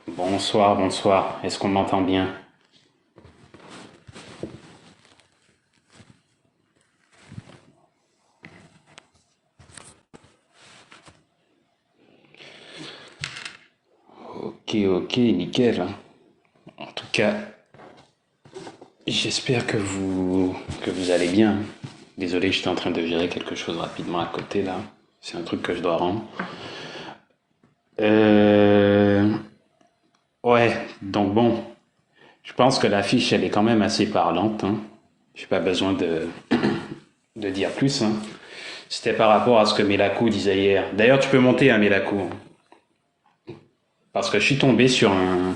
Bonsoir, bonsoir. Est-ce qu'on m'entend bien? Ok, ok, nickel. En tout cas, j'espère que vous allez bien. Désolé, j'étais en train de virer quelque chose rapidement à côté là. C'est un truc que je dois rendre. Euh... Ouais, donc bon, je pense que l'affiche elle est quand même assez parlante, hein. J'ai pas besoin de dire plus, hein. C'était par rapport à ce que Melakou disait hier. D'ailleurs, tu peux monter à Melakou. Parce que je suis tombé sur un,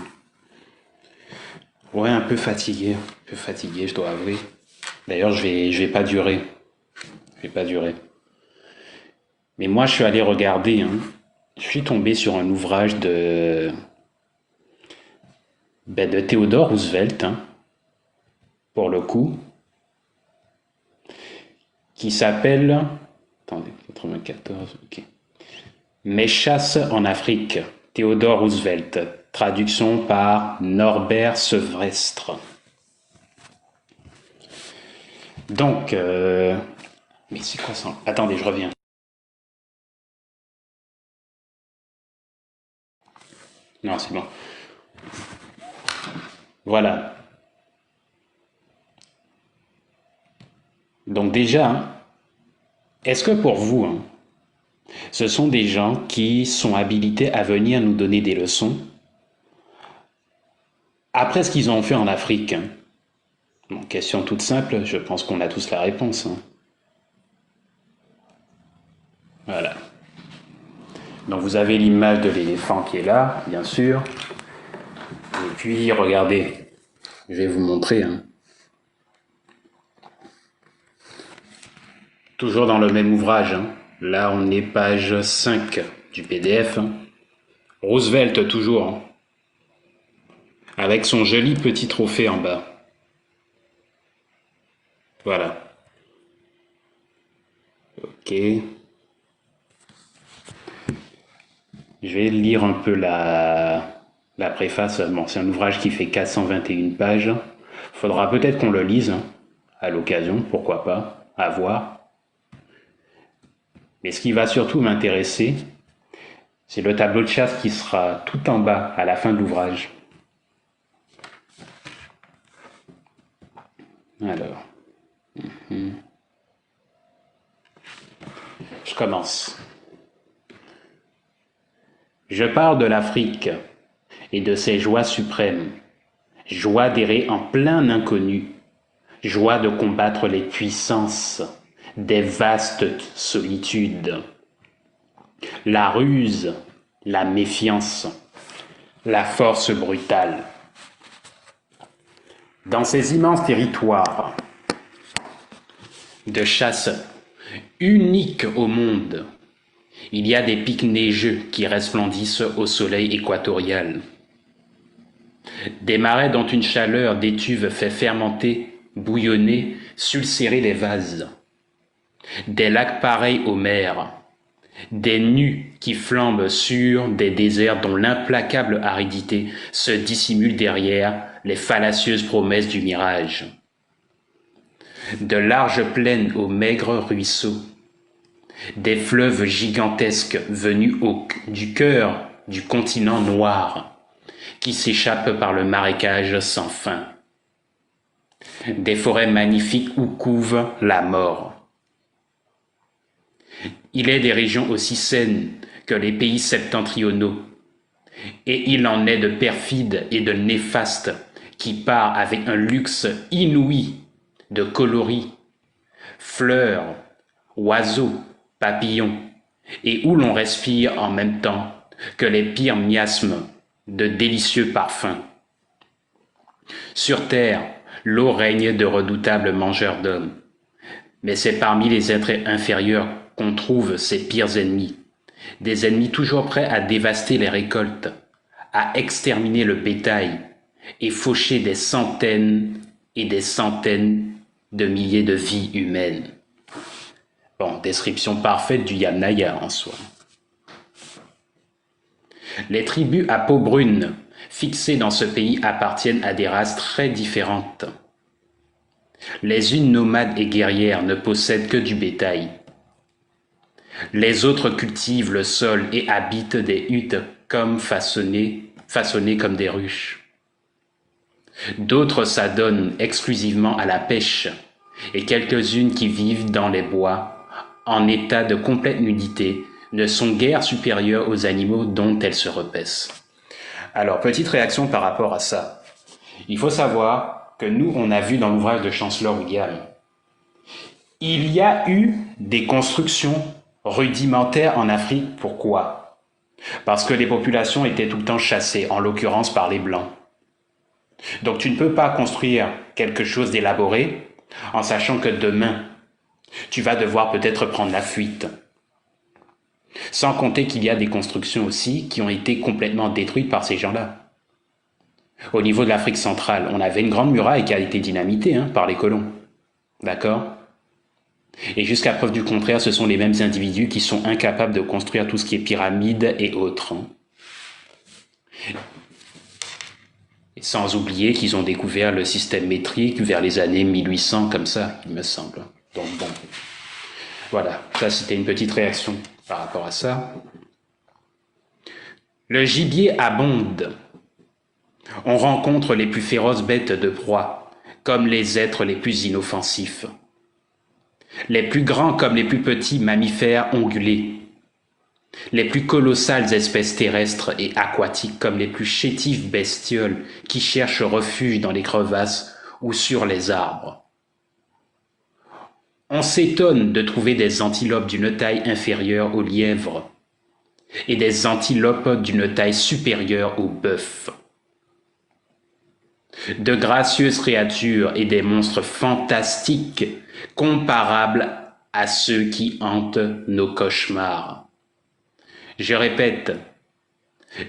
ouais, un peu fatigué, je dois avouer. D'ailleurs, je vais pas durer, je vais pas durer. Mais moi, je suis allé regarder, hein. Je suis tombé sur un ouvrage de Theodore Roosevelt, hein, pour le coup, qui s'appelle, attendez, 94, ok. Mes chasses en Afrique, Theodore Roosevelt, traduction par Norbert Sevrestre. Donc, mais c'est quoi ça? Attendez, je reviens. Non, c'est bon. Voilà. Donc déjà, hein, est-ce que pour vous, hein, ce sont des gens qui sont habilités à venir nous donner des leçons après ce qu'ils ont fait en Afrique, hein? Bon, question toute simple, je pense qu'on a tous la réponse, hein. Voilà. Donc vous avez l'image de l'éléphant qui est là, bien sûr. Et puis regardez, je vais vous montrer, hein. Toujours dans le même ouvrage, hein. Là on est page 5 du PDF, hein. Roosevelt toujours, hein, avec son joli petit trophée en bas. Voilà. Ok. Je vais lire un peu la préface. Bon, c'est un ouvrage qui fait 421 pages. Faudra peut-être qu'on le lise, hein, à l'occasion, pourquoi pas, à voir. Mais ce qui va surtout m'intéresser, c'est le tableau de chasse qui sera tout en bas à la fin de l'ouvrage. Alors, je commence. Je parle de l'Afrique et de ses joies suprêmes. Joie d'errer en plein inconnu. Joie de combattre les puissances des vastes solitudes. La ruse, la méfiance, la force brutale. Dans ces immenses territoires de chasse uniques au monde, il y a des pics neigeux qui resplendissent au soleil équatorial. Des marais dont une chaleur d'étuve fait fermenter, bouillonner, sulcérer les vases. Des lacs pareils aux mers. Des nus qui flambent sur des déserts dont l'implacable aridité se dissimule derrière les fallacieuses promesses du mirage. De larges plaines aux maigres ruisseaux. Des fleuves gigantesques venus du cœur du continent noir qui s'échappent par le marécage sans fin. Des forêts magnifiques où couve la mort. Il est des régions aussi saines que les pays septentrionaux, et il en est de perfides et de néfastes qui part avec un luxe inouï de coloris, fleurs, oiseaux, papillons, et où l'on respire en même temps que les pires miasmes de délicieux parfums. Sur terre, l'eau règne de redoutables mangeurs d'hommes, mais c'est parmi les êtres inférieurs qu'on trouve ses pires ennemis, des ennemis toujours prêts à dévaster les récoltes, à exterminer le bétail et faucher des centaines et des centaines de milliers de vies humaines. Bon, description parfaite du Yamnaya en soi. Les tribus à peau brune fixées dans ce pays appartiennent à des races très différentes. Les unes nomades et guerrières ne possèdent que du bétail. Les autres cultivent le sol et habitent des huttes comme façonnées comme des ruches. D'autres s'adonnent exclusivement à la pêche, et quelques-unes qui vivent dans les bois, en état de complète nudité, ne sont guère supérieures aux animaux dont elles se repaissent. Alors, petite réaction par rapport à ça. Il faut savoir que nous, on a vu dans l'ouvrage de Chancellor William, il y a eu des constructions rudimentaires en Afrique. Pourquoi? Parce que les populations étaient tout le temps chassées, en l'occurrence par les Blancs. Donc tu ne peux pas construire quelque chose d'élaboré en sachant que demain, tu vas devoir peut-être prendre la fuite. Sans compter qu'il y a des constructions aussi qui ont été complètement détruites par ces gens-là. Au niveau de l'Afrique centrale, on avait une grande muraille qui a été dynamitée par les colons. D'accord? Et jusqu'à preuve du contraire, ce sont les mêmes individus qui sont incapables de construire tout ce qui est pyramide et autres. Et sans oublier qu'ils ont découvert le système métrique vers les années 1800, comme ça, il me semble. Donc bon, voilà, ça c'était une petite réaction par rapport à ça. Le gibier abonde. On rencontre les plus féroces bêtes de proie, comme les êtres les plus inoffensifs. Les plus grands comme les plus petits mammifères ongulés. Les plus colossales espèces terrestres et aquatiques comme les plus chétives bestioles qui cherchent refuge dans les crevasses ou sur les arbres. On s'étonne de trouver des antilopes d'une taille inférieure aux lièvres et des antilopes d'une taille supérieure aux bœufs. De gracieuses créatures et des monstres fantastiques comparables à ceux qui hantent nos cauchemars. Je répète,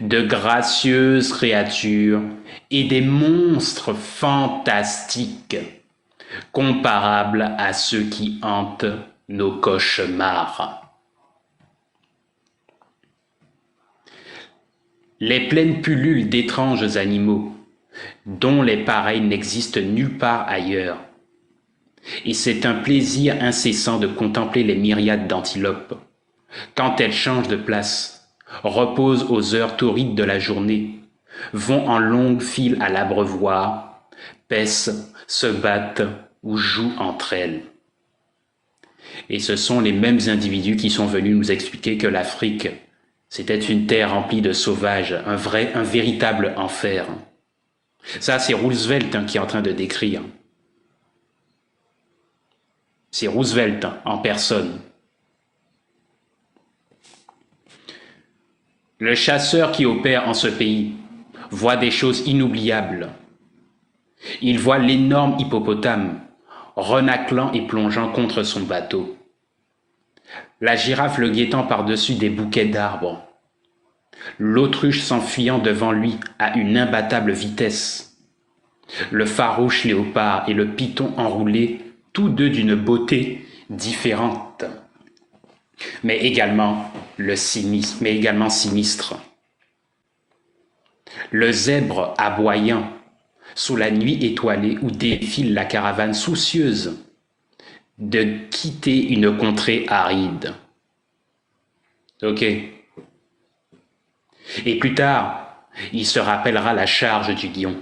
de gracieuses créatures et des monstres fantastiques comparables à ceux qui hantent nos cauchemars. Les plaines pullulent d'étranges animaux, dont les pareils n'existent nulle part ailleurs. Et c'est un plaisir incessant de contempler les myriades d'antilopes, quand elles changent de place, reposent aux heures torrides de la journée, vont en longues files à l'abreuvoir, paissent, se battent ou jouent entre elles. Et ce sont les mêmes individus qui sont venus nous expliquer que l'Afrique, c'était une terre remplie de sauvages, un véritable enfer. Ça, c'est Roosevelt qui est en train de décrire. C'est Roosevelt en personne. Le chasseur qui opère en ce pays voit des choses inoubliables. Il voit l'énorme hippopotame renaclant et plongeant contre son bateau. La girafe le guettant par-dessus des bouquets d'arbres. L'autruche s'enfuyant devant lui à une imbattable vitesse. Le farouche léopard et le python enroulé, tous deux d'une beauté différente, mais également sinistre. Le zèbre aboyant sous la nuit étoilée où défile la caravane soucieuse de quitter une contrée aride. Ok. Et plus tard, il se rappellera la charge du lion.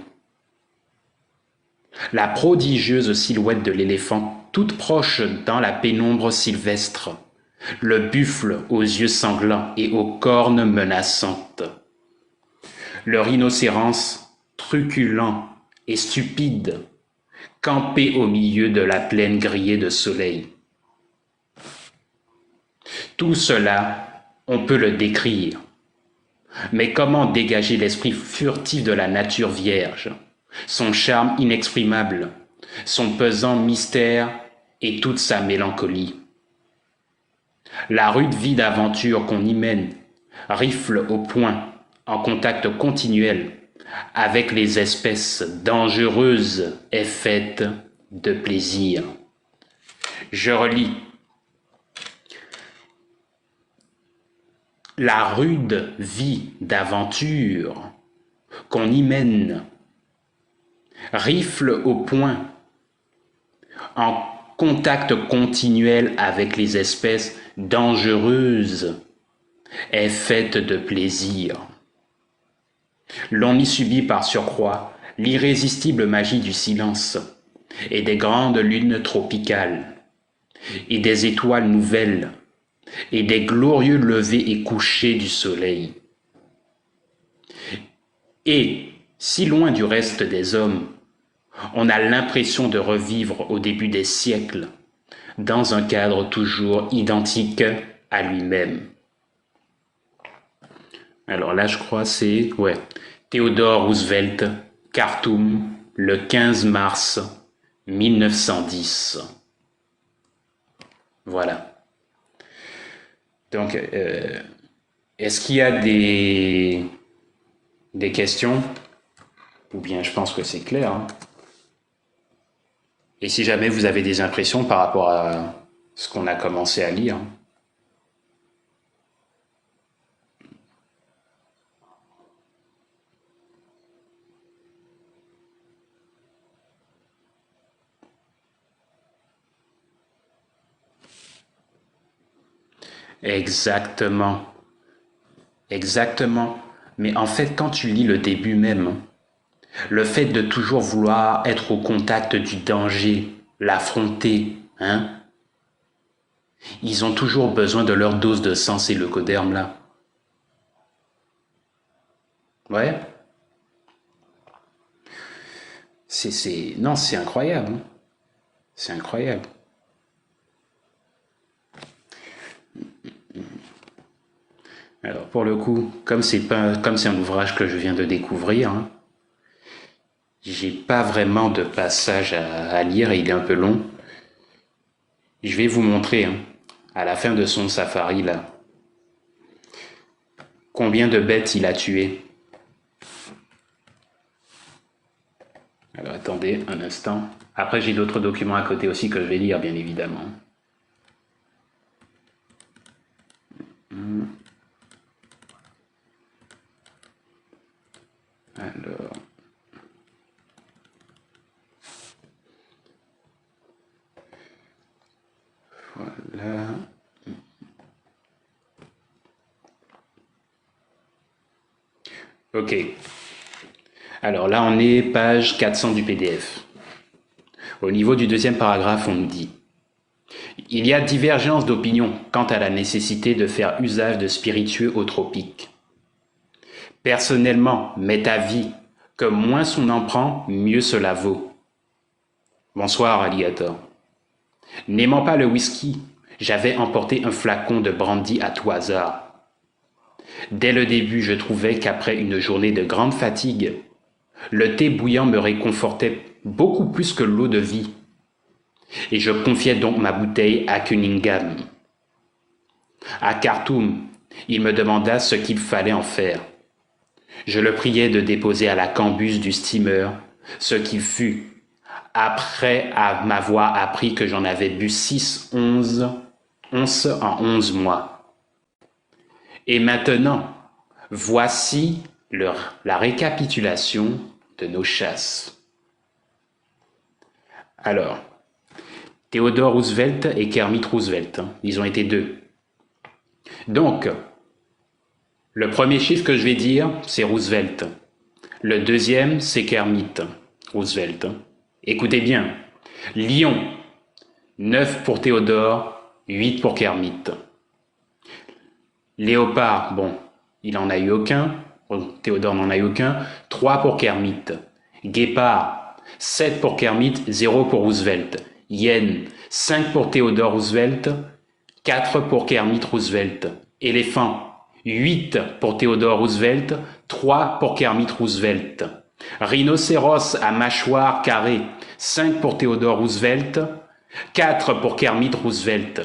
La prodigieuse silhouette de l'éléphant, toute proche dans la pénombre sylvestre. Le buffle aux yeux sanglants et aux cornes menaçantes. Le rhinocéros, truculent et stupide, campé au milieu de la plaine grillée de soleil. Tout cela, on peut le décrire. Mais comment dégager l'esprit furtif de la nature vierge, son charme inexprimable, son pesant mystère et toute sa mélancolie? La rude vie d'aventure qu'on y mène, rifle au poing, en contact continuel avec les espèces dangereuses, est faite de plaisir. Je relis. La rude vie d'aventure qu'on y mène, rifle au poing, en contact continuel avec les espèces dangereuses, est faite de plaisir. L'on y subit par surcroît l'irrésistible magie du silence et des grandes lunes tropicales et des étoiles nouvelles et des glorieux levers et couchers du soleil. Et, si loin du reste des hommes, on a l'impression de revivre au début des siècles, dans un cadre toujours identique à lui-même. Alors là, je crois, c'est Theodore Roosevelt, Khartoum, le 15 mars 1910. Voilà. Donc, est-ce qu'il y a des questions? Ou bien je pense que c'est clair. Hein. Et si jamais vous avez des impressions par rapport à ce qu'on a commencé à lire. Exactement. Exactement. Mais en fait, quand tu lis le début même, le fait de toujours vouloir être au contact du danger, l'affronter, hein, ils ont toujours besoin de leur dose de sang, ces leucodermes là. Ouais. Non, c'est incroyable. Hein. C'est incroyable. Alors pour le coup, comme c'est un ouvrage que je viens de découvrir, hein, j'ai pas vraiment de passage à lire et il est un peu long. Je vais vous montrer, hein, à la fin de son safari là, combien de bêtes il a tuées. Alors attendez un instant. Après j'ai d'autres documents à côté aussi que je vais lire bien évidemment. Alors. Voilà. Ok. Alors là, on est page 400 du PDF. Au niveau du deuxième paragraphe, on nous dit « Il y a divergence d'opinion quant à la nécessité de faire usage de spiritueux aux tropiques. Personnellement, m'est avis que moins on en prend, mieux cela vaut. Bonsoir, alligator. N'aimant pas le whisky, j'avais emporté un flacon de brandy à tout hasard. Dès le début, je trouvais qu'après une journée de grande fatigue, le thé bouillant me réconfortait beaucoup plus que l'eau de vie. Et je confiai donc ma bouteille à Cunningham. À Khartoum, il me demanda ce qu'il fallait en faire. Je le priai de déposer à la cambuse du steamer ce qu'il fut, après m'avoir appris que j'en avais bu 6 onces en 11 mois. Et maintenant, voici la récapitulation de nos chasses. Alors, Theodore Roosevelt et Kermit Roosevelt, ils ont été deux. Donc, le premier chiffre que je vais dire, c'est Roosevelt. Le deuxième, c'est Kermit Roosevelt. Écoutez bien. Lion, 9 pour Théodore, 8 pour Kermit. Léopard, bon, il n'en a eu aucun. Théodore n'en a eu aucun. 3 pour Kermit. Guépard, 7 pour Kermit, 0 pour Roosevelt. Hyène, 5 pour Theodore Roosevelt, 4 pour Kermit Roosevelt. Éléphant, 8 pour Theodore Roosevelt, 3 pour Kermit Roosevelt. Rhinocéros à mâchoire carrée, 5 pour Theodore Roosevelt, 4 pour Kermit Roosevelt.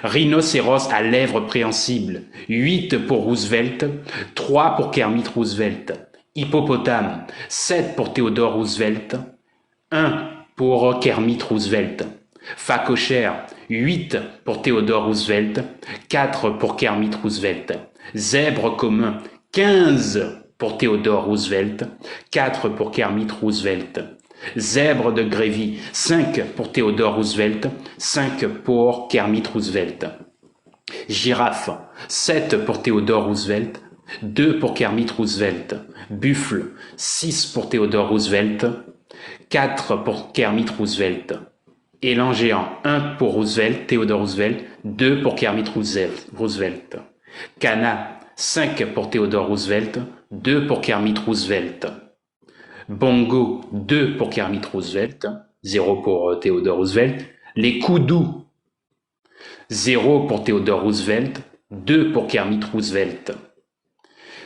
Rhinocéros à lèvres préhensibles, 8 pour Roosevelt, 3 pour Kermit Roosevelt. Hippopotame, 7 pour Theodore Roosevelt, 1 pour Kermit Roosevelt. Phacochère, 8 pour Theodore Roosevelt, 4 pour Kermit Roosevelt. Zèbre commun, 15 pour Theodore Roosevelt, 4 pour Kermit Roosevelt. Zèbre de Grévy, 5 pour Theodore Roosevelt, 5 pour Kermit Roosevelt. Girafe, 7 pour Theodore Roosevelt, 2 pour Kermit Roosevelt. Buffle, 6 pour Theodore Roosevelt, 4 pour Kermit Roosevelt. Élan géant, 1 pour Roosevelt, Theodore Roosevelt, 2 pour Kermit Roosevelt. Cana, 5 pour Theodore Roosevelt, 2 pour Kermit Roosevelt. Bongo, 2 pour Kermit Roosevelt, 0 pour Theodore Roosevelt. Les Koudous, 0 pour Theodore Roosevelt, 2 pour Kermit Roosevelt.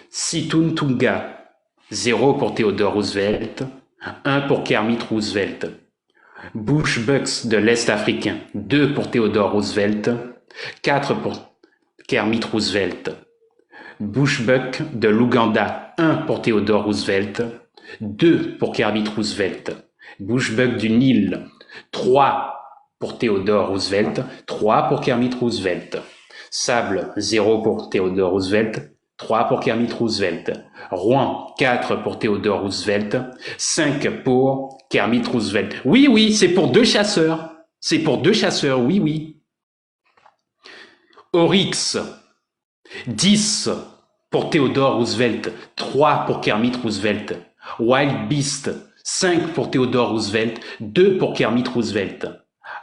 Situntunga, 0 pour Theodore Roosevelt, 1 pour Kermit Roosevelt. Bushbucks de l'Est africain, 2 pour Theodore Roosevelt, 4 pour Kermit Roosevelt. Bushbuck de l'Ouganda, 1 pour Theodore Roosevelt, 2 pour Kermit Roosevelt. Bushbuck du Nil, 3 pour Theodore Roosevelt, 3 pour Kermit Roosevelt. Sable, 0 pour Theodore Roosevelt, 3 pour Kermit Roosevelt. Rouen, 4 pour Theodore Roosevelt, 5 pour Kermit Roosevelt. Oui, oui, c'est pour 2 chasseurs. C'est pour 2 chasseurs, oui, oui. Oryx, 10 pour Theodore Roosevelt, 3 pour Kermit Roosevelt. Wild Beast, 5 pour Theodore Roosevelt, 2 pour Kermit Roosevelt.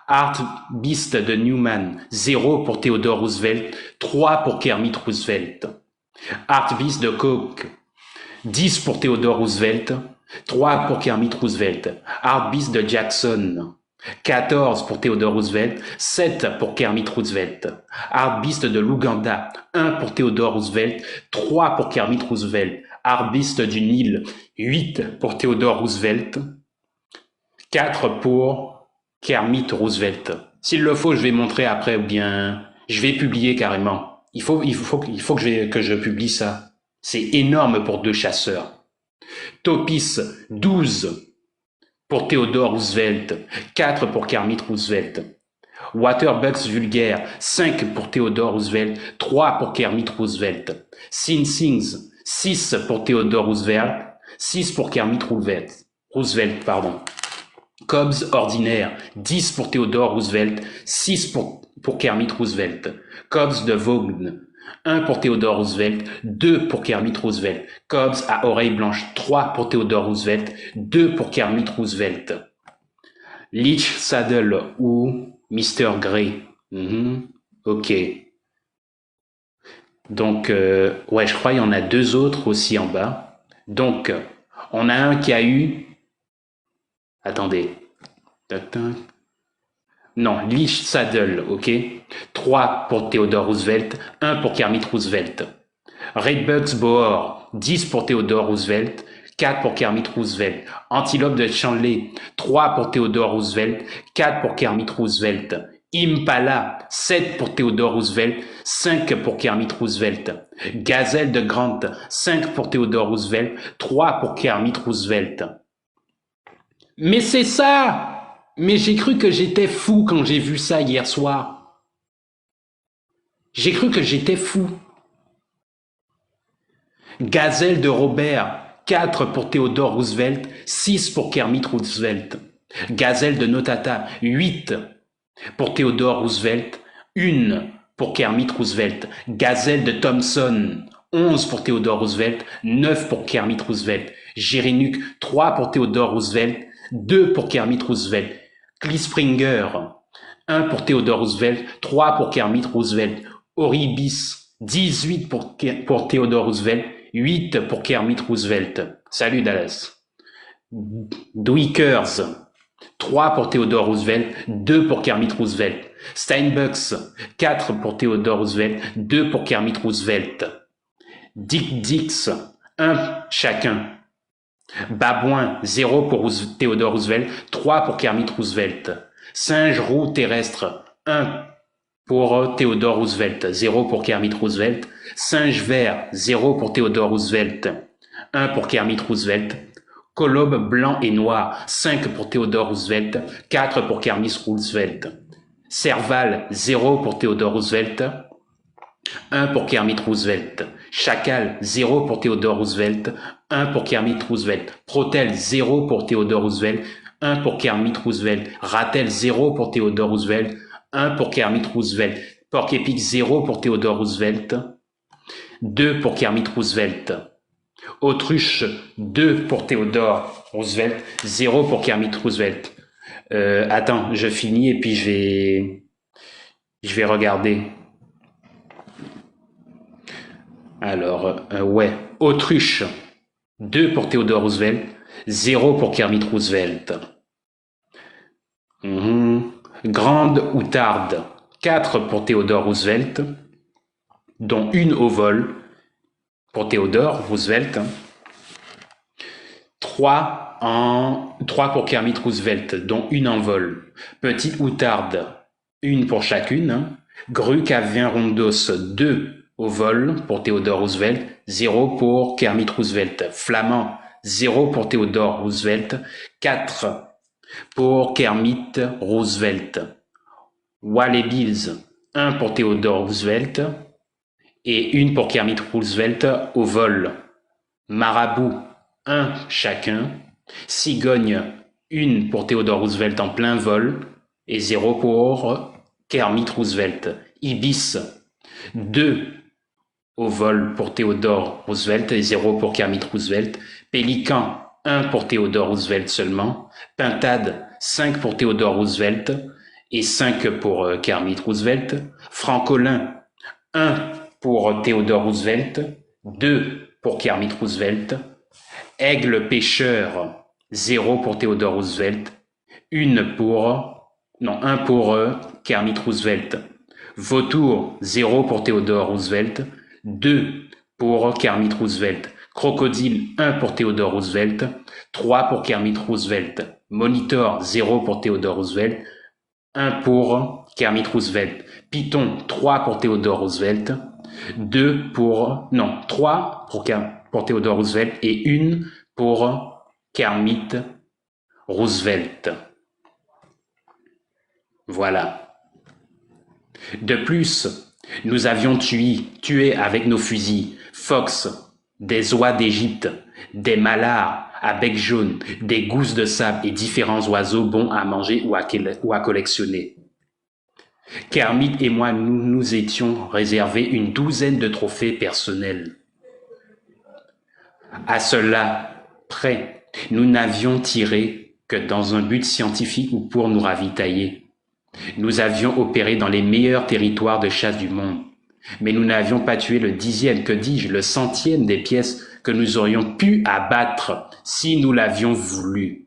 Art Beast de Newman, 0 pour Theodore Roosevelt, 3 pour Kermit Roosevelt. Art Beast de Coke, 10 pour Theodore Roosevelt, 3 pour Kermit Roosevelt. Art Beast de Jackson, 14 pour Theodore Roosevelt, 7 pour Kermit Roosevelt. Art Beast de l'Ouganda, 1 pour Theodore Roosevelt, 3 pour Kermit Roosevelt. Art Beast du Nil, 8 pour Theodore Roosevelt, 4 pour Kermit Roosevelt. S'il le faut, je vais montrer après, ou bien je vais publier carrément. Il faut que je publie ça. C'est énorme pour 2 chasseurs. Topis, 12 pour Theodore Roosevelt, 4 pour Kermit Roosevelt. Waterbucks vulgaire, 5 pour Theodore Roosevelt, 3 pour Kermit Roosevelt. Sing Sings, 6 pour Theodore Roosevelt, 6 pour Kermit Roosevelt, pardon. Cobbs ordinaire, 10 pour Theodore Roosevelt, 6 pour Kermit Roosevelt. Cobbs de Vaughn, 1 pour Theodore Roosevelt, 2 pour Kermit Roosevelt. Cobbs à oreille blanche, 3 pour Theodore Roosevelt, 2 pour Kermit Roosevelt. Leach Saddle ou Mr. Gray. Ok. Donc, ouais, je crois qu'il y en a 2 autres aussi en bas. Donc, on a un qui a eu... Attendez. Non, Leach Saddle, ok. 3 pour Theodore Roosevelt, 1 pour Kermit Roosevelt. Redbugs Boer, 10 pour Theodore Roosevelt, 4 pour Kermit Roosevelt. Antilope de Chanley, 3 pour Theodore Roosevelt, 4 pour Kermit Roosevelt. Impala, 7 pour Theodore Roosevelt, 5 pour Kermit Roosevelt. Gazelle de Grant, 5 pour Theodore Roosevelt, 3 pour Kermit Roosevelt. Mais c'est ça! Mais j'ai cru que j'étais fou quand j'ai vu ça hier soir. J'ai cru que j'étais fou. Gazelle de Robert, 4 pour Theodore Roosevelt, 6 pour Kermit Roosevelt. Gazelle de Notata, 8 pour Theodore Roosevelt, 1 pour Kermit Roosevelt. Gazelle de Thompson, 11 pour Theodore Roosevelt, 9 pour Kermit Roosevelt. Gérinuk, 3 pour Theodore Roosevelt, 2 pour Kermit Roosevelt. Clispringer, 1 pour Theodore Roosevelt, 3 pour Kermit Roosevelt. Oribis, 18 pour Theodore Roosevelt, 8 pour Kermit Roosevelt. Salut Dallas. Dwickers, 3 pour Theodore Roosevelt, 2 pour Kermit Roosevelt. Steinbucks, 4 pour Theodore Roosevelt, 2 pour Kermit Roosevelt. Dick Dix, 1 chacun. Babouin, 0 pour Theodore Roosevelt, 3 pour Kermit Roosevelt. Singe roux terrestre, 1 pour Theodore Roosevelt, 0 pour Kermit Roosevelt. Singe vert, 0 pour Theodore Roosevelt, 1 pour Kermit Roosevelt. Colobe blanc et noir, 5 pour Theodore Roosevelt, 4 pour Kermit Roosevelt. Serval, 0 pour Theodore Roosevelt, 1 pour Kermit Roosevelt. Chacal, 0 pour Theodore Roosevelt, 1 pour Kermit Roosevelt. Protel, 0 pour Theodore Roosevelt, 1 pour Kermit Roosevelt. Ratel, 0 pour Theodore Roosevelt, 1 pour Kermit Roosevelt. Porc-Épic, 0 pour Theodore Roosevelt, 2 pour Kermit Roosevelt. Autruche, 2 pour Theodore Roosevelt, 0 pour Kermit Roosevelt. Attends, je finis et puis je vais regarder. Alors, ouais. Autruche, 2 pour Theodore Roosevelt, 0 pour Kermit Roosevelt. Grande outarde, 4 pour Theodore Roosevelt, dont une au vol pour Theodore Roosevelt. 3 pour Kermit Roosevelt, dont une en vol. Petite outarde, 1 pour chacune. Grue Cavien Rondos, 2 au vol pour Theodore Roosevelt, 0 pour Kermit Roosevelt. Flamand, 0 pour Theodore Roosevelt, 4 pour Kermit Roosevelt. Wallabies, 1 pour Theodore Roosevelt et 1 pour Kermit Roosevelt au vol. Marabout, 1 chacun. Cigogne, 1 pour Theodore Roosevelt en plein vol et 0 pour Kermit Roosevelt. Ibis, 2 au vol pour Theodore Roosevelt et 0 pour Kermit Roosevelt. Pélican, 1 pour Theodore Roosevelt seulement. Pintade, 5 pour Theodore Roosevelt et 5 pour Kermit Roosevelt. Francolin, 1 pour Theodore Roosevelt, 2 pour Kermit Roosevelt. Aigle pêcheur, 0 pour Theodore Roosevelt, 1 pour Kermit Roosevelt. Vautour, 0 pour Theodore Roosevelt, 2 pour Kermit Roosevelt. Crocodile, 1 pour Theodore Roosevelt, 3 pour Kermit Roosevelt. Monitor, 0 pour Theodore Roosevelt, 1 pour Kermit Roosevelt. Python, 3 pour Theodore Roosevelt, 3 pour Theodore Roosevelt et 1 pour Kermit Roosevelt. Voilà. De plus, nous avions tué avec nos fusils Fox, des oies d'Égypte, des malards à bec jaune, des gousses de sable et différents oiseaux bons à manger ou à collectionner. Kermit et moi, nous étions réservés une douzaine de trophées personnels. À cela près, nous n'avions tiré que dans un but scientifique ou pour nous ravitailler. Nous avions opéré dans les meilleurs territoires de chasse du monde, mais nous n'avions pas tué le 10e, que dis-je, le 100e des pièces que nous aurions pu abattre si nous l'avions voulu.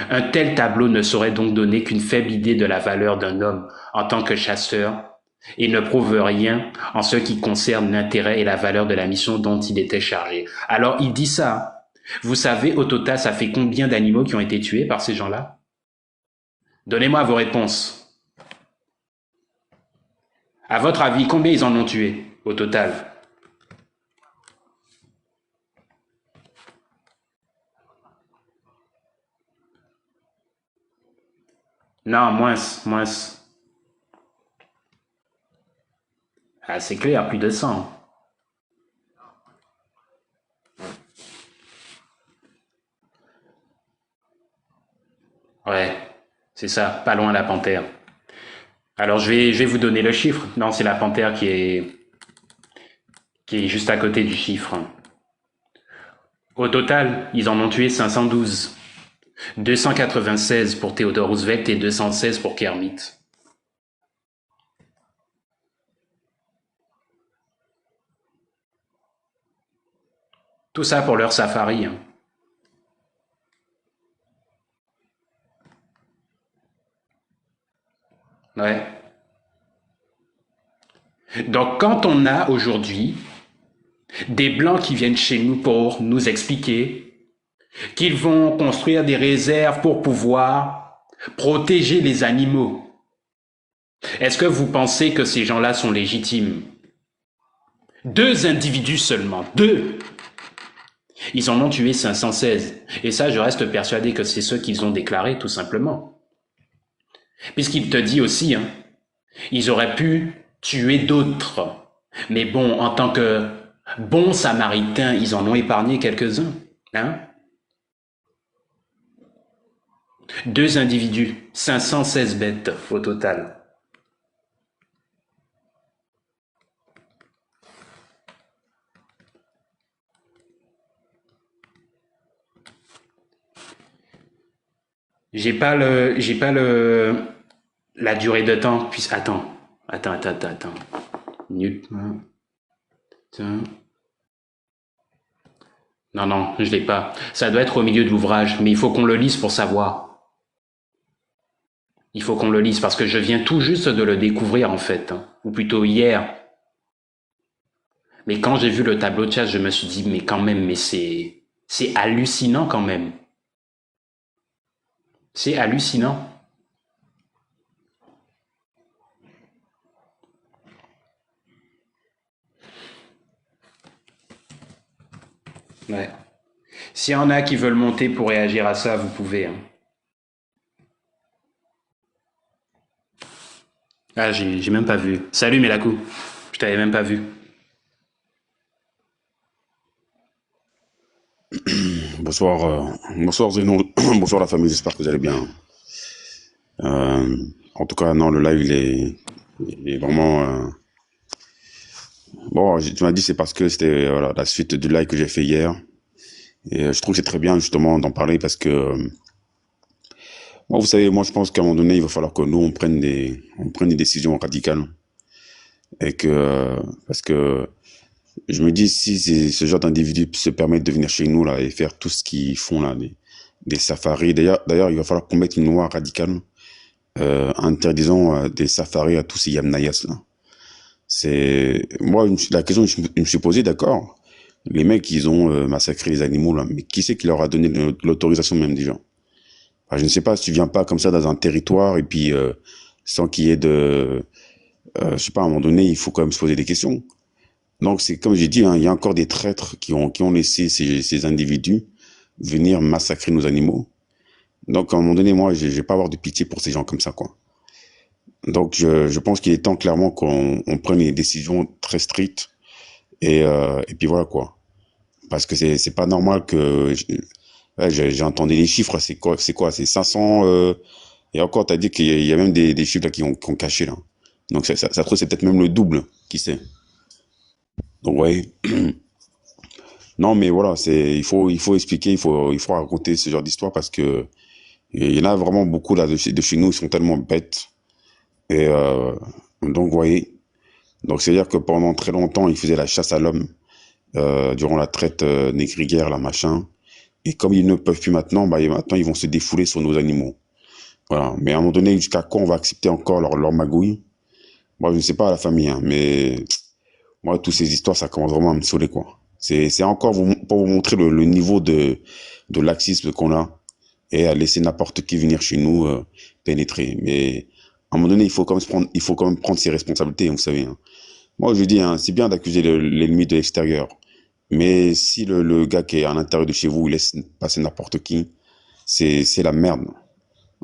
Un tel tableau ne saurait donc donner qu'une faible idée de la valeur d'un homme en tant que chasseur et ne prouve rien en ce qui concerne l'intérêt et la valeur de la mission dont il était chargé. Alors il dit ça. Vous savez, au total, ça fait combien d'animaux qui ont été tués par ces gens-là? Donnez-moi vos réponses. À votre avis, combien ils en ont tué au total? Non, moins. Ah, c'est clair, plus de 100. Ouais, c'est ça, pas loin la panthère. Alors je vais vous donner le chiffre. Non, c'est la panthère qui est juste à côté du chiffre. Au total, ils en ont tué 512. 296 pour Theodore Roosevelt et 216 pour Kermit. Tout ça pour leur safari. Hein. Ouais. Donc quand on a aujourd'hui des Blancs qui viennent chez nous pour nous expliquer qu'ils vont construire des réserves pour pouvoir protéger les animaux, est-ce que vous pensez que ces gens-là sont légitimes? 2 individus seulement, 2. Ils en ont tué 516. Et ça, je reste persuadé que c'est ceux qu'ils ont déclarés, tout simplement. Puisqu'il te dit aussi, hein, ils auraient pu tuer d'autres. Mais bon, en tant que bons samaritains, ils en ont épargné quelques-uns. Hein? Deux individus, 516 bêtes au total. La durée de temps. Puis, attends. Nul. Non, je l'ai pas. Ça doit être au milieu de l'ouvrage, mais il faut qu'on le lise pour savoir. Il faut qu'on le lise parce que je viens tout juste de le découvrir en fait, hein. Ou plutôt hier. Mais quand j'ai vu le tableau de chasse, je me suis dit, mais quand même, mais c'est hallucinant quand même. C'est hallucinant. Ouais. S'il y en a qui veulent monter pour réagir à ça, vous pouvez, hein. Ah, j'ai même pas vu. Salut Melakou. Je t'avais même pas vu. Bonsoir, bonsoir Zeno, bonsoir la famille, j'espère que vous allez bien. En tout cas, non, le live, il est vraiment... Bon, tu m'as dit c'est parce que c'était voilà, la suite du live que j'ai fait hier. Et je trouve que c'est très bien justement d'en parler parce que... moi, vous savez, moi je pense qu'à un moment donné, il va falloir que nous, on prenne des décisions radicales. Et que... parce que je me dis, si ce genre d'individus se permettent de venir chez nous là et faire tout ce qu'ils font là, des safaris. D'ailleurs, il va falloir qu'on mette une loi radicale interdisant des safaris à tous ces Yamnayas là. C'est moi la question que je me suis posée, d'accord. Les mecs, ils ont massacré les animaux là, mais qui c'est qui leur a donné l'autorisation même déjà? Enfin, je ne sais pas si tu viens pas comme ça dans un territoire et puis sans qu'il y ait de, je sais pas, à un moment donné, il faut quand même se poser des questions. Donc c'est comme j'ai dit, hein, il y a encore des traîtres qui ont laissé ces individus venir massacrer nos animaux. Donc à un moment donné, moi, je vais pas avoir de pitié pour ces gens comme ça, quoi. Donc, je pense qu'il est temps clairement qu'on prenne des décisions très strictes et puis voilà quoi. Parce que c'est pas normal que ouais, j'ai entendu les chiffres. C'est quoi? C'est 500 et encore t'as dit qu'il y a même des chiffres là qui ont caché là. Donc ça trouve c'est peut-être même le double. Qui sait? Donc ouais. Non mais voilà, il faut expliquer, il faut raconter ce genre d'histoire parce que il y en a vraiment beaucoup là de chez nous, ils sont tellement bêtes et donc vous voyez. Donc c'est-à-dire que pendant très longtemps, ils faisaient la chasse à l'homme durant la traite négrière, la machin. Et comme ils ne peuvent plus maintenant, bah, maintenant ils vont se défouler sur nos animaux. Voilà. Mais à un moment donné, jusqu'à quand on va accepter encore leur magouille? Moi, je ne sais pas la famille, hein, mais moi, toutes ces histoires, ça commence vraiment à me saouler, quoi. C'est encore pour vous montrer le niveau de laxisme qu'on a et à laisser n'importe qui venir chez nous pénétrer. Mais à un moment donné, il faut quand même prendre ses responsabilités, vous savez, hein. Moi, je dis, hein, c'est bien d'accuser l'ennemi de l'extérieur. Mais si le gars qui est à l'intérieur de chez vous, il laisse passer n'importe qui, c'est la merde.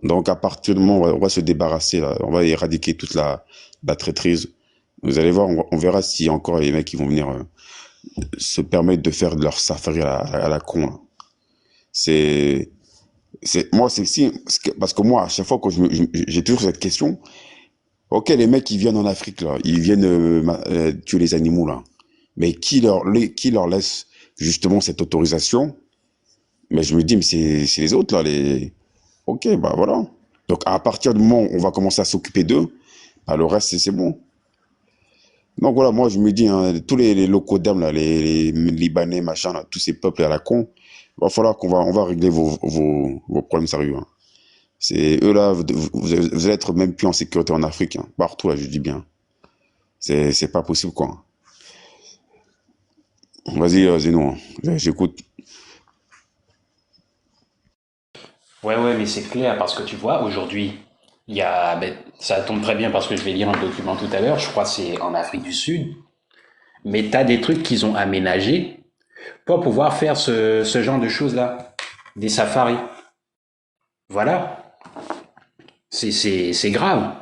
Donc, à partir du moment où on va se débarrasser, là, on va éradiquer toute la traîtrise. Vous allez voir, on verra s'il y a encore les mecs qui vont venir se permettre de faire de leur safari à la con, là. C'est, moi, c'est si, parce que moi, à chaque fois que j'ai toujours cette question. Ok, les mecs, ils viennent en Afrique, là. Ils viennent tuer les animaux, là. Mais qui leur laisse justement cette autorisation? Mais je me dis, mais c'est les autres, là. Ok, bah voilà. Donc, à partir du moment où on va commencer à s'occuper d'eux, bah, le reste, c'est bon. Donc, voilà, moi, je me dis, hein, tous les locaux d'âme, là, les Libanais, machin, là, tous ces peuples à la con, il va falloir on va régler vos problèmes sérieux, hein. C'est eux, là, vous allez être même plus en sécurité en Afrique, hein. Partout, là, je dis bien. C'est pas possible, quoi. Vas-y, Zeno, hein. J'écoute. Ouais, mais c'est clair parce que tu vois, aujourd'hui, ça tombe très bien parce que je vais lire un document tout à l'heure, je crois que c'est en Afrique du Sud, mais t'as des trucs qu'ils ont aménagés pour pouvoir faire ce genre de choses-là, des safaris. Voilà, c'est grave.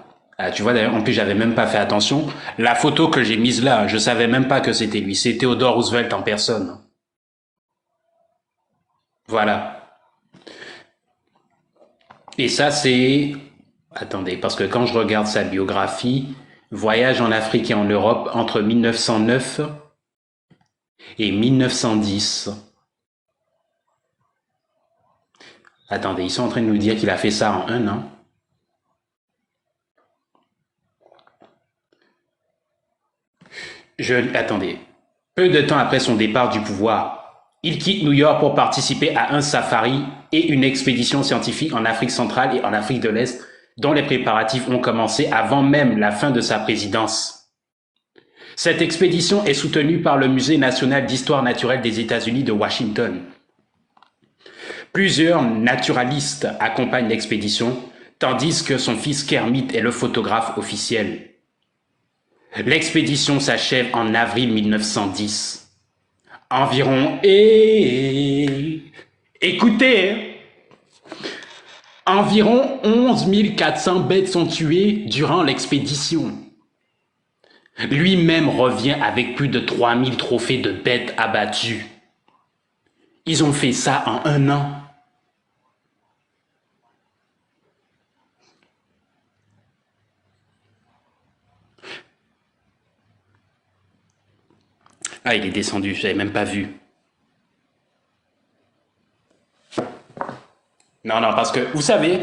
Ah, tu vois, d'ailleurs, en plus, j'avais même pas fait attention. La photo que j'ai mise là, je savais même pas que c'était lui. C'est Theodore Roosevelt en personne. Voilà. Et ça, c'est... Attendez, parce que quand je regarde sa biographie, voyage en Afrique et en Europe entre 1909 et 1910. Attendez, ils sont en train de nous dire qu'il a fait ça en un an. Attendez. Peu de temps après son départ du pouvoir, il quitte New York pour participer à un safari et une expédition scientifique en Afrique centrale et en Afrique de l'Est, dont les préparatifs ont commencé avant même la fin de sa présidence. Cette expédition est soutenue par le Musée national d'histoire naturelle des États-Unis de Washington. Plusieurs naturalistes accompagnent l'expédition, tandis que son fils Kermit est le photographe officiel. L'expédition s'achève en avril 1910. Environ, écoutez, environ 11 400 bêtes sont tuées durant l'expédition. Lui-même revient avec plus de 3000 trophées de bêtes abattues. Ils ont fait ça en un an. Ah, il est descendu, je n'avais même pas vu. Non, non, parce que, vous savez,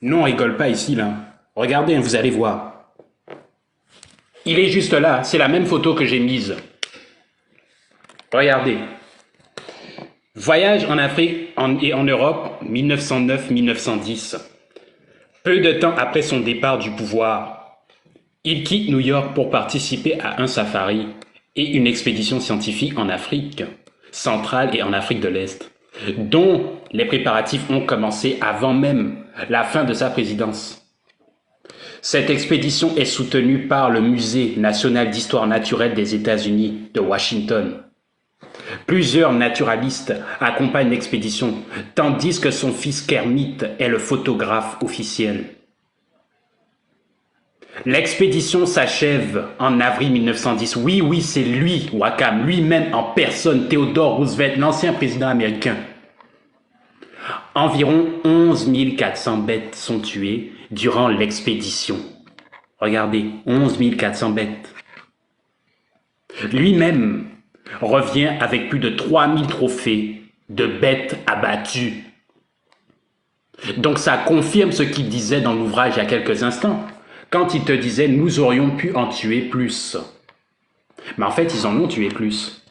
nous on rigole pas ici, là. Regardez, vous allez voir. Il est juste là, c'est la même photo que j'ai mise. Regardez. Voyage en Afrique et en Europe, 1909-1910. Peu de temps après son départ du pouvoir, il quitte New York pour participer à un safari et une expédition scientifique en Afrique centrale et en Afrique de l'Est, dont les préparatifs ont commencé avant même la fin de sa présidence. Cette expédition est soutenue par le Musée national d'histoire naturelle des États-Unis de Washington. Plusieurs naturalistes accompagnent l'expédition, tandis que son fils Kermit est le photographe officiel. L'expédition s'achève en avril 1910. Oui, oui, c'est lui, Wakam, lui-même en personne, Theodore Roosevelt, l'ancien président américain. Environ 11 400 bêtes sont tuées durant l'expédition. Regardez, 11 400 bêtes. Lui-même revient avec plus de 3000 trophées de bêtes abattues. Donc ça confirme ce qu'il disait dans l'ouvrage il y a quelques instants, quand il te disait « nous aurions pu en tuer plus ». Mais en fait, ils en ont tué plus.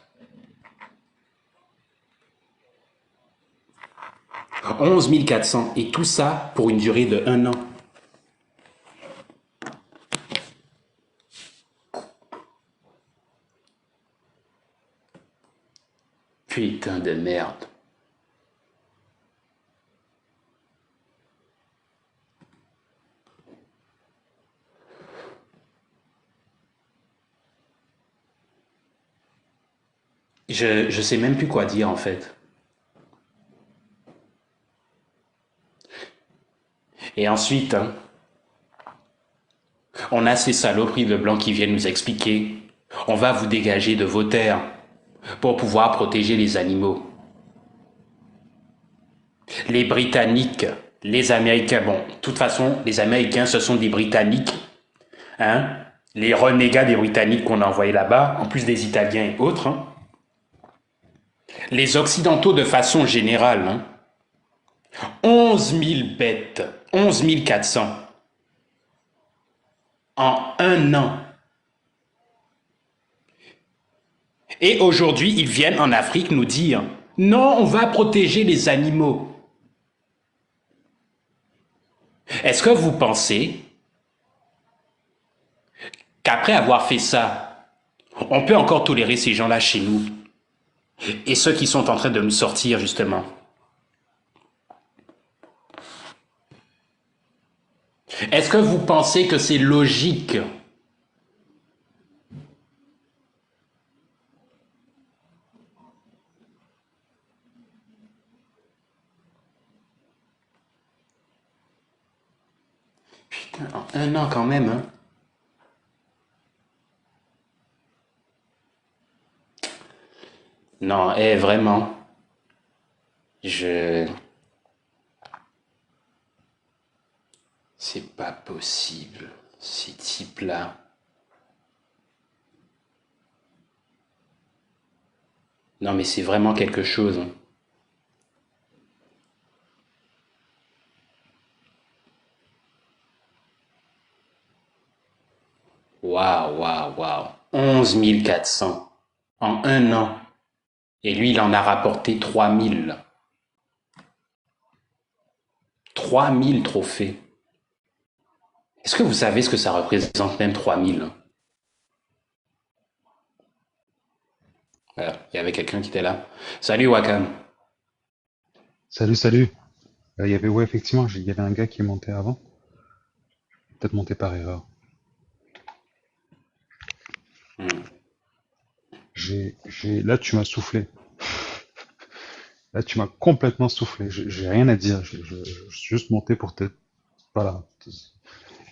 11 400, et tout ça pour une durée de 1 an. Putain de merde. Je sais même plus quoi dire en fait. Et ensuite, hein, on a ces saloperies de blancs qui viennent nous expliquer « on va vous dégager de vos terres pour pouvoir protéger les animaux ». Les Britanniques, les Américains, bon, de toute façon, les Américains, ce sont des Britanniques, hein, les renégats des Britanniques qu'on a envoyés là-bas, en plus des Italiens et autres, hein. Les Occidentaux de façon générale, hein, 11 000 bêtes, 11 400 en un an. Et aujourd'hui, ils viennent en Afrique nous dire « non, on va protéger les animaux ». Est-ce que vous pensez qu'après avoir fait ça, on peut encore tolérer ces gens-là chez nous? Et ceux qui sont en train de nous sortir, justement. Est-ce que vous pensez que c'est logique? Putain. En un an quand même, hein. Non, vraiment, je... C'est pas possible, ces types-là. Non, mais c'est vraiment quelque chose, hein. Waouh, waouh, waouh. 11 400 en un an. Et lui, il en a rapporté 3 000. 3 000 trophées. Est-ce que vous savez ce que ça représente même 3 000? Voilà, il y avait quelqu'un qui était là. Salut Wakam. Salut, salut. Il y avait, ouais, effectivement, il y avait un gars qui est monté avant. Peut-être monté par erreur. Là, tu m'as soufflé. Là, tu m'as complètement soufflé. J'ai rien à dire. Je suis juste monté pour te, voilà.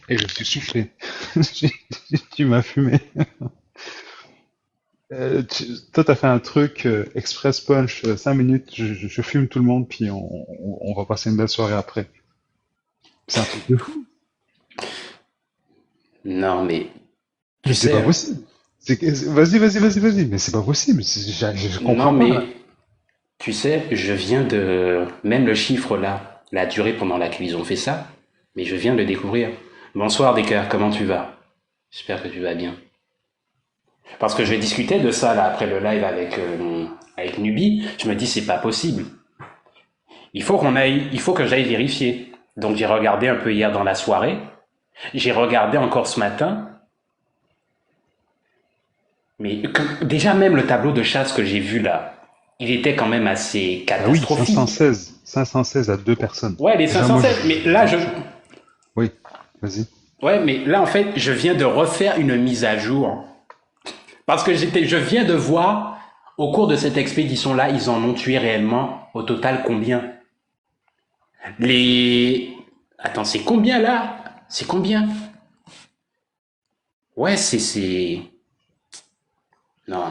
Et je suis soufflé. Tu m'as fumé. Toi, t'as fait un truc express punch, 5 minutes, je fume tout le monde, puis on va passer une belle soirée après. C'est un truc de fou. Non, mais tu Mais c'est sais, pas hein. possible. Vas-y. Mais c'est pas possible. Je comprends Non, pas, là. mais tu sais, je viens de... Même le chiffre là, la durée pendant laquelle ils ont fait ça, mais je viens de le découvrir. Bonsoir Decker, comment tu vas? J'espère que tu vas bien. Parce que je discutais de ça là après le live avec Nubi, je me dis c'est pas possible. Il faut que j'aille vérifier. Donc j'ai regardé un peu hier dans la soirée, j'ai regardé encore ce matin, mais déjà même le tableau de chasse que j'ai vu là, il était quand même assez Ah oui, catastrophique. 516 à deux personnes. Ouais, les Déjà, moi, 507, mais là oui, vas-y. ouais, mais là en fait, je viens de refaire une mise à jour parce que je viens de voir au cours de cette expédition là, ils en ont tué réellement au total combien? Les Attends, c'est combien là? C'est combien? Ouais, c'est non.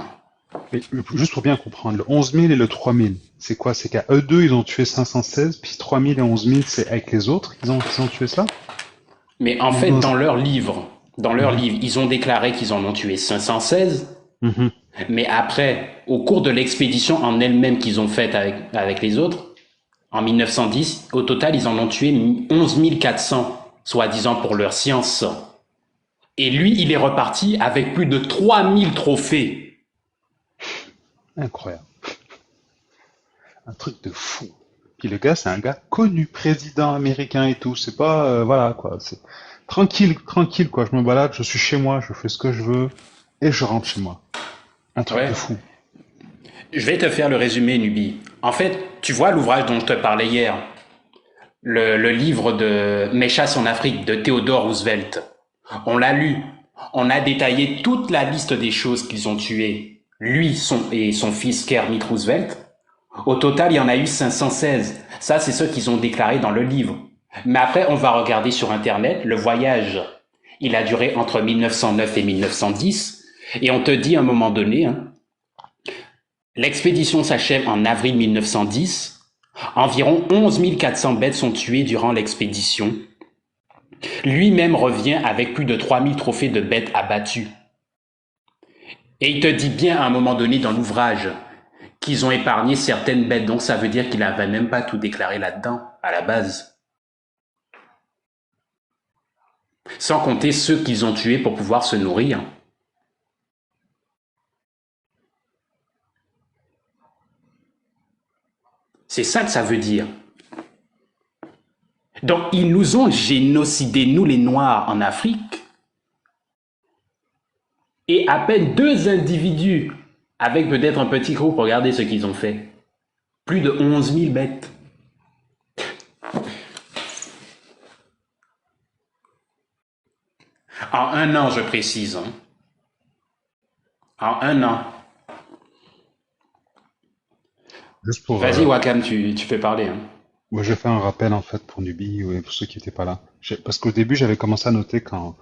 Mais juste pour bien comprendre, le 11 000 et le 3 000, c'est quoi? C'est qu'à eux deux, ils ont tué 516, puis 3 000 et 11 000, c'est avec les autres qu'ils ont tué ça? Mais en Ou fait, dans... dans leur Mhm, livre, ils ont déclaré qu'ils en ont tué 516, mhm. mais après, au cours de l'expédition en elle-même qu'ils ont faite avec les autres, en 1910, au total, ils en ont tué 11 400, soi-disant pour leur science. Et lui, il est reparti avec plus de 3 000 trophées. Incroyable. Un truc de fou. Puis le gars, c'est un gars connu, président américain et tout. C'est pas, voilà, quoi. C'est tranquille, quoi. Je me balade, je suis chez moi, je fais ce que je veux, et je rentre chez moi. Un truc de Ouais. fou. Je vais te faire le résumé, Nubi. En fait, tu vois l'ouvrage dont je te parlais hier, le livre de Mes chasses en Afrique de Theodore Roosevelt. On l'a lu. On a détaillé toute la liste des choses qu'ils ont tuées, lui et son fils Kermit Roosevelt. Au total, il y en a eu 516. Ça, c'est ce qu'ils ont déclaré dans le livre. Mais après, on va regarder sur Internet, le voyage, il a duré entre 1909 et 1910. Et on te dit à un moment donné, hein, l'expédition s'achève en avril 1910. Environ 11 400 bêtes sont tuées durant l'expédition. Lui-même revient avec plus de 3 000 trophées de bêtes abattues. Et il te dit bien à un moment donné dans l'ouvrage qu'ils ont épargné certaines bêtes, donc ça veut dire qu'il n'avait même pas tout déclaré là-dedans, à la base. Sans compter ceux qu'ils ont tués pour pouvoir se nourrir. C'est ça que ça veut dire. Donc ils nous ont génocidés, nous les Noirs, en Afrique, et à peine 2 individus, avec peut-être un petit groupe, regardez ce qu'ils ont fait. Plus de 11 000 bêtes. En un an, je précise. Hein. En un an. Juste pour, Vas-y, Wakam, tu peux parler. Hein. Moi, je fais un rappel en fait pour Nubi ou pour ceux qui n'étaient pas là. Parce qu'au début, j'avais commencé à noter quand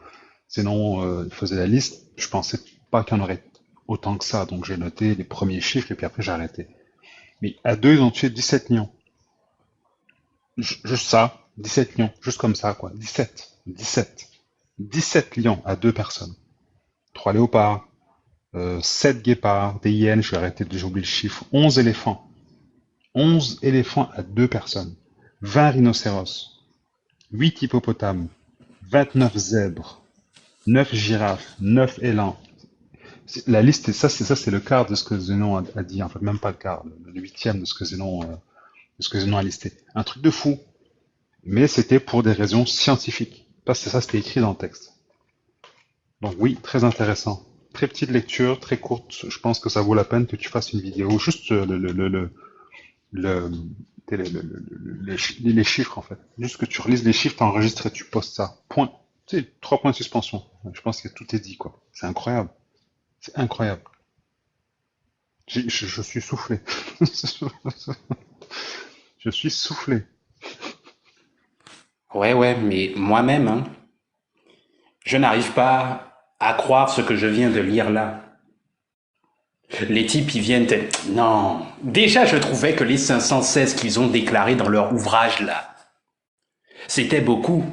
Zénon faisait la liste. Je pensais pas qu'il y en aurait autant que ça, donc j'ai noté les premiers chiffres et puis après j'ai arrêté. Mais à deux, ils ont tué 17 lions. Juste ça, 17 lions, juste comme ça, quoi. 17 lions à deux personnes. Trois léopards, 7 guépards, des hyènes, j'ai oublié le chiffre, 11 éléphants. 11 éléphants à deux personnes. 20 rhinocéros, 8 hippopotames, 29 zèbres, 9 girafes, 9 élans. La liste, c'est le quart de ce que Zénon a dit, en fait, même pas le quart, le huitième de ce que Zénon a listé. Un truc de fou. Mais c'était pour des raisons scientifiques. Parce que ça, c'était écrit dans le texte. Donc oui, très intéressant. Très petite lecture, très courte. Je pense que ça vaut la peine que tu fasses une vidéo. Juste le- les chiffres, en fait. Juste que tu relises les chiffres, t'enregistres et tu postes ça. Point. Tu sais, 3 points de suspension. Je pense que tout est dit, quoi. C'est incroyable. C'est incroyable. Je suis soufflé. Je suis soufflé. Ouais, ouais, mais moi-même, hein, je n'arrive pas à croire ce que je viens de lire là. Les types, ils viennent... Non. Déjà, je trouvais que les 516 qu'ils ont déclarés dans leur ouvrage là, c'était beaucoup.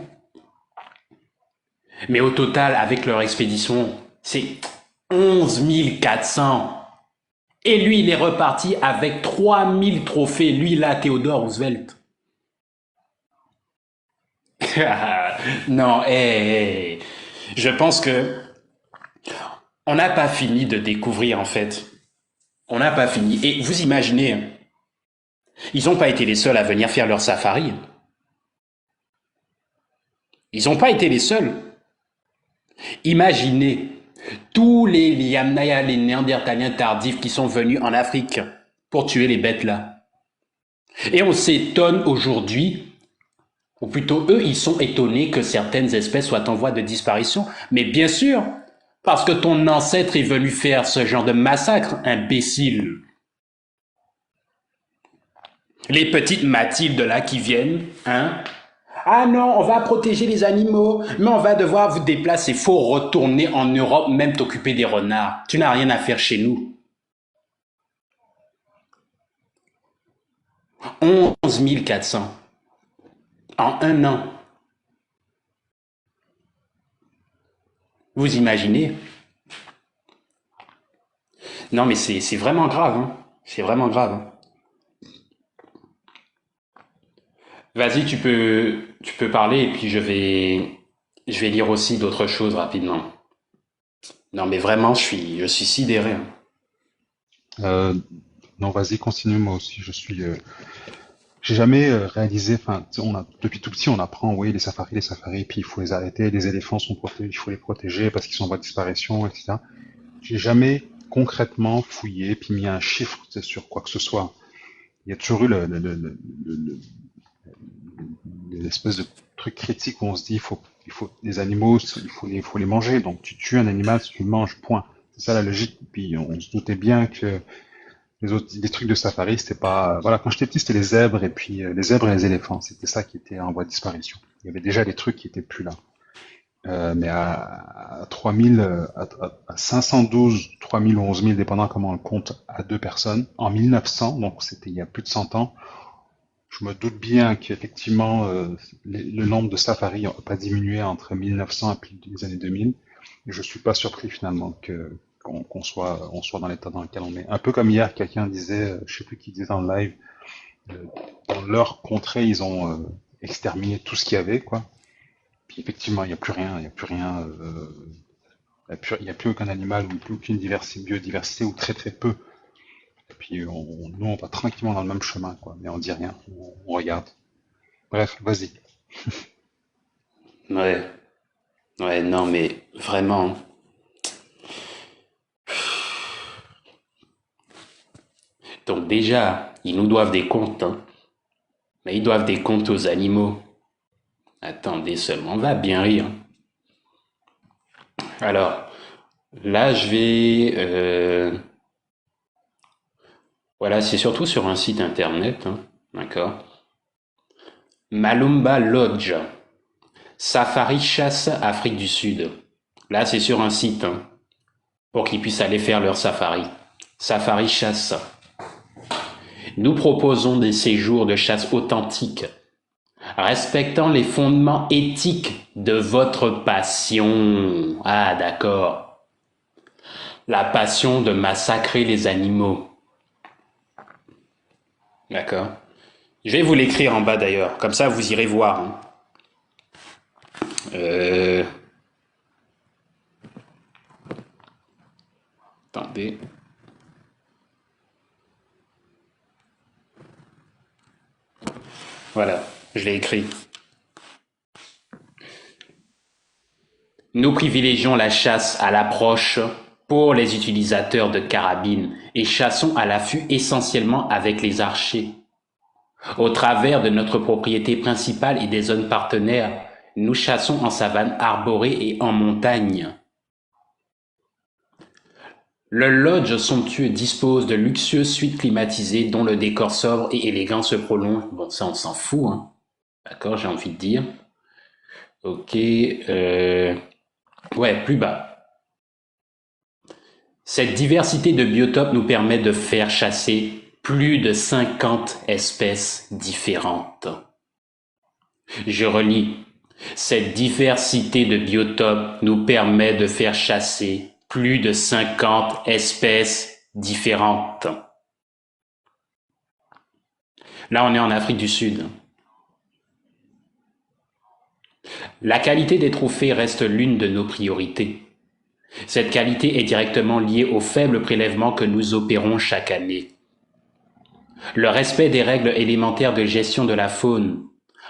Mais au total, avec leur expédition, c'est 11 400. Et lui, il est reparti avec 3000 trophées. Lui, là, Theodore Roosevelt. Non, je pense que on n'a pas fini de découvrir, en fait. On n'a pas fini. Et vous imaginez, hein, ils n'ont pas été les seuls à venir faire leur safari. Ils n'ont pas été les seuls. Imaginez tous les Yamnaya, les Néandertaliens tardifs qui sont venus en Afrique pour tuer les bêtes là. Et on s'étonne aujourd'hui, ou plutôt eux, ils sont étonnés que certaines espèces soient en voie de disparition. Mais bien sûr, parce que ton ancêtre est venu faire ce genre de massacre, imbécile. Les petites Mathilde là qui viennent, hein? Ah non, on va protéger les animaux, mais on va devoir vous déplacer. Faut retourner en Europe, même t'occuper des renards. Tu n'as rien à faire chez nous. 11 400 en un an. Vous imaginez? Non, mais c'est vraiment grave, hein. C'est vraiment grave, hein. Vas-y, tu peux parler et puis je vais lire aussi d'autres choses rapidement. Non, mais vraiment, je suis sidéré, hein. Euh, non, vas-y, continue, moi aussi, j'ai jamais réalisé, enfin, tu sais, depuis tout petit, on apprend, oui, les safaris, puis il faut les arrêter, les éléphants sont protégés, il faut les protéger parce qu'ils sont en voie de disparition, etc. J'ai jamais concrètement fouillé, puis mis un chiffre, tu sais, sur quoi que ce soit. Il y a toujours eu l'espèce de truc critique où on se dit, les animaux, il faut les manger, donc tu tues un animal si tu le manges, point. C'est ça la logique, puis on se doutait bien que les trucs de safari, c'était pas, voilà, quand j'étais petit, c'était les zèbres et puis les zèbres et les éléphants, c'était ça qui était en voie de disparition. Il y avait déjà des trucs qui étaient plus là. Mais à 3000, à 512, 3000 ou 11 000, dépendant comment on le compte, à deux personnes, en 1900, donc c'était il y a plus de 100 ans, je me doute bien qu'effectivement, le nombre de safaris n'a pas diminué entre 1900 et puis les années 2000. Et je suis pas surpris finalement qu'on soit dans l'état dans lequel on est. Un peu comme hier, quelqu'un disait, je sais plus qui disait dans le live, euh, dans leur contrée, ils ont exterminé tout ce qu'il y avait, quoi. Puis effectivement, il n'y a plus rien, il n'y a plus rien, il y a plus aucun animal ou plus aucune biodiversité ou très très peu. Et puis nous, on va tranquillement dans le même chemin, quoi. Mais on dit rien, on regarde. Bref, vas-y. Ouais, ouais, non, mais vraiment. Donc déjà, ils nous doivent des comptes, hein. Mais ils doivent des comptes aux animaux. Attendez seulement, on va bien rire. Alors, là, je vais... voilà, c'est surtout sur un site internet, hein, d'accord? Malumba Lodge. Safari chasse Afrique du Sud. Là, c'est sur un site, hein, pour qu'ils puissent aller faire leur safari. Safari chasse. Nous proposons des séjours de chasse authentiques, respectant les fondements éthiques de votre passion. Ah, d'accord. La passion de massacrer les animaux. D'accord. Je vais vous l'écrire en bas d'ailleurs, comme ça vous irez voir, hein. Attendez. Voilà, je l'ai écrit. Nous privilégions la chasse à l'approche pour les utilisateurs de carabines et chassons à l'affût essentiellement avec les archers. Au travers de notre propriété principale et des zones partenaires, nous chassons en savane arborée et en montagne. Le lodge somptueux dispose de luxueuses suites climatisées dont le décor sobre et élégant se prolonge. Bon, ça on s'en fout, hein. D'accord, j'ai envie de dire. Ok, ouais, plus bas. Cette diversité de biotopes nous permet de faire chasser plus de 50 espèces différentes. Je relis. Cette diversité de biotopes nous permet de faire chasser plus de 50 espèces différentes. Là, on est en Afrique du Sud. La qualité des trophées reste l'une de nos priorités. Cette qualité est directement liée au faible prélèvement que nous opérons chaque année. Le respect des règles élémentaires de gestion de la faune,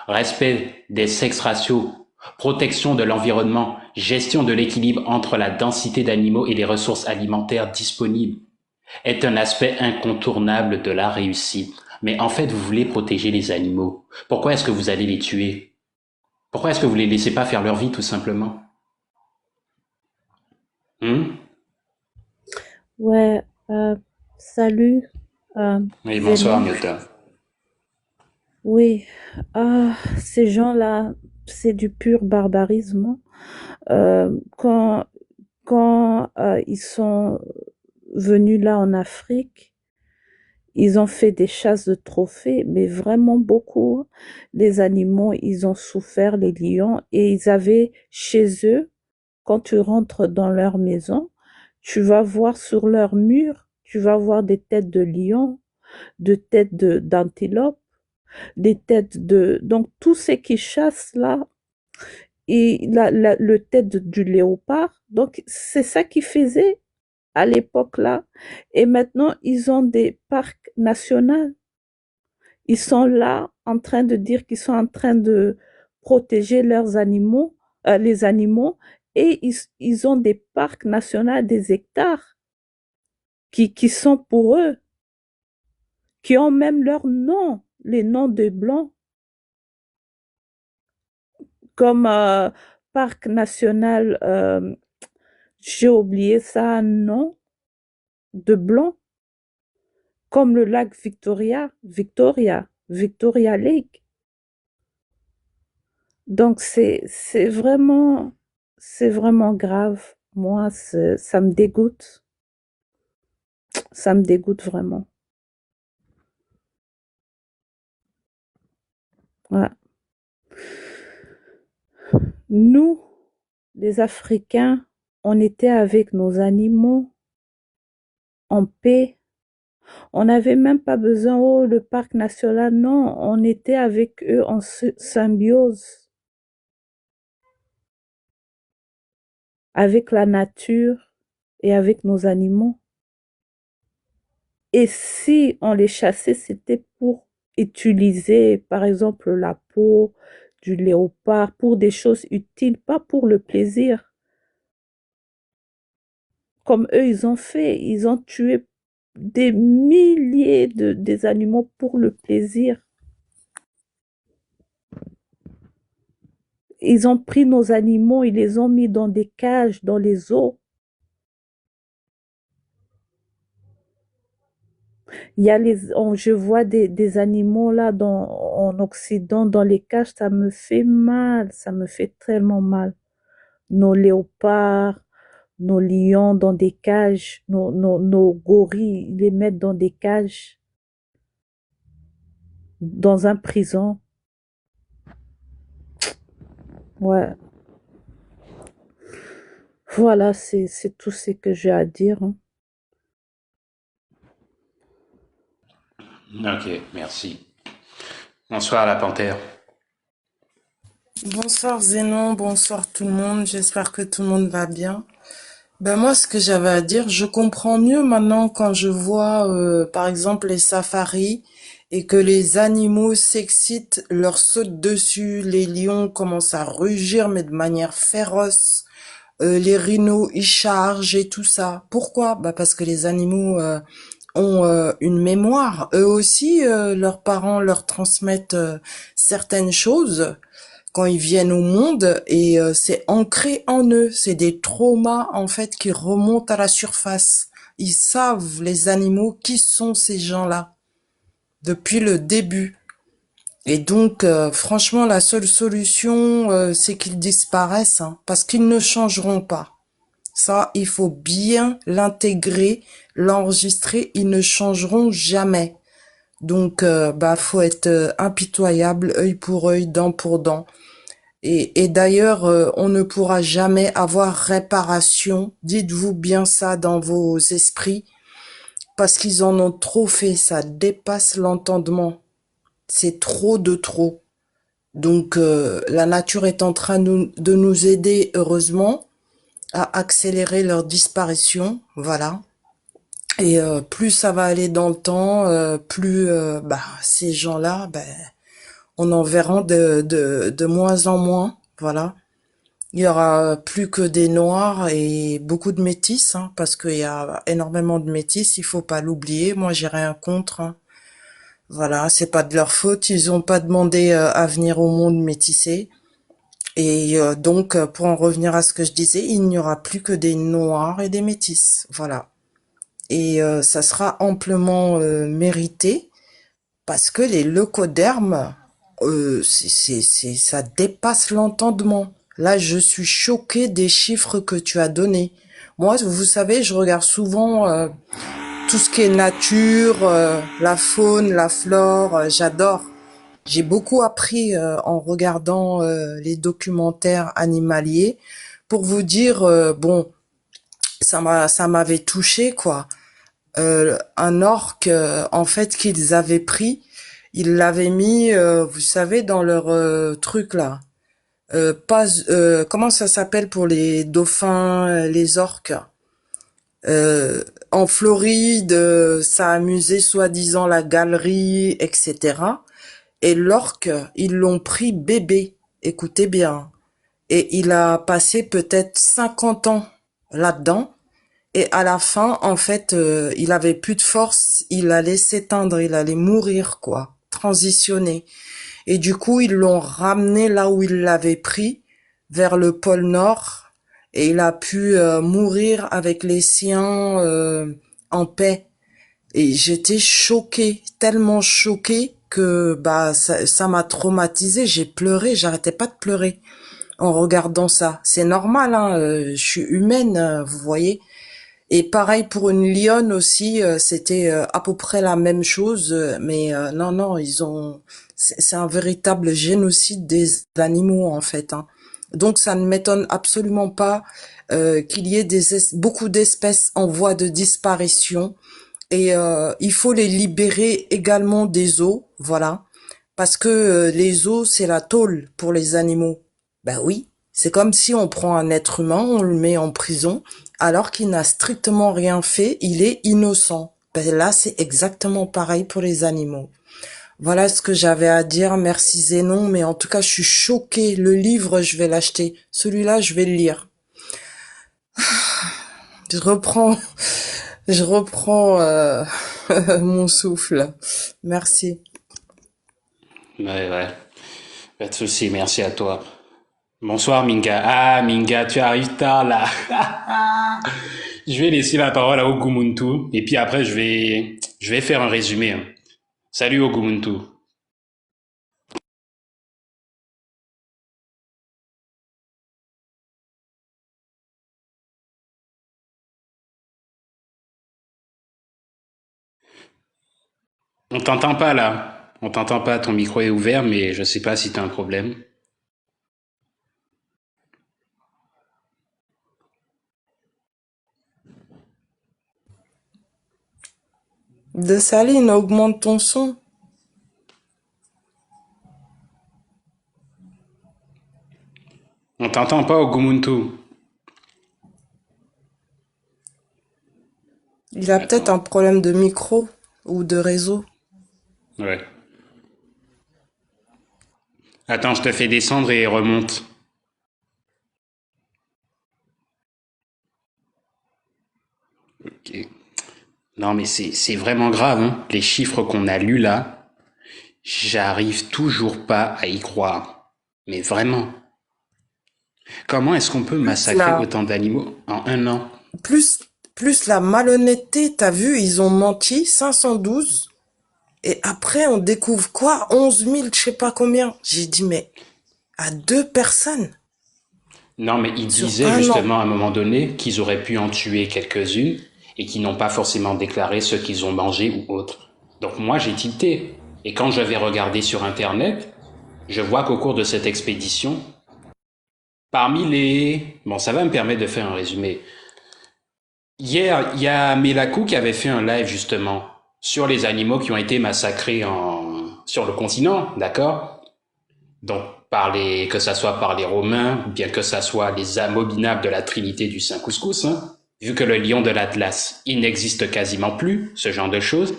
respect des sexes ratios, protection de l'environnement, gestion de l'équilibre entre la densité d'animaux et les ressources alimentaires disponibles est un aspect incontournable de la réussite. Mais en fait, vous voulez protéger les animaux. Pourquoi est-ce que vous allez les tuer? Pourquoi est-ce que vous les laissez pas faire leur vie, tout simplement? Ouais, salut, Oui, bonsoir, Zénon. Newton. Oui, ces gens-là, c'est du pur barbarisme, hein. Quand ils sont venus là en Afrique, ils ont fait des chasses de trophées, mais vraiment beaucoup, hein. Les animaux, ils ont souffert, les lions, et ils avaient chez eux, quand tu rentres dans leur maison, tu vas voir sur leur mur, tu vas voir des têtes de lions, de têtes d'antilope, des têtes de... Donc, tous ces qui chassent là, et le tête du léopard. Donc, c'est ça qu'ils faisaient à l'époque là. Et maintenant, ils ont des parcs nationaux. Ils sont là en train de dire qu'ils sont en train de protéger leurs animaux, les animaux, et ils ont des parcs nationaux, des hectares qui sont pour eux, qui ont même leur nom, les noms de blancs, comme parc national, j'ai oublié ça, non, de blanc, comme le lac Victoria Lake. Donc c'est vraiment grave. Moi, ça me dégoûte. Ça me dégoûte vraiment. Ouais. Nous, les Africains, on était avec nos animaux en paix. On n'avait même pas besoin, oh, le parc national. Non, on était avec eux en symbiose, avec la nature et avec nos animaux. Et si on les chassait, c'était pour utiliser, par exemple, la peau du léopard pour des choses utiles, pas pour le plaisir. Comme eux, ils ont fait, ils ont tué des milliers des animaux pour le plaisir. Ils ont pris nos animaux, ils les ont mis dans des cages, dans les eaux. Il y a je vois des animaux là en Occident, dans les cages, ça me fait mal, ça me fait tellement mal. Nos léopards, nos lions dans des cages, nos gorilles, ils les mettent dans des cages, dans un prison. Ouais, voilà, c'est tout ce que j'ai à dire, hein. Ok, merci. Bonsoir la panthère. Bonsoir Zénon, bonsoir tout le monde, j'espère que tout le monde va bien. Ben moi, ce que j'avais à dire, je comprends mieux maintenant quand je vois, par exemple, les safaris et que les animaux s'excitent, leur sautent dessus, les lions commencent à rugir, mais de manière féroce, les rhinos, ils chargent et tout ça. Pourquoi? Bah parce que les animaux ont une mémoire. Eux aussi, leurs parents leur transmettent certaines choses quand ils viennent au monde et c'est ancré en eux. C'est des traumas en fait qui remontent à la surface. Ils savent, les animaux, qui sont ces gens-là depuis le début. Et donc, franchement, la seule solution, c'est qu'ils disparaissent, hein, parce qu'ils ne changeront pas. Ça, il faut bien l'intégrer, l'enregistrer. Ils ne changeront jamais. Donc, bah, faut être impitoyable, œil pour œil, dent pour dent. Et d'ailleurs, on ne pourra jamais avoir réparation. Dites-vous bien ça dans vos esprits, parce qu'ils en ont trop fait. Ça dépasse l'entendement. C'est trop de trop. Donc, la nature est en train de nous aider, heureusement, à accélérer leur disparition. Voilà. Et plus ça va aller dans le temps, plus bah, ces gens-là, ben, on en verra de moins en moins. Voilà. Il y aura plus que des noirs et beaucoup de métis, hein, parce qu'il y a énormément de métis, il faut pas l'oublier. Moi, j'ai rien contre, hein. Voilà, c'est pas de leur faute, ils ont pas demandé à venir au monde métissé. Et donc, pour en revenir à ce que je disais, il n'y aura plus que des noirs et des métis. Voilà. Et ça sera amplement mérité parce que les leucodermes, ça dépasse l'entendement. Là, je suis choquée des chiffres que tu as donnés. Moi, vous savez, je regarde souvent tout ce qui est nature, la faune, la flore, j'adore. J'ai beaucoup appris en regardant les documentaires animaliers. Pour vous dire, bon, ça m'avait touché quoi. Un orque, en fait, qu'ils avaient pris, ils l'avaient mis, vous savez, dans leur truc là. Pas, comment ça s'appelle pour les dauphins, les orques? En Floride, ça amusait soi-disant la galerie, etc. Et l'orque, ils l'ont pris bébé. Écoutez bien. Et il a passé peut-être 50 ans là-dedans. Et à la fin, en fait, il avait plus de force, il allait s'éteindre, il allait mourir, quoi, transitionner. Et du coup, ils l'ont ramené là où ils l'avaient pris, vers le pôle Nord, et il a pu mourir avec les siens en paix. Et j'étais choquée, tellement choquée que bah ça m'a traumatisée. J'ai pleuré, j'arrêtais pas de pleurer en regardant ça. C'est normal, hein, je suis humaine, vous voyez. Et pareil pour une lionne aussi, c'était à peu près la même chose, mais non, non, c'est un véritable génocide des animaux en fait, hein. Donc ça ne m'étonne absolument pas qu'il y ait beaucoup d'espèces en voie de disparition, et il faut les libérer également des eaux, voilà, parce que les eaux c'est la tôle pour les animaux. Ben oui, c'est comme si on prend un être humain, on le met en prison, alors qu'il n'a strictement rien fait, il est innocent. Ben là, c'est exactement pareil pour les animaux. Voilà ce que j'avais à dire. Merci Zénon, mais en tout cas, je suis choquée. Le livre, je vais l'acheter. Celui-là, je vais le lire. Je reprends, je reprends mon souffle. Merci. Ouais, ouais. Pas de souci, merci à toi. Bonsoir Minga. Ah Minga, tu arrives tard là. Je vais laisser la parole à Ogumuntu et puis après je vais faire un résumé, hein. Salut Ogumuntu. On t'entend pas là. On t'entend pas, ton micro est ouvert, mais je sais pas si t'as un problème. Dessalines, augmente ton son. On t'entend pas, Ogumuntu. Il a peut-être Attends. un problème de micro ou de réseau. Ouais. Attends, je te fais descendre et remonte. Ok. Non, mais c'est vraiment grave, hein. Les chiffres qu'on a lus là, j'arrive toujours pas à y croire. Mais vraiment. Comment est-ce qu'on peut Plus massacrer la, autant d'animaux en un an? plus, plus la malhonnêteté, t'as vu, ils ont menti, 512. Et après, on découvre quoi? 11 000, je sais pas combien. J'ai dit, mais à 2 personnes Non, mais ils sur disaient un an. justement à un moment donné qu'ils auraient pu en tuer quelques-unes et qu'ils n'ont pas forcément déclaré ceux qu'ils ont mangés ou autres. Donc moi, j'ai tilté. Et quand je vais regarder sur Internet, je vois qu'au cours de cette expédition, parmi les... Bon, ça va me permettre de faire un résumé. Hier, il y a Melakou qui avait fait un live justement sur les animaux qui ont été massacrés sur le continent, d'accord? Donc, que ça soit par les Romains, bien que ça soit les abominables de la Trinité du Saint-Couscous, hein, vu que le lion de l'Atlas, il n'existe quasiment plus, ce genre de choses.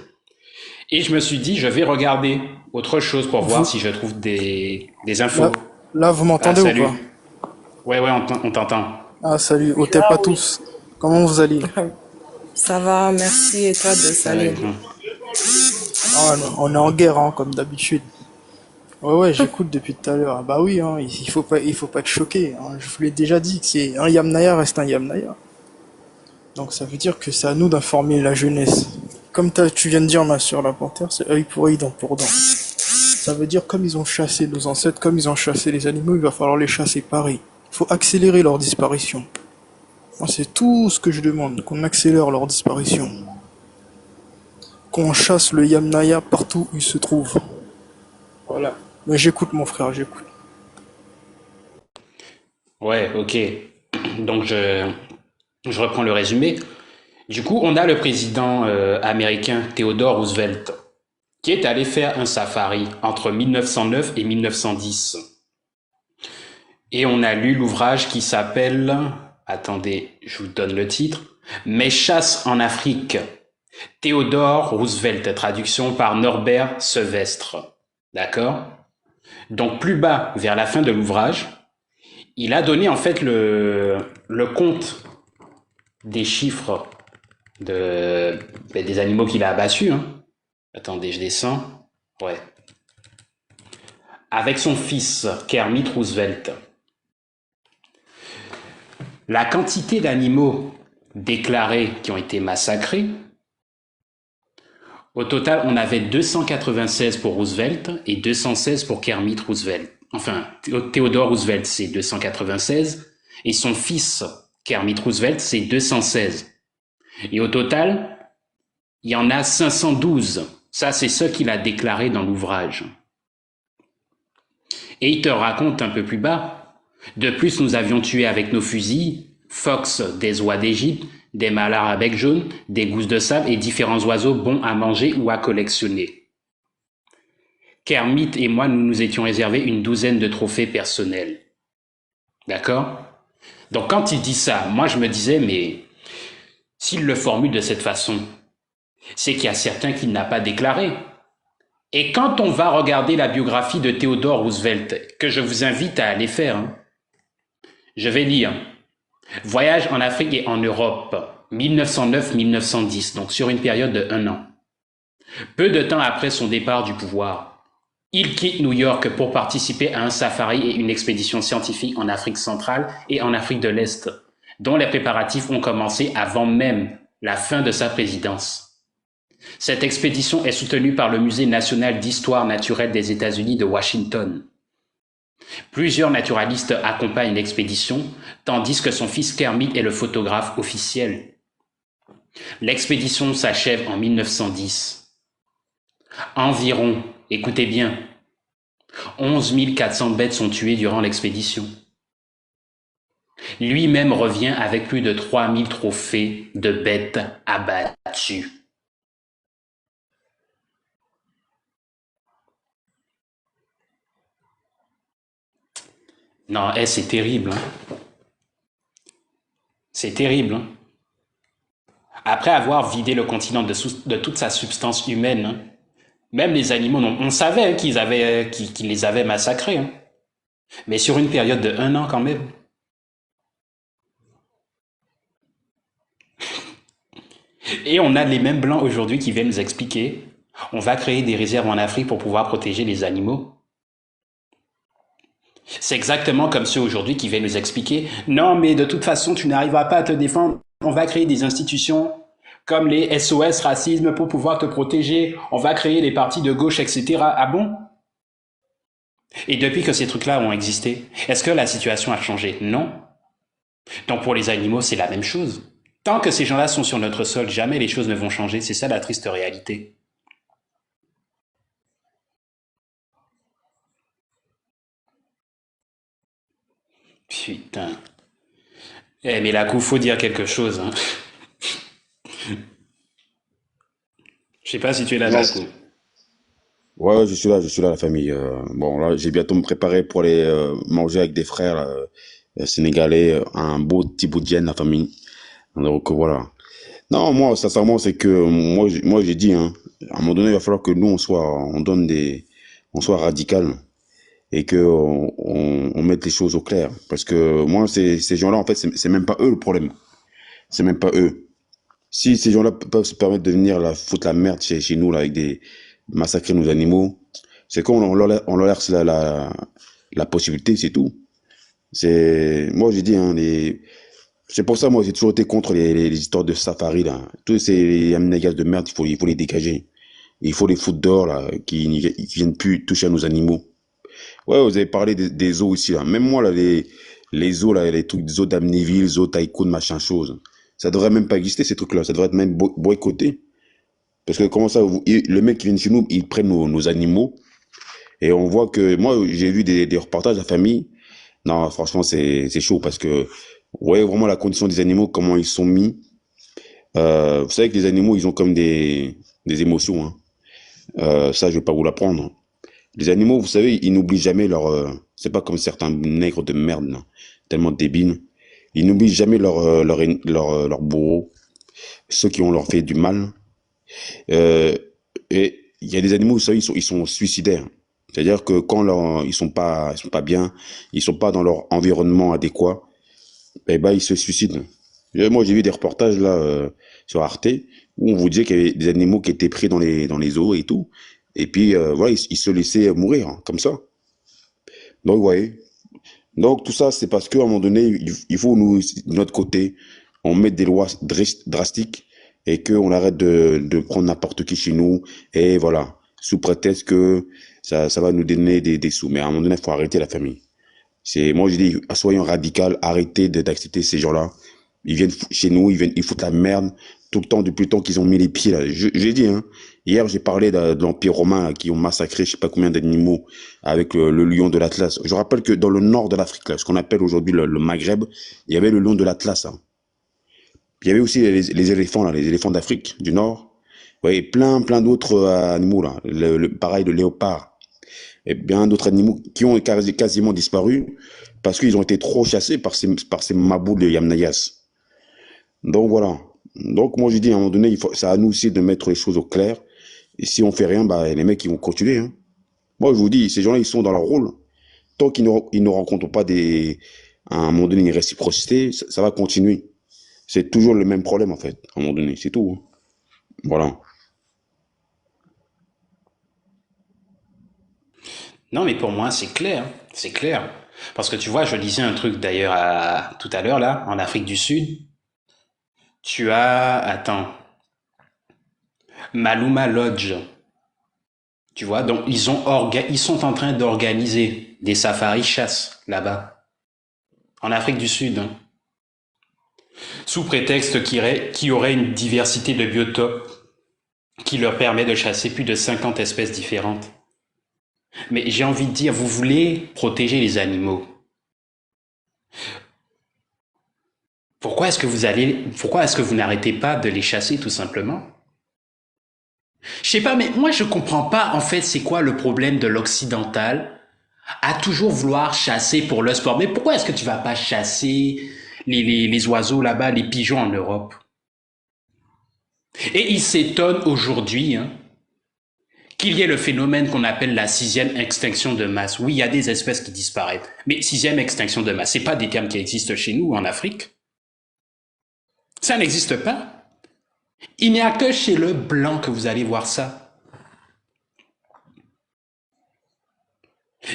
Et je me suis dit, je vais regarder autre chose pour voir Vous, si je trouve des infos. là, là, vous Ah, m'entendez ou pas? salut. Ouais, on t'entend. Ah, salut, au Là, pas oui. tous. Comment vous allez? Ça va, merci. Et toi, Salut. Dessalines? Ah, non, on est en guerre, hein, comme d'habitude. Ouais, ouais, j'écoute depuis tout à l'heure. Ah, bah oui, hein, il faut pas être choqué, hein. Je vous l'ai déjà dit, que c'est un Yamnaya reste un Yamnaya. Donc ça veut dire que c'est à nous d'informer la jeunesse. Comme tu viens de dire, ma soeur la panthère, c'est œil pour œil, dent pour dent. Ça veut dire comme ils ont chassé nos ancêtres, comme ils ont chassé les animaux, il va falloir les chasser pareil. Il faut accélérer leur disparition. Moi, c'est tout ce que je demande, qu'on accélère leur disparition. Qu'on chasse le Yamnaya partout où il se trouve. Voilà. Mais j'écoute mon frère, j'écoute. Ouais, ok. Donc je reprends le résumé. Du coup, on a le président américain Theodore Roosevelt qui est allé faire un safari entre 1909 et 1910. Et on a lu l'ouvrage qui s'appelle, attendez, je vous donne le titre, Mes chasses en Afrique. Theodore Roosevelt, traduction par Norbert Sevestre. D'accord? Donc plus bas, vers la fin de l'ouvrage, il a donné en fait le compte des chiffres des animaux qu'il a abattus. Hein. Attendez, je descends. Ouais. Avec son fils, Kermit Roosevelt. La quantité d'animaux déclarés qui ont été massacrés, au total, on avait 296 pour Roosevelt et 216 pour Kermit Roosevelt. Enfin, Theodore Roosevelt, c'est 296 et son fils, Kermit Roosevelt, c'est 216. Et au total, il y en a 512. Ça, c'est ce qu'il a déclaré dans l'ouvrage. Et il te raconte un peu plus bas. De plus, nous avions tué avec nos fusils phoques des oies d'Égypte, des malards à bec jaune, des gousses de sable et différents oiseaux bons à manger ou à collectionner. Kermit et moi, nous nous étions réservés une douzaine de trophées personnels. D'accord? Donc quand il dit ça, moi je me disais, mais s'il le formule de cette façon, c'est qu'il y a certains qu'il n'a pas déclaré. Et quand on va regarder la biographie de Theodore Roosevelt, que je vous invite à aller faire, hein, je vais lire Voyage en Afrique et en Europe, 1909-1910, donc sur une période de 1 an. Peu de temps après son départ du pouvoir, il quitte New York pour participer à un safari et une expédition scientifique en Afrique centrale et en Afrique de l'Est, dont les préparatifs ont commencé avant même la fin de sa présidence. Cette expédition est soutenue par le Musée national d'histoire naturelle des États-Unis de Washington. Plusieurs naturalistes accompagnent l'expédition, tandis que son fils Kermit est le photographe officiel. L'expédition s'achève en 1910. Environ, écoutez bien, 11 400 bêtes sont tuées durant l'expédition. Lui-même revient avec plus de 3000 trophées de bêtes abattues. Non, c'est terrible. Hein. C'est terrible. Hein. Après avoir vidé le continent de toute sa substance humaine, hein, même les animaux, on savait hein, qu'ils les avaient massacrés. Hein. Mais sur une période de 1 an quand même. Et on a les mêmes blancs aujourd'hui qui viennent nous expliquer on va créer des réserves en Afrique pour pouvoir protéger les animaux. C'est exactement comme ceux aujourd'hui qui viennent nous expliquer non mais de toute façon tu n'arriveras pas à te défendre, on va créer des institutions comme les SOS racisme pour pouvoir te protéger, on va créer les partis de gauche, etc. Ah bon? Et depuis que ces trucs-là ont existé, est-ce que la situation a changé? Non. Donc pour les animaux, c'est la même chose. Tant que ces gens-là sont sur notre sol, jamais les choses ne vont changer. C'est ça la triste réalité. Putain. Eh mais là, faut dire quelque chose. Hein. Je sais pas si tu es là, Non, Laco. ouais, je suis là, la famille. Bon, là, j'ai bientôt me préparer pour aller manger avec des frères sénégalais, un beau petit bout de viande, la famille. Donc voilà. Non, moi, sincèrement, c'est que moi, j'ai dit, hein, à un moment donné, il va falloir que nous, on soit radical et que on mette les choses au clair. Parce que moi, ces gens-là, en fait, c'est même pas eux le problème. C'est même pas eux. Si ces gens-là peuvent se permettre de venir foutre la merde chez nous, là, avec massacrer nos animaux, c'est on leur laisse la possibilité, c'est tout. Moi, j'ai dit, hein, c'est pour ça, moi, j'ai toujours été contre les histoires de safari, là. Tous ces amnégas de merde, il faut les dégager. Il faut les foutre dehors, là, qui viennent plus toucher à nos animaux. Ouais, vous avez parlé des zoos ici, là. Même moi, là, les zoos, là, les trucs, zoos d'Amnéville, zoos Tycoon, machin chose. Ça devrait même pas exister, ces trucs-là. Ça devrait être même boycotté. Parce que comment ça, le mec qui vient chez nous, il prend nos animaux. Et on voit que, moi, j'ai vu des reportages de la famille. Non, franchement, c'est chaud parce que, ouais, vraiment la condition des animaux, comment ils sont mis. Vous savez que les animaux, ils ont comme des émotions. Hein. Ça, je vais pas vous l'apprendre. Les animaux, vous savez, ils n'oublient jamais c'est pas comme certains nègres de merde, là, tellement débiles. Ils n'oublient jamais leur bourreau, ceux qui ont leur fait du mal. Euh, et il y a des animaux, vous savez, ils sont suicidaires. C'est-à-dire que quand ils sont pas bien, ils sont pas dans leur environnement adéquat, eh ben, ils se suicident. Moi, j'ai vu des reportages, là, sur Arte, où on vous disait qu'il y avait des animaux qui étaient pris dans les eaux et tout. Et puis, voilà, ils se laissaient mourir, hein, comme ça. Donc, vous voyez. Donc, tout ça, c'est parce qu'à un moment donné, il faut, nous, de notre côté, on mette des lois drastiques et qu'on arrête de prendre n'importe qui chez nous. Et voilà, sous prétexte que ça va nous donner des sous. Mais à un moment donné, il faut arrêter la famille. Moi, je dis, soyons radicaux, arrêtez d'accepter ces gens-là. Ils viennent chez nous, ils foutent la merde tout le temps, depuis le temps qu'ils ont mis les pieds là. J'ai dit, hein. Hier, j'ai parlé de l'Empire romain là, qui ont massacré je sais pas combien d'animaux avec le lion de l'Atlas. Je rappelle que dans le nord de l'Afrique, là, ce qu'on appelle aujourd'hui le Maghreb, il y avait le lion de l'Atlas. Hein. Il y avait aussi les éléphants là, les éléphants d'Afrique du Nord. Ouais, plein d'autres animaux là. Pareil, le léopard et bien d'autres animaux qui ont quasiment disparu parce qu'ils ont été trop chassés par ces mabous de Yamnayas. Donc voilà. Donc moi je dis à un moment donné, c'est à nous aussi de mettre les choses au clair. Et si on fait rien, bah les mecs ils vont continuer. Hein. Moi je vous dis, ces gens-là ils sont dans leur rôle. Tant ils ne rencontrent pas à un moment donné une réciprocité, ça va continuer. C'est toujours le même problème en fait. À un moment donné, c'est tout. Hein. Voilà. Non, mais pour moi, c'est clair. C'est clair. Parce que tu vois, je lisais un truc d'ailleurs tout à l'heure, là, en Afrique du Sud. Tu as, attends, Maluma Lodge. Tu vois, donc ils sont en train d'organiser des safaris chasse là-bas, en Afrique du Sud, hein, sous prétexte qu'il y aurait une diversité de biotopes qui leur permet de chasser plus de 50 espèces différentes. Mais j'ai envie de dire, vous voulez protéger les animaux. Pourquoi est-ce que vous n'arrêtez pas de les chasser tout simplement? Je sais pas, mais moi je comprends pas en fait c'est quoi le problème de l'occidental à toujours vouloir chasser pour le sport. Mais pourquoi est-ce que tu vas pas chasser les oiseaux là-bas, les pigeons en Europe? Et ils s'étonnent aujourd'hui qu'il y ait le phénomène qu'on appelle la 6e extinction de masse. Oui, il y a des espèces qui disparaissent, mais 6e extinction de masse, c'est pas des termes qui existent chez nous en Afrique. Ça n'existe pas. Il n'y a que chez le blanc que vous allez voir ça.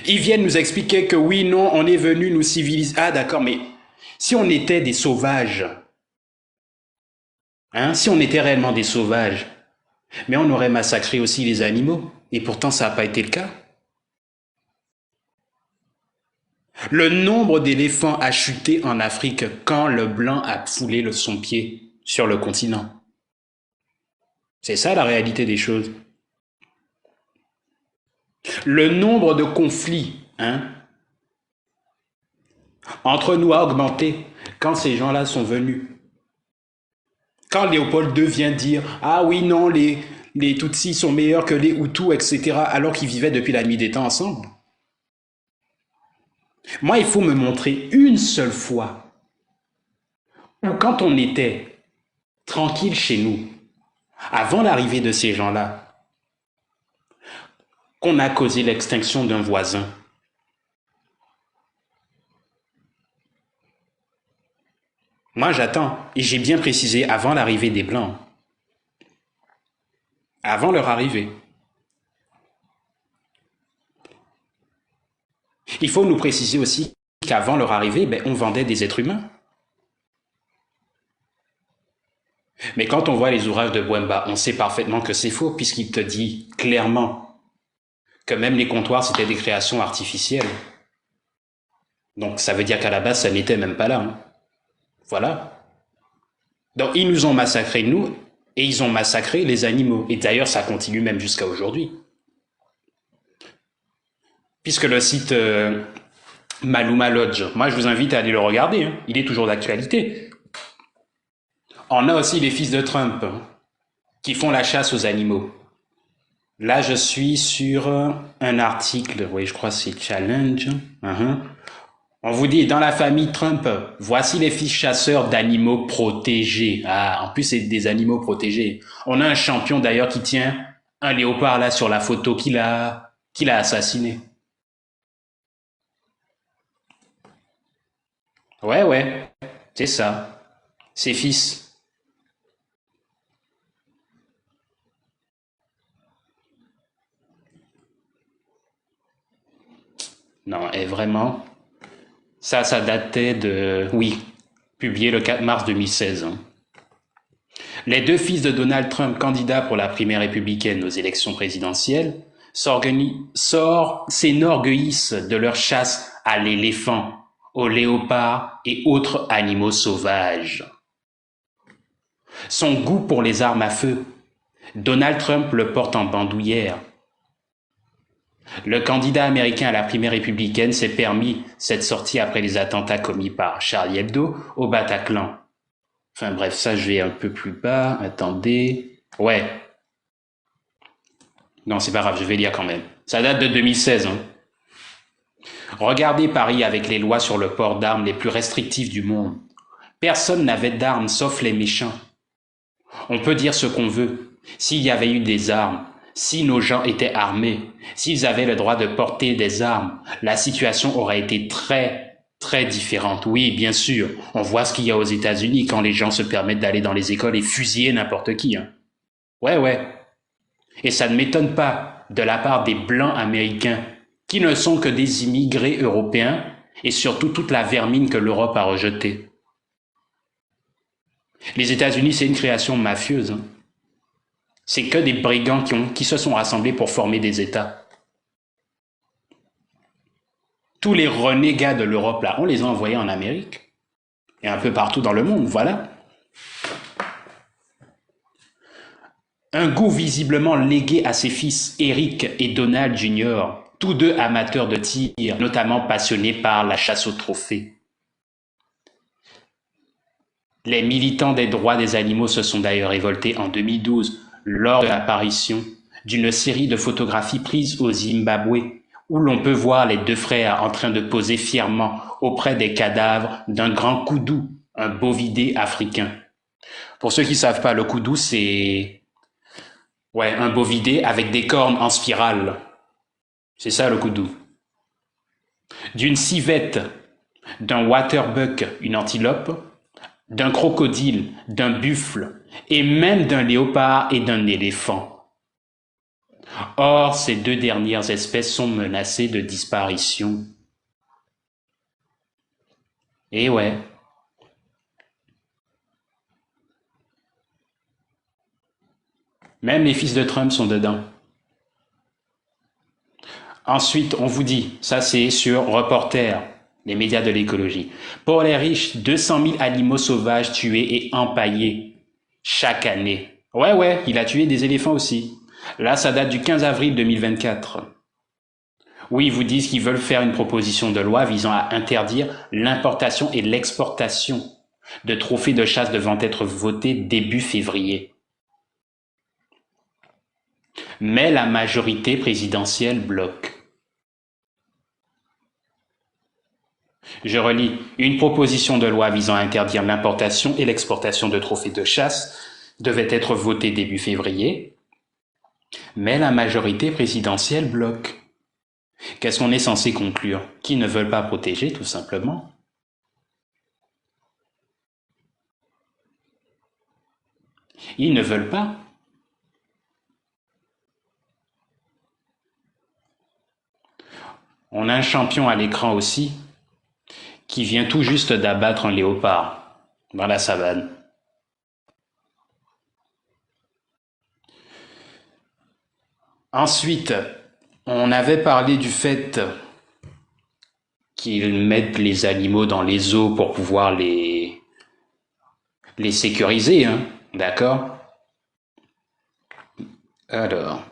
Ils viennent nous expliquer que oui, non, on est venu nous civiliser. Ah d'accord, mais si on était des sauvages, si on était réellement des sauvages, mais on aurait massacré aussi les animaux. Et pourtant, ça n'a pas été le cas. Le nombre d'éléphants a chuté en Afrique quand le blanc a foulé son pied sur le continent. C'est ça la réalité des choses. Le nombre de conflits entre nous a augmenté quand ces gens-là sont venus. Quand Léopold II vient dire « Ah oui, non, les Tutsis sont meilleurs que les Hutus, etc. » alors qu'ils vivaient depuis la nuit des temps ensemble. Moi, il faut me montrer une seule fois où quand on était tranquille chez nous, avant l'arrivée de ces gens-là, qu'on a causé l'extinction d'un voisin. Moi, j'attends, et j'ai bien précisé avant l'arrivée des Blancs. Avant leur arrivée. Il faut nous préciser aussi qu'avant leur arrivée, on vendait des êtres humains. Mais quand on voit les ouvrages de Bouemba, on sait parfaitement que c'est faux, puisqu'il te dit clairement que même les comptoirs, c'était des créations artificielles. Donc ça veut dire qu'à la base, ça n'était même pas là. Voilà. Donc ils nous ont massacrés, nous, et ils ont massacré les animaux. Et d'ailleurs, ça continue même jusqu'à aujourd'hui. Puisque le site Maluma Lodge, moi je vous invite à aller le regarder, il est toujours d'actualité. On a aussi les fils de Trump qui font la chasse aux animaux. Là, je suis sur un article, oui, je crois que c'est Challenge. On vous dit, dans la famille Trump, voici les fils chasseurs d'animaux protégés. Ah, en plus, c'est des animaux protégés. On a un champion d'ailleurs qui tient un léopard là sur la photo qu'il a assassiné. Ouais, c'est ça. Ses fils. Non, et vraiment, ça datait de... Oui, publié le 4 mars 2016. Les deux fils de Donald Trump, candidats pour la primaire républicaine aux élections présidentielles, s'enorgueillissent de leur chasse à l'éléphant, au léopard et autres animaux sauvages. Son goût pour les armes à feu, Donald Trump le porte en bandoulière. Le candidat américain à la primaire républicaine s'est permis cette sortie après les attentats commis par Charlie Hebdo au Bataclan. Enfin bref, ça je vais un peu plus bas, attendez. Ouais. Non, c'est pas grave, je vais lire quand même. Ça date de 2016. Regardez Paris avec les lois sur le port d'armes les plus restrictives du monde. Personne n'avait d'armes sauf les méchants. On peut dire ce qu'on veut. S'il y avait eu des armes, si nos gens étaient armés, s'ils avaient le droit de porter des armes, la situation aurait été très, très différente. Oui, bien sûr, on voit ce qu'il y a aux États-Unis quand les gens se permettent d'aller dans les écoles et fusiller n'importe qui. Ouais. Et ça ne m'étonne pas de la part des Blancs américains, qui ne sont que des immigrés européens, et surtout toute la vermine que l'Europe a rejetée. Les États-Unis, c'est une création mafieuse. C'est que des brigands qui se sont rassemblés pour former des États. Tous les renégats de l'Europe, là, on les a envoyés en Amérique. Et un peu partout dans le monde, voilà. Un goût visiblement légué à ses fils Eric et Donald Jr., tous deux amateurs de tir, notamment passionnés par la chasse aux trophées. Les militants des droits des animaux se sont d'ailleurs révoltés en 2012 lors de l'apparition d'une série de photographies prises au Zimbabwe où l'on peut voir les deux frères en train de poser fièrement auprès des cadavres d'un grand koudou, un bovidé africain. Pour ceux qui ne savent pas, le koudou, c'est un bovidé avec des cornes en spirale. C'est ça le koudou. D'une civette, d'un waterbuck, une antilope, d'un crocodile, d'un buffle, et même d'un léopard et d'un éléphant. Or, ces deux dernières espèces sont menacées de disparition. Et ouais. Même les fils de Trump sont dedans. Ensuite, on vous dit, ça c'est sur Reporter, les médias de l'écologie. Pour les riches, 200 000 animaux sauvages tués et empaillés chaque année. Ouais, il a tué des éléphants aussi. Là, ça date du 15 avril 2024. Oui, ils vous disent qu'ils veulent faire une proposition de loi visant à interdire l'importation et l'exportation de trophées de chasse devant être votés début février. Mais la majorité présidentielle bloque. Je relis. Une proposition de loi visant à interdire l'importation et l'exportation de trophées de chasse devait être votée début février, mais la majorité présidentielle bloque. Qu'est-ce qu'on est censé conclure? Qu'ils ne veulent pas protéger, tout simplement. Ils ne veulent pas. On a un champion à l'écran aussi, qui vient tout juste d'abattre un léopard dans la savane. Ensuite, on avait parlé du fait qu'ils mettent les animaux dans les eaux pour pouvoir les sécuriser, hein, d'accord? Alors,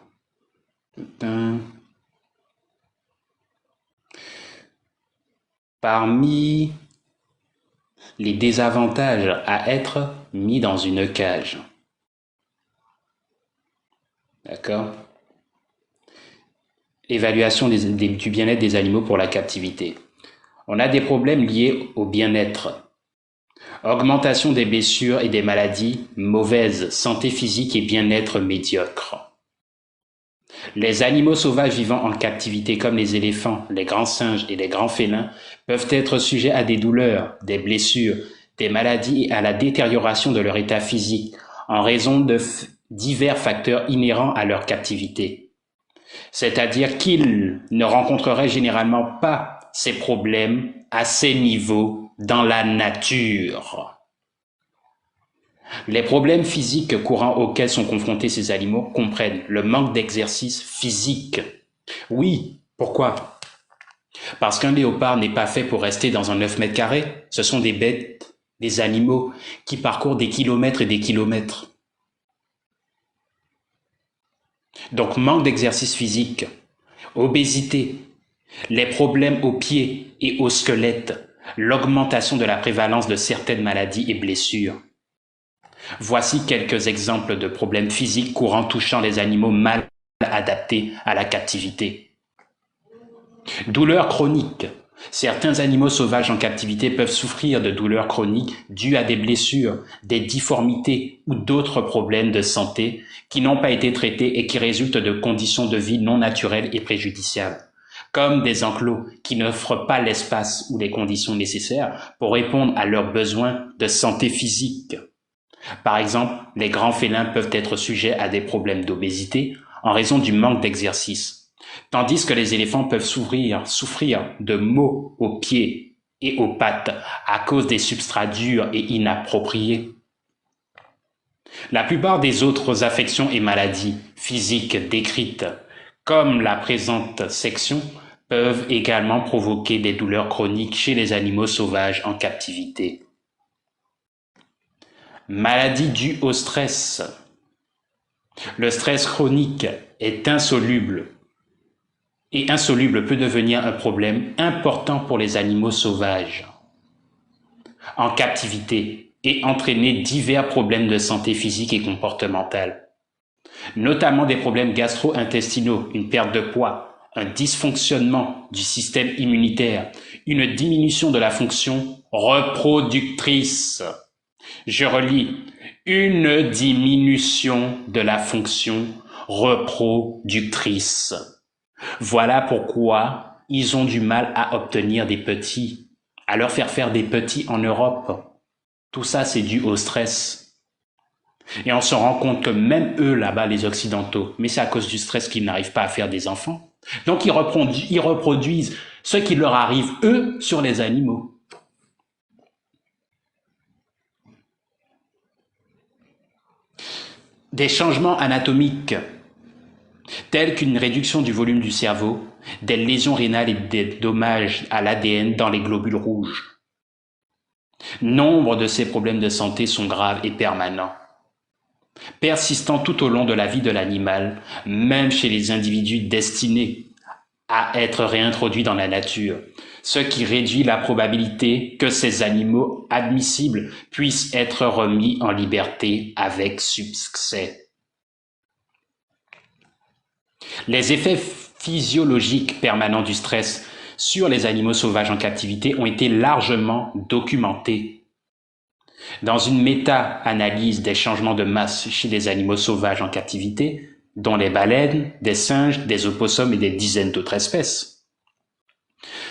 parmi les désavantages à être mis dans une cage, d'accord? Évaluation du bien-être des animaux pour la captivité. On a des problèmes liés au bien-être. Augmentation des blessures et des maladies, mauvaise santé physique et bien-être médiocre. Les animaux sauvages vivant en captivité comme les éléphants, les grands singes et les grands félins peuvent être sujets à des douleurs, des blessures, des maladies et à la détérioration de leur état physique en raison de divers facteurs inhérents à leur captivité. C'est-à-dire qu'ils ne rencontreraient généralement pas ces problèmes à ces niveaux dans la nature. Les problèmes physiques courants auxquels sont confrontés ces animaux comprennent le manque d'exercice physique. Oui, pourquoi? Parce qu'un léopard n'est pas fait pour rester dans un 9 mètres carrés. Ce sont des bêtes, des animaux qui parcourent des kilomètres et des kilomètres. Donc manque d'exercice physique, obésité, les problèmes aux pieds et au squelette, l'augmentation de la prévalence de certaines maladies et blessures. Voici quelques exemples de problèmes physiques courants touchant les animaux mal adaptés à la captivité. Douleurs chroniques. Certains animaux sauvages en captivité peuvent souffrir de douleurs chroniques dues à des blessures, des difformités ou d'autres problèmes de santé qui n'ont pas été traités et qui résultent de conditions de vie non naturelles et préjudiciables, comme des enclos qui n'offrent pas l'espace ou les conditions nécessaires pour répondre à leurs besoins de santé physique. Par exemple, les grands félins peuvent être sujets à des problèmes d'obésité en raison du manque d'exercice, tandis que les éléphants peuvent souffrir de maux aux pieds et aux pattes à cause des substrats durs et inappropriés. La plupart des autres affections et maladies physiques décrites, comme la présente section, peuvent également provoquer des douleurs chroniques chez les animaux sauvages en captivité. Maladies dues au stress. Le stress chronique est insoluble et insoluble peut devenir un problème important pour les animaux sauvages en captivité et entraîner divers problèmes de santé physique et comportementale, notamment des problèmes gastro-intestinaux, une perte de poids, un dysfonctionnement du système immunitaire, une diminution de la fonction reproductrice. Je relis, une diminution de la fonction reproductrice. Voilà pourquoi ils ont du mal à obtenir des petits, à leur faire des petits en Europe. Tout ça, c'est dû au stress. Et on se rend compte que même eux, là-bas, les Occidentaux, mais c'est à cause du stress qu'ils n'arrivent pas à faire des enfants. Donc, ils reproduisent ce qui leur arrive, eux, sur les animaux. Des changements anatomiques, tels qu'une réduction du volume du cerveau, des lésions rénales et des dommages à l'ADN dans les globules rouges. Nombre de ces problèmes de santé sont graves et permanents, persistant tout au long de la vie de l'animal, même chez les individus destinés à être réintroduits dans la nature, ce qui réduit la probabilité que ces animaux admissibles puissent être remis en liberté avec succès. Les effets physiologiques permanents du stress sur les animaux sauvages en captivité ont été largement documentés. Dans une méta-analyse des changements de masse chez les animaux sauvages en captivité, dont les baleines, des singes, des opossums et des dizaines d'autres espèces,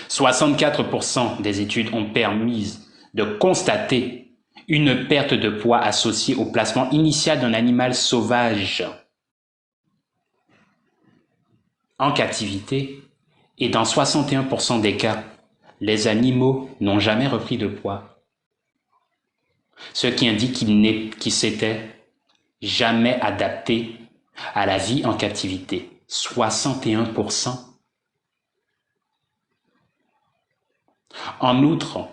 64% des études ont permis de constater une perte de poids associée au placement initial d'un animal sauvage en captivité, et dans 61% des cas, les animaux n'ont jamais repris de poids, ce qui indique qu'ils s'étaient jamais adaptés à la vie en captivité. 61%. En outre,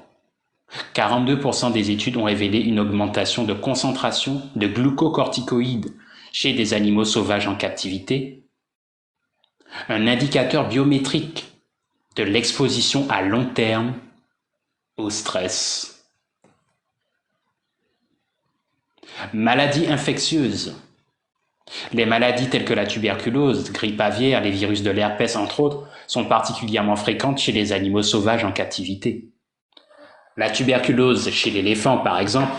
42% des études ont révélé une augmentation de concentration de glucocorticoïdes chez des animaux sauvages en captivité, un indicateur biométrique de l'exposition à long terme au stress. Maladies infectieuses. Les maladies telles que la tuberculose, grippe aviaire, les virus de l'herpès entre autres, sont particulièrement fréquentes chez les animaux sauvages en captivité. La tuberculose chez l'éléphant, par exemple,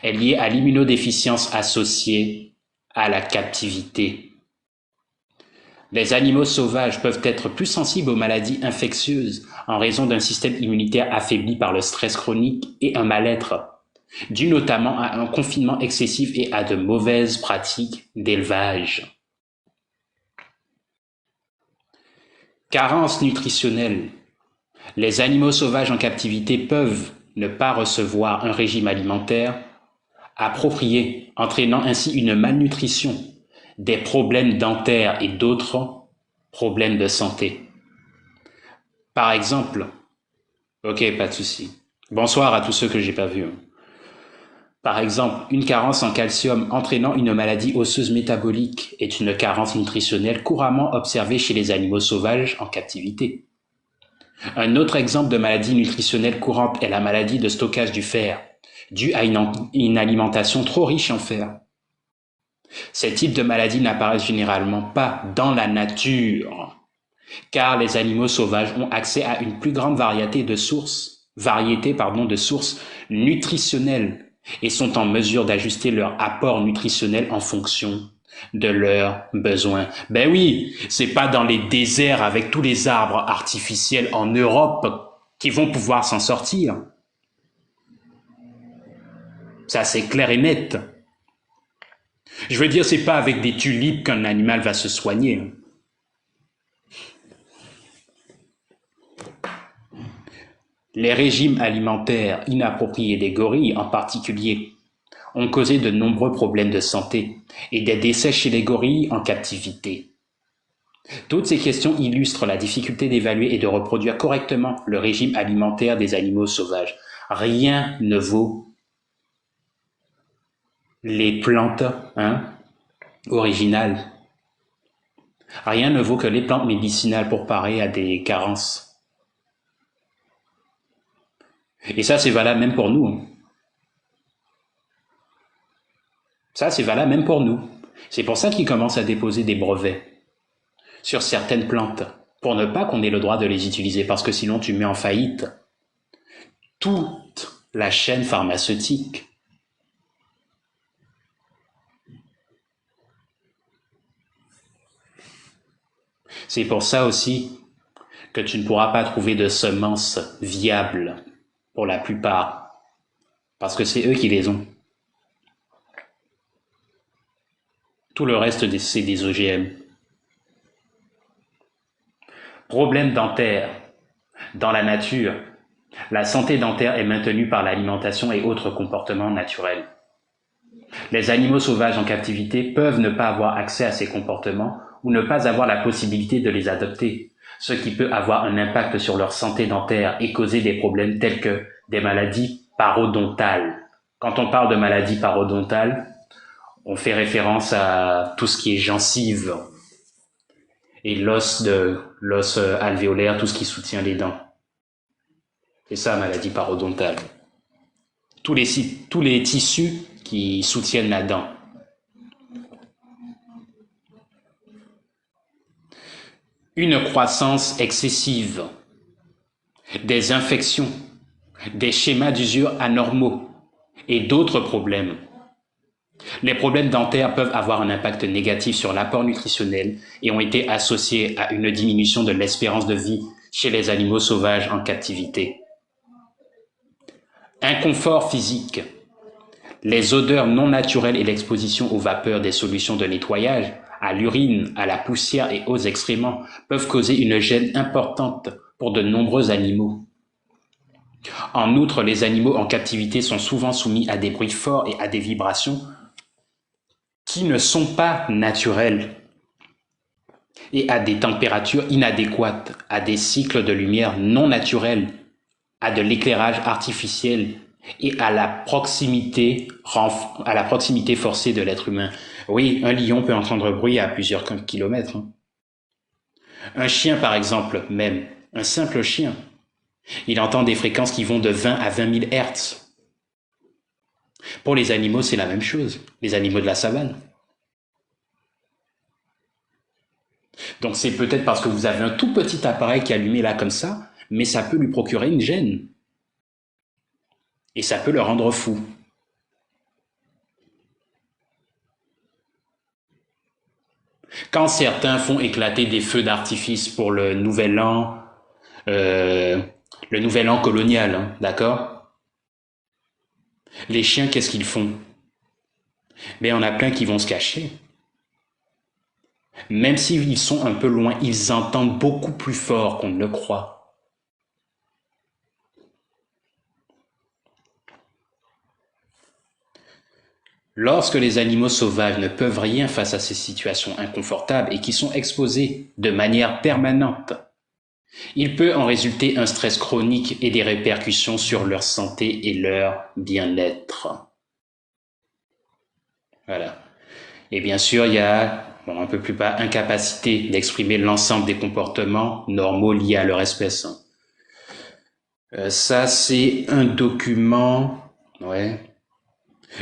est liée à l'immunodéficience associée à la captivité. Les animaux sauvages peuvent être plus sensibles aux maladies infectieuses en raison d'un système immunitaire affaibli par le stress chronique et un mal-être, dû notamment à un confinement excessif et à de mauvaises pratiques d'élevage. Carence nutritionnelle. Les animaux sauvages en captivité peuvent ne pas recevoir un régime alimentaire approprié, entraînant ainsi une malnutrition, des problèmes dentaires et d'autres problèmes de santé. Par exemple, ok, pas de souci. Bonsoir à tous ceux que j'ai pas vus. Par exemple, une carence en calcium entraînant une maladie osseuse métabolique est une carence nutritionnelle couramment observée chez les animaux sauvages en captivité. Un autre exemple de maladie nutritionnelle courante est la maladie de stockage du fer, due à une alimentation trop riche en fer. Ces types de maladies n'apparaissent généralement pas dans la nature, car les animaux sauvages ont accès à une plus grande variété de sources nutritionnelles et sont en mesure d'ajuster leur apport nutritionnel en fonction de leurs besoins. Ben oui, c'est pas dans les déserts avec tous les arbres artificiels en Europe qu'ils vont pouvoir s'en sortir. Ça, c'est clair et net. Je veux dire, c'est pas avec des tulipes qu'un animal va se soigner. Les régimes alimentaires inappropriés des gorilles, en particulier, ont causé de nombreux problèmes de santé et des décès chez les gorilles en captivité. Toutes ces questions illustrent la difficulté d'évaluer et de reproduire correctement le régime alimentaire des animaux sauvages. Rien ne vaut les plantes, original. Rien ne vaut que les plantes médicinales pour parer à des carences. Et ça, c'est valable même pour nous. Ça, c'est valable même pour nous. C'est pour ça qu'ils commencent à déposer des brevets sur certaines plantes, pour ne pas qu'on ait le droit de les utiliser, parce que sinon tu mets en faillite toute la chaîne pharmaceutique. C'est pour ça aussi que tu ne pourras pas trouver de semences viables pour la plupart, parce que c'est eux qui les ont. Tout le reste, c'est des OGM. Problème dentaire. Dans la nature, la santé dentaire est maintenue par l'alimentation et autres comportements naturels. Les animaux sauvages en captivité peuvent ne pas avoir accès à ces comportements ou ne pas avoir la possibilité de les adopter, ce qui peut avoir un impact sur leur santé dentaire et causer des problèmes tels que des maladies parodontales. Quand on parle de maladies parodontales, on fait référence à tout ce qui est gencive et l'os alvéolaire, tout ce qui soutient les dents. C'est ça, maladie parodontale. Tous les tissus qui soutiennent la dent. Une croissance excessive, des infections, des schémas d'usure anormaux et d'autres problèmes. Les problèmes dentaires peuvent avoir un impact négatif sur l'apport nutritionnel et ont été associés à une diminution de l'espérance de vie chez les animaux sauvages en captivité. Inconfort physique. Les odeurs non naturelles et l'exposition aux vapeurs des solutions de nettoyage, à l'urine, à la poussière et aux excréments peuvent causer une gêne importante pour de nombreux animaux. En outre, les animaux en captivité sont souvent soumis à des bruits forts et à des vibrations qui ne sont pas naturelles et à des températures inadéquates, à des cycles de lumière non naturels, à de l'éclairage artificiel et à la proximité forcée de l'être humain. Oui, un lion peut entendre bruit à plusieurs kilomètres. Un chien, par exemple, même, un simple chien, il entend des fréquences qui vont de 20 à 20 000 Hertz. Pour les animaux, c'est la même chose, les animaux de la savane. Donc c'est peut-être parce que vous avez un tout petit appareil qui est allumé là comme ça, mais ça peut lui procurer une gêne. Et ça peut le rendre fou. Quand certains font éclater des feux d'artifice pour le nouvel an colonial, hein, d'accord? Les chiens, qu'est-ce qu'ils font? Mais on a plein qui vont se cacher. Même s'ils sont un peu loin, ils entendent beaucoup plus fort qu'on ne le croit. Lorsque les animaux sauvages ne peuvent rien face à ces situations inconfortables et qui sont exposés de manière permanente, il peut en résulter un stress chronique et des répercussions sur leur santé et leur bien-être. Voilà. Et bien sûr, il y a, un peu plus bas, incapacité d'exprimer l'ensemble des comportements normaux liés à leur espèce. Ça, c'est un document, ouais.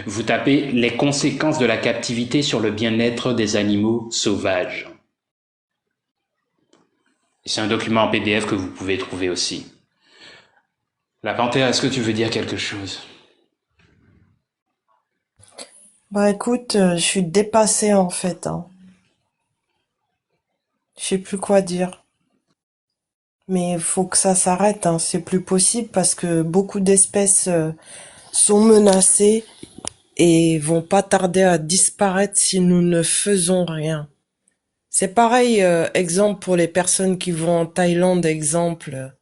Vous tapez les conséquences de la captivité sur le bien-être des animaux sauvages. C'est un document en PDF que vous pouvez trouver aussi. La Panthère, est-ce que tu veux dire quelque chose? Bah écoute, je suis dépassée en fait, hein. Je sais plus quoi dire. Mais il faut que ça s'arrête, hein. C'est plus possible parce que beaucoup d'espèces sont menacées et vont pas tarder à disparaître si nous ne faisons rien. C'est pareil, exemple pour les personnes qui vont en Thaïlande, exemple,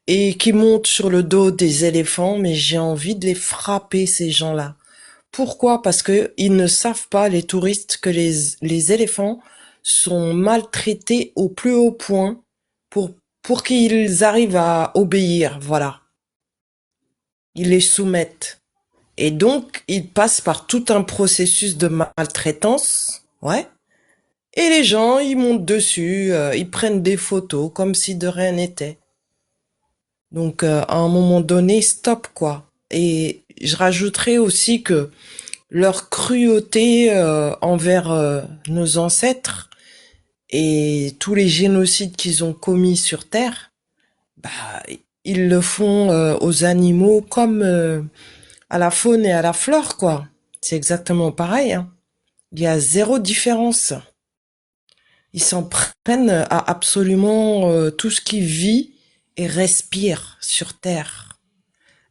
et qui montent sur le dos des éléphants, mais j'ai envie de les frapper, ces gens-là. Pourquoi? Parce que ils ne savent pas, les touristes, que les éléphants sont maltraités au plus haut point pour qu'ils arrivent à obéir, voilà. Ils les soumettent. Et donc, ils passent par tout un processus de maltraitance Ouais. Et les gens, ils montent dessus, ils prennent des photos comme si de rien n'était. Donc, à un moment donné, stop, quoi. Et je rajouterais aussi que leur cruauté envers nos ancêtres et tous les génocides qu'ils ont commis sur Terre, bah, ils le font aux animaux comme à la faune et à la flore, quoi. C'est exactement pareil, hein. Il y a zéro différence. Ils s'en prennent à absolument tout ce qui vit et respire sur Terre.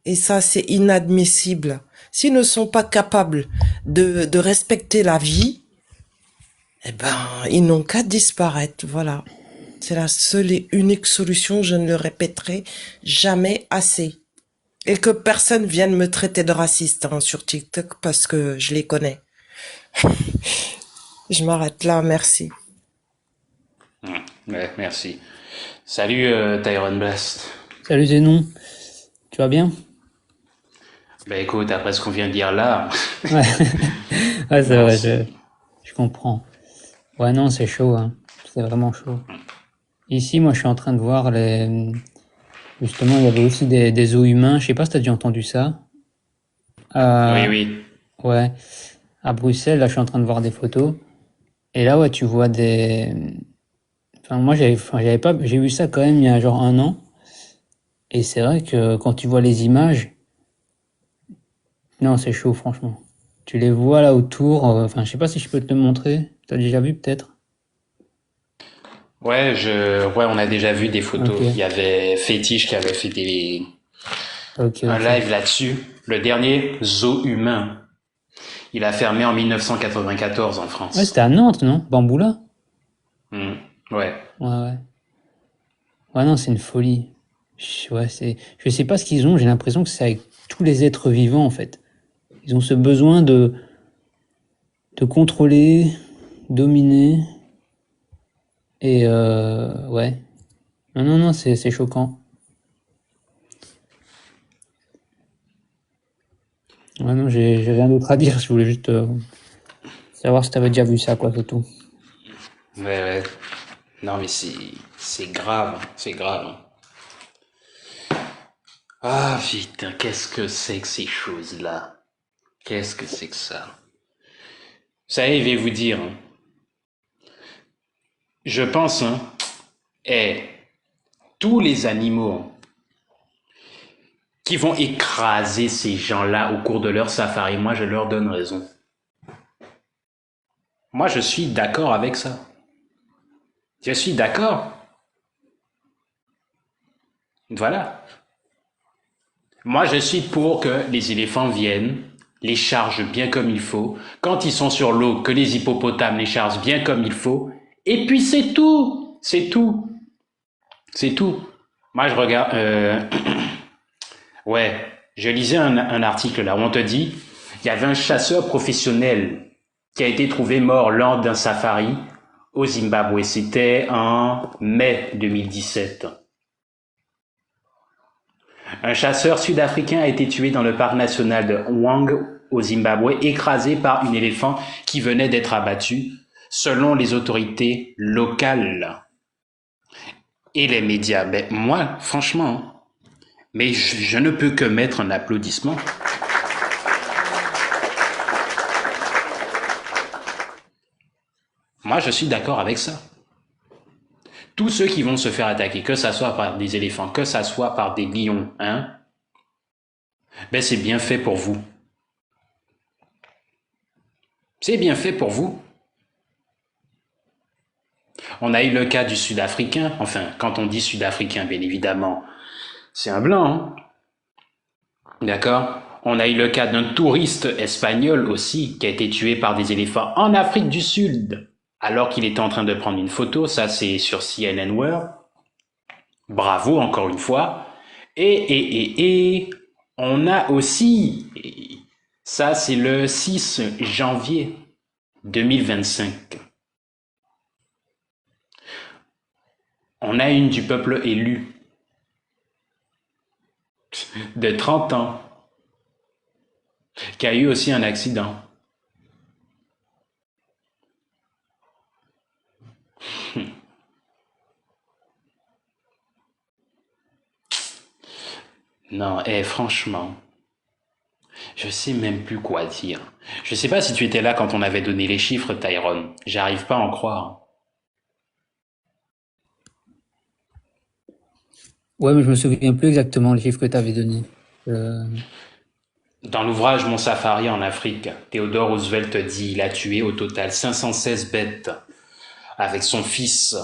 Et ça, c'est inadmissible. S'ils ne sont pas capables de respecter la vie, eh ben, ils n'ont qu'à disparaître. Voilà. C'est la seule et unique solution. Je ne le répéterai jamais assez. Et que personne vienne me traiter de raciste hein, sur TikTok parce que je les connais. Je m'arrête là. Merci. Ouais, merci. Salut Tyron Blast. Salut Zénon, tu vas bien? Bah écoute, après ce qu'on vient de dire là, Ouais, ouais c'est non, vrai, c'est... je comprends. Ouais, non, c'est chaud, hein. C'est vraiment chaud. Ici, moi, je suis en train de voir les... Justement, il y avait aussi des os humains. Je sais pas si t'as déjà entendu ça. Oui, Euh, oui. ouais, à Bruxelles, là, je suis en train de voir des photos. Et là, ouais, tu vois des... Enfin, moi, j'avais pas... J'ai vu ça quand même il y a genre 1 an. Et c'est vrai que quand tu vois les images, non, c'est chaud, franchement. Tu les vois là autour. Enfin, je sais pas si je peux te le montrer. T'as déjà vu peut-être? Ouais, on a déjà vu des photos. Il y Ok, avait Fétiche qui avait fait ok, un ok. live là-dessus. Le dernier, Zoo Humain. Il a fermé en 1994 en Ouais, c'était France. à Nantes, non? Bamboula? Hmm. Ouais. Ouais, ouais. Ouais, non, c'est une folie. Ouais, je sais pas ce qu'ils ont, j'ai l'impression que c'est avec tous les êtres vivants, en fait. Ils ont ce besoin de contrôler, dominer, et ouais. Non, non, non, c'est choquant. Ouais, non, j'ai rien d'autre à dire, je voulais juste savoir si t'avais déjà vu ça, quoi, c'est tout. Ouais, ouais. Non, mais c'est grave, c'est grave. Ah, putain, qu'est-ce que c'est que ces choses-là? Qu'est-ce que c'est que ça? Ça y est, je vais vous dire, hein. Je pense, hein, et tous les animaux qui vont écraser ces gens-là au cours de leur safari, moi, je leur donne raison. Moi, je suis d'accord avec ça. Je suis d'accord. Voilà. Moi, je suis pour que les éléphants viennent, les chargent bien comme il faut. Quand ils sont sur l'eau, que les hippopotames les chargent bien comme il faut. Et puis c'est tout. C'est tout. C'est tout. Moi, je regarde... ouais, je lisais un article là où on te dit, il y avait un chasseur professionnel qui a été trouvé mort lors d'un safari au Zimbabwe. C'était en mai 2017. Un chasseur sud-africain a été tué dans le parc national de Hwang au Zimbabwe, écrasé par un éléphant qui venait d'être abattu, selon les autorités locales et les médias. Mais moi, franchement, mais je ne peux que mettre un applaudissement. Moi, je suis d'accord avec ça. Tous ceux qui vont se faire attaquer, que ça soit par des éléphants, que ça soit par des lions, hein, ben c'est bien fait pour vous. C'est bien fait pour vous. On a eu le cas du Sud-Africain, enfin, quand on dit Sud-Africain, bien évidemment, c'est un blanc, hein, d'accord? On a eu le cas d'un touriste espagnol aussi, qui a été tué par des éléphants en Afrique du Sud, alors qu'il était en train de prendre une photo, ça c'est sur CNN World. Bravo encore une fois. Et on a aussi, ça c'est le 6 janvier 2025, on a une du peuple élu de 30 ans qui a eu aussi un accident. Non, franchement, je sais même plus quoi dire. Je sais pas si tu étais là quand on avait donné les chiffres, Tyrone. J'arrive pas à en croire. Ouais, mais je me souviens plus exactement les chiffres que tu avais donnés. Euh, Dans l'ouvrage Mon safari en Afrique, Theodore Roosevelt dit il a tué au total 516 bêtes avec son fils.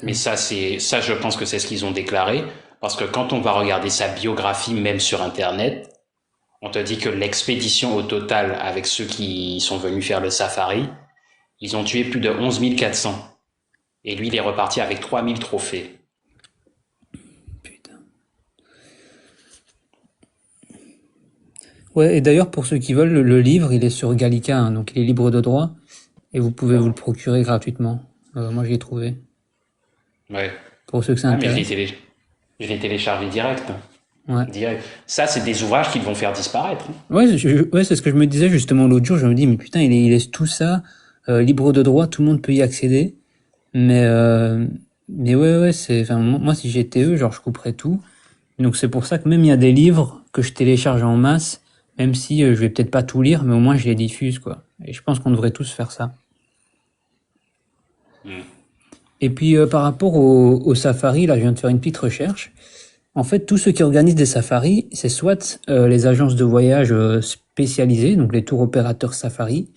Mais putain. ça, je pense que c'est ce qu'ils ont déclaré, parce que quand on va regarder sa biographie, même sur Internet, on te dit que l'expédition au total, avec ceux qui sont venus faire le safari, ils ont tué plus de 11 400. Et lui, il est reparti avec 3000 trophées. Putain. Ouais, et d'ailleurs, pour ceux qui veulent, le livre, il est sur Gallica, hein, donc il est libre de droit, et vous pouvez vous le procurer gratuitement. Moi, je l'ai trouvé. Ouais. Pour ceux que ça Ah, mais intéresse. je l'ai téléchargé direct. Ouais. Direct. Ça, c'est des ouvrages qu'ils vont faire disparaître. Ouais, c'est ce que je me disais justement l'autre jour. Je me dis, mais putain, il laisse tout ça libre de droit, tout le monde peut y accéder. Mais, euh, mais ouais, enfin, moi, si j'étais eux, genre, je couperais tout. Donc, c'est pour ça que même il y a des livres que je télécharge en masse, même si je vais peut-être pas tout lire, mais au moins je les diffuse, quoi. Et je pense qu'on devrait tous faire ça. Mm. Et puis, par rapport au safari, là, je viens de faire une petite recherche. En fait, tous ceux qui organisent des safaris, c'est soit les agences de voyage spécialisées, donc les tours opérateurs safari,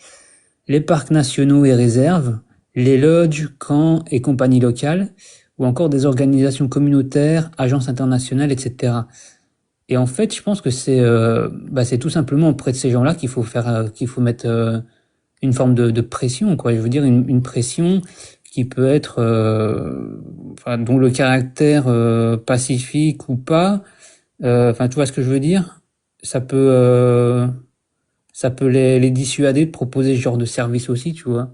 les parcs nationaux et réserves, les lodges, camps et compagnies locales, ou encore des organisations communautaires, agences internationales, etc. Et en fait, je pense que c'est tout simplement auprès de ces gens-là qu'il faut mettre une forme de pression, quoi. Je veux dire une pression qui peut être, enfin, dont le caractère pacifique ou pas. Enfin, tu vois ce que je veux dire? Ça peut, euh, Ça peut les dissuader de proposer ce genre de service aussi, tu vois.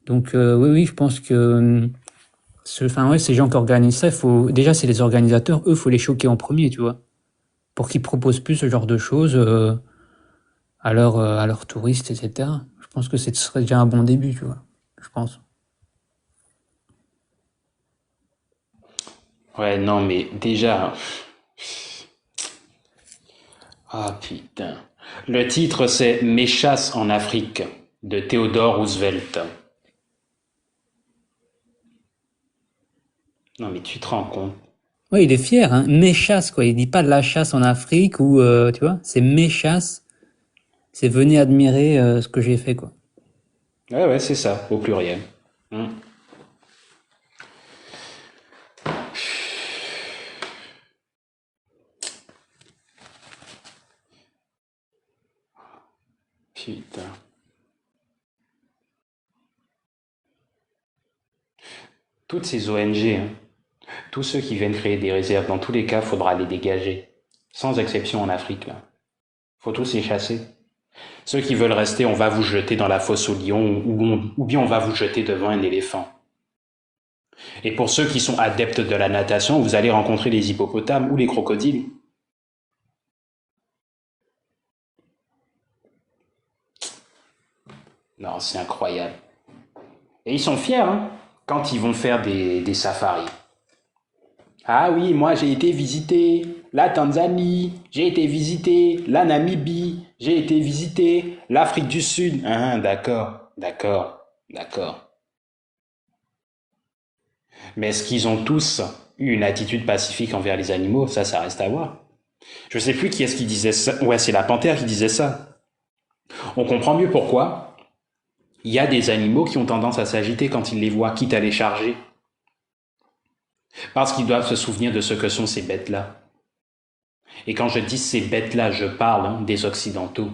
Donc oui, je pense que enfin ouais, ces gens qui organisent ça, déjà c'est les organisateurs, eux, faut les choquer en premier, tu vois, pour qu'ils proposent plus ce genre de choses à leurs touristes, etc. Je pense que ce serait déjà un bon début, tu vois. Je pense. Ouais, non, mais déjà. Ah, putain. Le titre, c'est Mes chasses en Afrique, de Theodore Roosevelt. Non, mais tu te rends compte? Ouais, il est fier, hein. Mes chasses, quoi. Il dit pas de la chasse en Afrique ou, tu vois, c'est mes chasses. C'est venez admirer ce que j'ai fait, quoi. Ouais, ouais, c'est ça, au pluriel. Hmm. Putain. Toutes ces ONG, hein, tous ceux qui viennent créer des réserves, dans tous les cas, faudra les dégager. Sans exception en Afrique, là. Faut tous les chasser. Ceux qui veulent rester, on va vous jeter dans la fosse au lion ou bien on va vous jeter devant un éléphant. Et pour ceux qui sont adeptes de la natation, vous allez rencontrer les hippopotames ou les crocodiles. Non, c'est incroyable. Et ils sont fiers, hein, quand ils vont faire des safaris. Ah oui, moi j'ai été visiter la Tanzanie, j'ai été visiter la Namibie, j'ai été visiter l'Afrique du Sud. Ah, d'accord, d'accord, d'accord. Mais est-ce qu'ils ont tous eu une attitude pacifique envers les animaux? Ça reste à voir. Je sais plus qui est-ce qui disait ça. Ouais, c'est la panthère qui disait ça. On comprend mieux pourquoi. Il y a des animaux qui ont tendance à s'agiter quand ils les voient, quitte à les charger. Parce qu'ils doivent se souvenir de ce que sont ces bêtes-là. Et quand je dis ces bêtes-là, je parle des Occidentaux.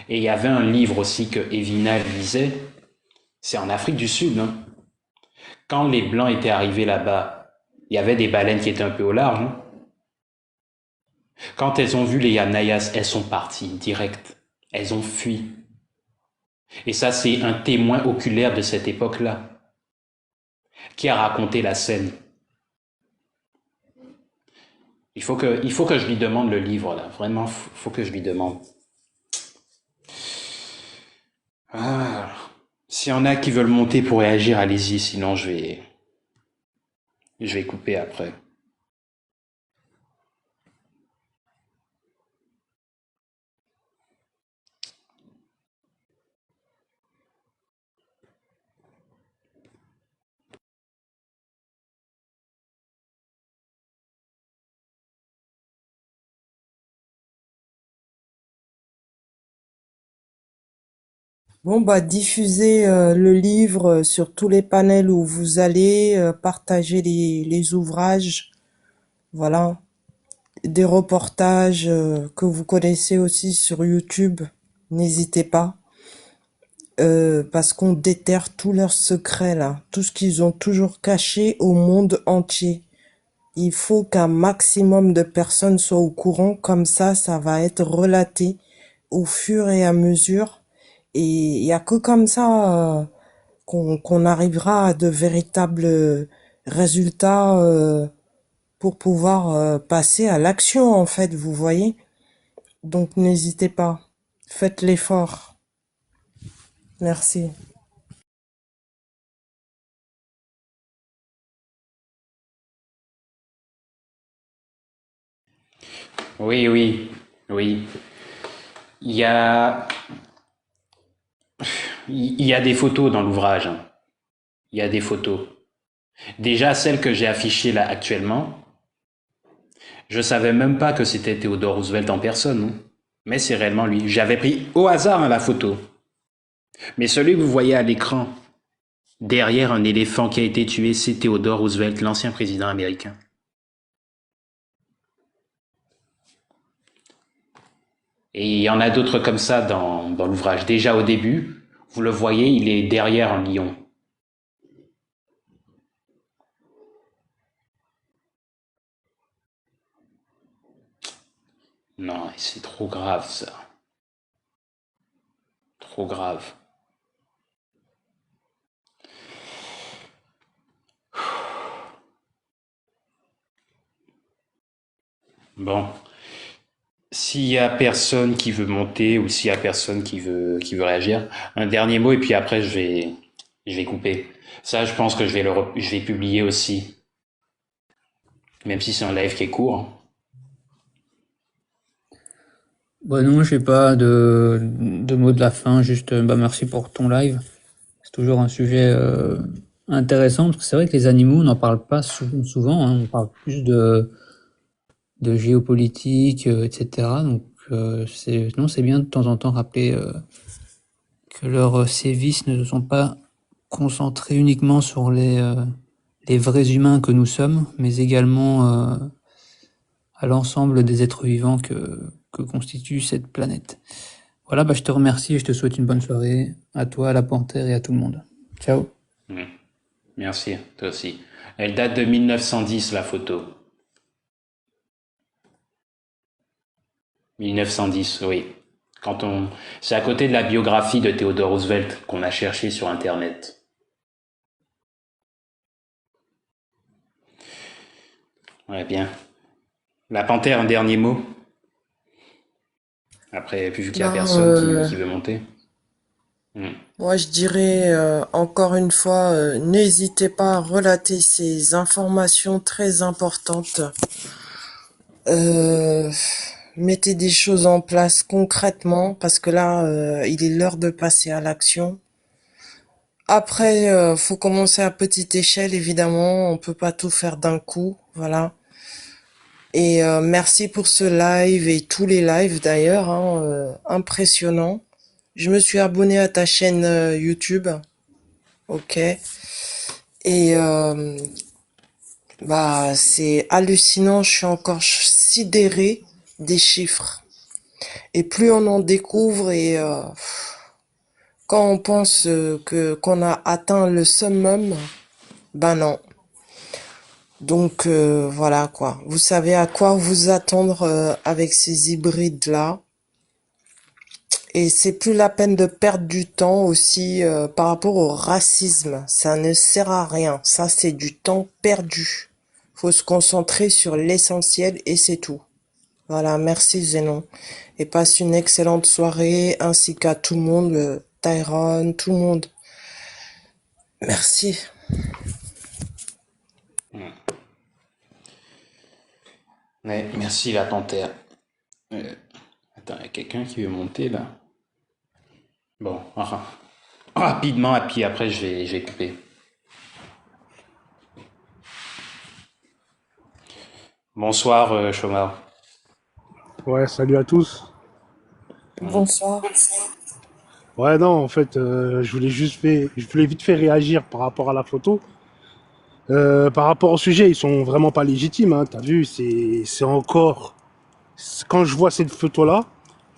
Et il y avait un livre aussi que Evina lisait. C'est en Afrique du Sud. Hein. Quand les Blancs étaient arrivés là-bas, il y avait des baleines qui étaient un peu au large. Hein. Quand elles ont vu les Yamnayas, elles sont parties direct. Elles ont fui. Et ça, c'est un témoin oculaire de cette époque-là qui a raconté la scène. Il faut que je lui demande le livre, là. Vraiment, il faut que je lui demande. Ah, s'il y en a qui veulent monter pour réagir, allez-y, sinon je vais... Je vais couper après. Bon, bah, diffusez le livre sur tous les panels où vous allez, partagez les ouvrages, voilà. Des reportages que vous connaissez aussi sur YouTube, n'hésitez pas, parce qu'on déterre tous leurs secrets là, tout ce qu'ils ont toujours caché au monde entier. Il faut qu'un maximum de personnes soient au courant, comme ça va être relaté au fur et à mesure. Et il y a que comme ça qu'on arrivera à de véritables résultats pour pouvoir passer à l'action en fait, vous voyez. Donc n'hésitez pas, faites l'effort. Merci. Oui, oui, oui. Il y a, il y a des photos dans l'ouvrage, hein. Il y a des photos. Déjà, celle que j'ai affichée là actuellement, je savais même pas que c'était Theodore Roosevelt en personne, hein. Mais c'est réellement lui. J'avais pris au hasard hein, la photo. Mais celui que vous voyez à l'écran, derrière un éléphant qui a été tué, c'est Theodore Roosevelt, l'ancien président américain. Et il y en a d'autres comme ça dans l'ouvrage. Déjà au début, vous le voyez, il est derrière un lion. Non, c'est trop grave ça. Trop grave. Bon, s'il y a personne qui veut monter ou s'il y a personne qui veut réagir, un dernier mot et puis après je vais couper. Ça, je pense que je vais publier aussi, même si c'est un live qui est court. Bah non, j'ai pas de mot de la fin, juste bah merci pour ton live. C'est toujours un sujet intéressant parce que c'est vrai que les animaux, on n'en parle pas souvent, hein, on parle plus de géopolitique, etc. Donc c'est bien de temps en temps rappeler que leurs sévices ne sont pas concentrés uniquement sur les vrais humains que nous sommes, mais également à l'ensemble des êtres vivants que constitue cette planète. Voilà, bah je te remercie et je te souhaite une bonne soirée à toi, à la Panthère et à tout le monde. Ciao. Merci, toi aussi. Elle date de 1910, la photo. 1910, oui. C'est à côté de la biographie de Theodore Roosevelt qu'on a cherché sur Internet. Ouais, bien. La Panthère, un dernier mot. Après, vu qu'il y a Ben, personne qui veut monter. moi je dirais encore une fois, n'hésitez pas à relater ces informations très importantes. Euh, Mettez des choses en place concrètement parce que là, il est l'heure de passer à l'action. Après, faut commencer à petite échelle, évidemment. On peut pas tout faire d'un coup, voilà. Et merci pour ce live et tous les lives d'ailleurs, hein, impressionnant. Je me suis abonné à ta chaîne YouTube, ok. Et bah c'est hallucinant. Je suis encore sidéré des chiffres. Et plus on en découvre et quand on pense que qu'on a atteint le summum, ben non. Donc voilà quoi. Vous savez à quoi vous attendre avec ces hybrides-là. Et c'est plus la peine de perdre du temps aussi par rapport au racisme. Ça ne sert à rien. Ça, c'est du temps perdu. Faut se concentrer sur l'essentiel et c'est tout. Voilà, merci Zénon. Et passe une excellente soirée ainsi qu'à tout le monde, Tyrone, tout le monde. Merci. Ouais, merci la panthère. Euh, attends, il y a quelqu'un qui veut monter là. Bon, rapidement, et puis après je vais couper. Bonsoir, Choma. Ouais, salut à tous. Bonsoir. Ouais, non, en fait, je voulais vite fait réagir par rapport à la photo. Par rapport au sujet, ils sont vraiment pas légitimes, hein. T'as vu, c'est encore. Quand je vois cette photo-là,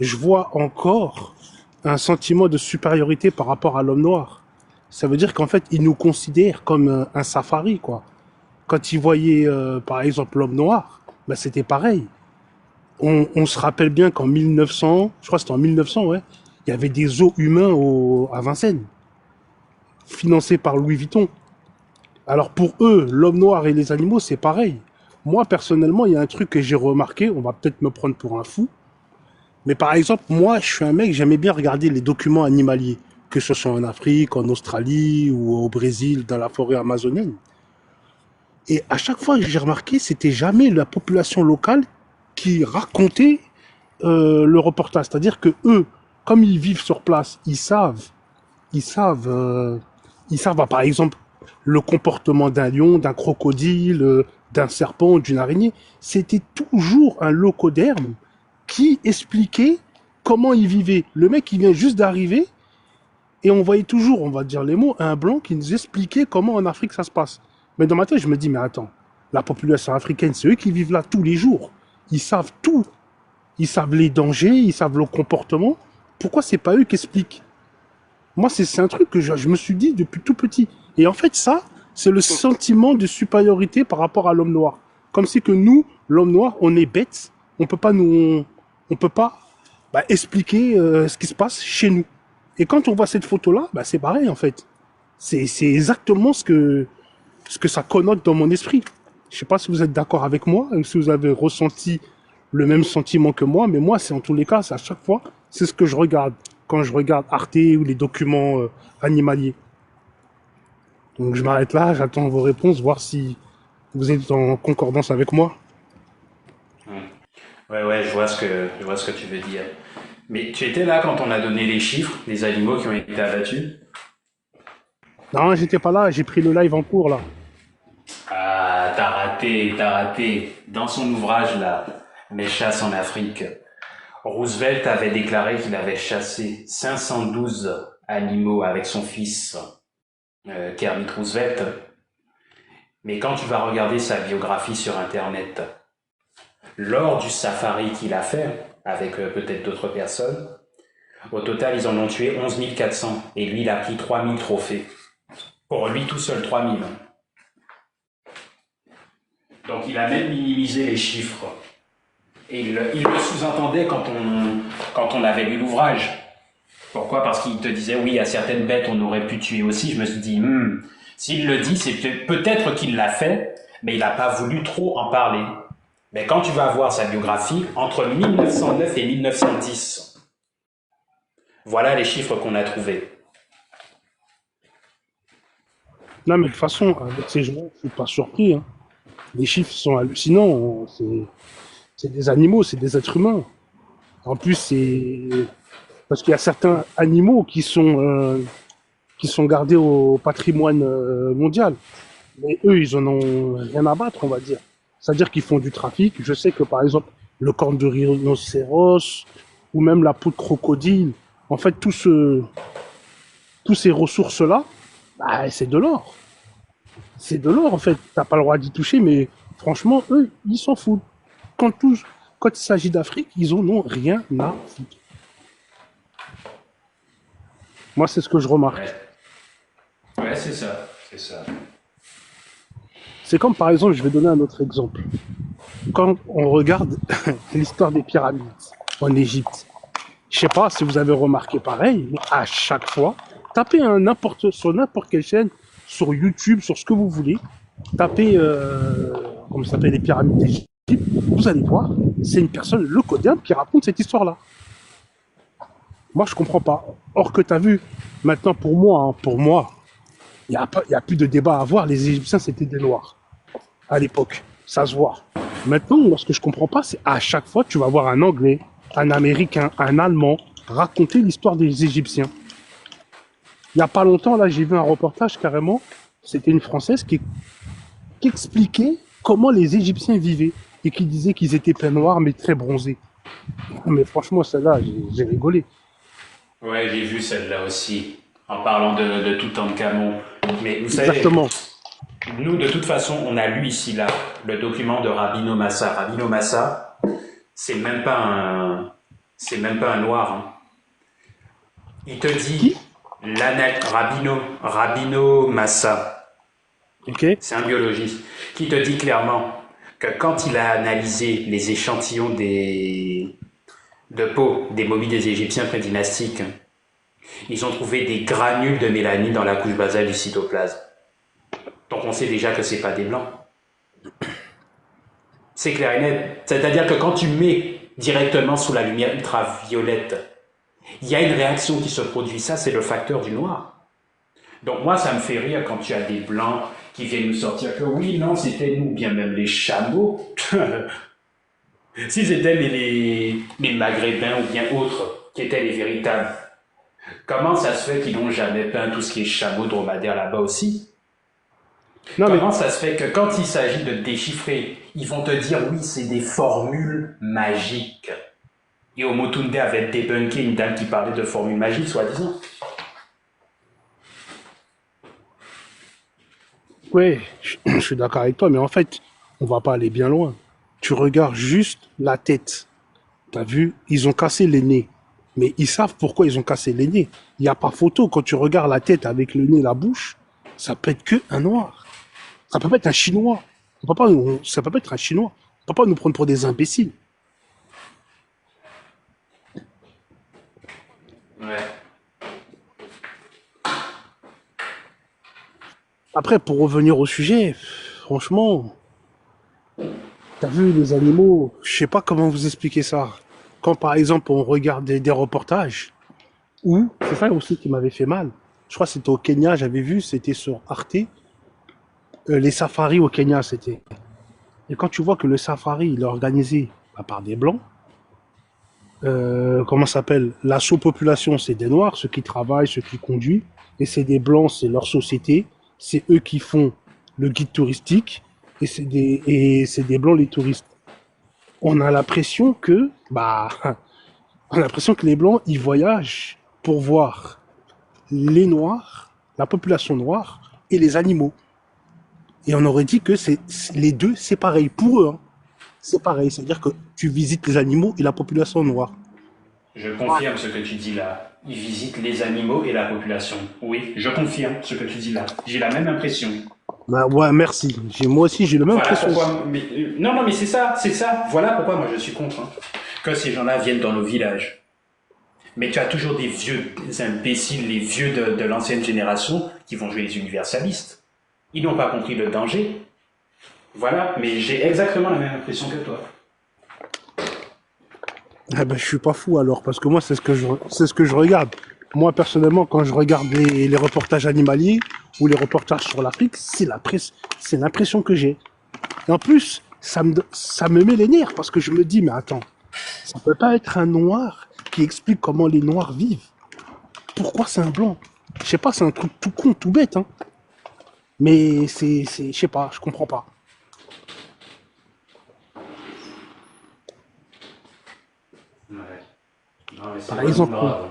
je vois encore un sentiment de supériorité par rapport à l'homme noir. Ça veut dire qu'en fait, ils nous considèrent comme un safari, quoi. Quand ils voyaient, par exemple, l'homme noir, bah, c'était pareil. On se rappelle bien qu'en 1900, je crois que c'était en 1900, ouais, il y avait des zoos humains à Vincennes, financés par Louis Vuitton. Alors pour eux, l'homme noir et les animaux, c'est pareil. Moi, personnellement, il y a un truc que j'ai remarqué, on va peut-être me prendre pour un fou, mais par exemple, moi, je suis un mec, j'aimais bien regarder les documents animaliers, que ce soit en Afrique, en Australie ou au Brésil, dans la forêt amazonienne. Et à chaque fois que j'ai remarqué, c'était jamais la population locale qui racontait le reportage. C'est-à-dire que eux, comme ils vivent sur place, ils savent, bah, par exemple, le comportement d'un lion, d'un crocodile, d'un serpent, d'une araignée. C'était toujours un locoderme qui expliquait comment ils vivaient. Le mec, il vient juste d'arriver et on voyait toujours, on va dire les mots, un blanc qui nous expliquait comment en Afrique ça se passe. Mais dans ma tête, je me dis, mais attends, la population africaine, c'est eux qui vivent là tous les jours. Ils savent tout. Ils savent les dangers, ils savent le comportement. Pourquoi c'est pas eux qui expliquent? Moi, c'est un truc que je me suis dit depuis tout petit. Et en fait, ça, c'est le sentiment de supériorité par rapport à l'homme noir. Comme si que nous, l'homme noir, on est bête. On peut pas bah, expliquer ce qui se passe chez nous. Et quand on voit cette photo-là, bah, c'est pareil en fait. C'est exactement ce que ça connote dans mon esprit. Je sais pas si vous êtes d'accord avec moi, ou si vous avez ressenti le même sentiment que moi, mais moi, c'est en tous les cas, c'est à chaque fois, c'est ce que je regarde quand je regarde Arte ou les documents animaliers. Donc je m'arrête là, j'attends vos réponses, voir si vous êtes en concordance avec moi. Ouais, je vois ce que tu veux dire. Mais tu étais là quand on a donné les chiffres des animaux qui ont été abattus? Non, j'étais pas là, j'ai pris le live en cours là. Ah, t'as raté. Dans son ouvrage là, Mes chasses en Afrique, Roosevelt avait déclaré qu'il avait chassé 512 animaux avec son fils Kermit Roosevelt. Mais quand tu vas regarder sa biographie sur Internet, lors du safari qu'il a fait, avec peut-être d'autres personnes, au total, ils en ont tué 11 400. Et lui, il a pris 3000 trophées. Pour lui tout seul, 3000. Donc il a même minimisé les chiffres. Et il le sous-entendait quand on avait lu l'ouvrage. Pourquoi? Parce qu'il te disait, oui, à certaines bêtes, on aurait pu tuer aussi. Je me suis dit, s'il le dit, c'est peut-être qu'il l'a fait, mais il n'a pas voulu trop en parler. Mais quand tu vas voir sa biographie, entre 1909 et 1910, voilà les chiffres qu'on a trouvés. Non, mais de toute façon, avec ces gens, je suis pas surpris, hein. Les chiffres sont hallucinants. C'est des animaux, c'est des êtres humains. En plus, c'est parce qu'il y a certains animaux qui sont gardés au patrimoine mondial. Mais eux, ils en ont rien à battre, on va dire. C'est-à-dire qu'ils font du trafic. Je sais que, par exemple, le corne de rhinocéros ou même la peau de crocodile, en fait, tous ces ressources-là, bah, c'est de l'or. C'est de l'or, en fait. T'as pas le droit d'y toucher, mais franchement, eux, ils s'en foutent. Quand, quand il s'agit d'Afrique, ils en ont rien à foutre. Moi, c'est ce que je remarque. Ouais, c'est ça, c'est ça. C'est comme, par exemple, je vais donner un autre exemple. Quand on regarde l'histoire des pyramides en Égypte, je sais pas si vous avez remarqué pareil, mais à chaque fois, tapez sur n'importe quelle chaîne, sur YouTube, sur ce que vous voulez, tapez, comment ça s'appelle, les pyramides d'Égypte, vous allez voir, c'est une personne, le codéen, qui raconte cette histoire-là. Moi, je comprends pas. Or que tu as vu, maintenant, pour moi, il n'y a plus de débat à avoir, les Égyptiens, c'était des Noirs, à l'époque, ça se voit. Maintenant, moi, ce que je comprends pas, c'est à chaque fois, tu vas voir un Anglais, un Américain, un Allemand raconter l'histoire des Égyptiens. Il y a pas longtemps, là, j'ai vu un reportage carrément. C'était une Française qui expliquait comment les Égyptiens vivaient et qui disait qu'ils étaient pas noirs mais très bronzés. Mais franchement, celle-là, j'ai rigolé. Ouais, j'ai vu celle-là aussi, en parlant de Toutankhamon. Mais vous savez, Exactement. nous, de toute façon, on a lu ici, là, le document de Rabino Massa. Rabino Massa, c'est même pas un noir, hein. Il te Qui? dit, Rabino Massa, Ok. c'est un biologiste, qui te dit clairement que quand il a analysé les échantillons de peau des momies des Égyptiens prédynastiques, ils ont trouvé des granules de mélanine dans la couche basale du cytoplasme. Donc on sait déjà que c'est pas des blancs. C'est clair et net. C'est-à-dire que quand tu mets directement sous la lumière ultraviolette, il y a une réaction qui se produit. Ça, c'est le facteur du noir. Donc moi, ça me fait rire quand tu as des blancs qui viennent nous sortir que oui, non, c'était nous, bien même les chameaux. Si c'était les maghrébins ou bien autres qui étaient les véritables, comment ça se fait qu'ils n'ont jamais peint tout ce qui est chameau, dromadaire là-bas aussi? Non, mais Comment ça se fait que quand il s'agit de déchiffrer, ils vont te dire oui, c'est des formules magiques. Et Omotunde avait débunké une dame qui parlait de formules magiques, soi-disant. ouais, je suis d'accord avec toi, mais en fait, on va pas aller bien loin. Tu regardes juste la tête. T'as vu, ils ont cassé les nez. Mais ils savent pourquoi ils ont cassé les nez. Il n'y a pas photo. Quand tu regardes la tête avec le nez et la bouche, ça peut être que un noir. Ça peut pas être un chinois. Ça peut pas être un chinois. On peut pas nous prendre pour des imbéciles. Ouais. Après, pour revenir au sujet, franchement, t'as vu les animaux, je sais pas comment vous expliquer ça. Quand par exemple on regarde des reportages, ou c'est ça aussi qui m'avait fait mal. Je crois que c'était au Kenya, j'avais vu, c'était sur Arte, les safaris au Kenya, c'était. Et quand tu vois que le safari, il est organisé par des blancs, comment ça s'appelle? La sous-population, c'est des noirs, ceux qui travaillent, ceux qui conduisent, et c'est des blancs, c'est leur société, c'est eux qui font le guide touristique, et c'est des blancs les touristes. On a l'impression que, bah, on a l'impression que les blancs, ils voyagent pour voir les noirs, la population noire et les animaux. Et on aurait dit que les deux, c'est pareil pour eux, hein. C'est pareil, c'est-à-dire que tu visites les animaux et la population noire. Je confirme ce que tu dis là. Ils visitent les animaux et la population. Oui, je confirme ce que tu dis là. J'ai la même impression. Bah ouais, merci. Moi aussi, j'ai le même Voilà impression. pourquoi. Non, mais c'est ça, c'est ça. Voilà pourquoi moi je suis contre, hein, que ces gens-là viennent dans nos villages. Mais tu as toujours des vieux imbéciles, les vieux de l'ancienne génération, qui vont jouer les universalistes. Ils n'ont pas compris le danger. Voilà, mais j'ai exactement la même impression que toi. Ah ben, je suis pas fou alors, parce que moi, c'est ce que je regarde. Moi, personnellement, quand je regarde les reportages animaliers ou les reportages sur l'Afrique, c'est l'impression que j'ai. Et en plus, ça me met les nerfs, parce que je me dis, mais attends, ça peut pas être un noir qui explique comment les noirs vivent. Pourquoi c'est un blanc? Je sais pas, c'est un truc tout con, tout bête, hein. Mais je sais pas, je comprends pas. Ouais. Non, mais c'est Par vraiment exemple, grave.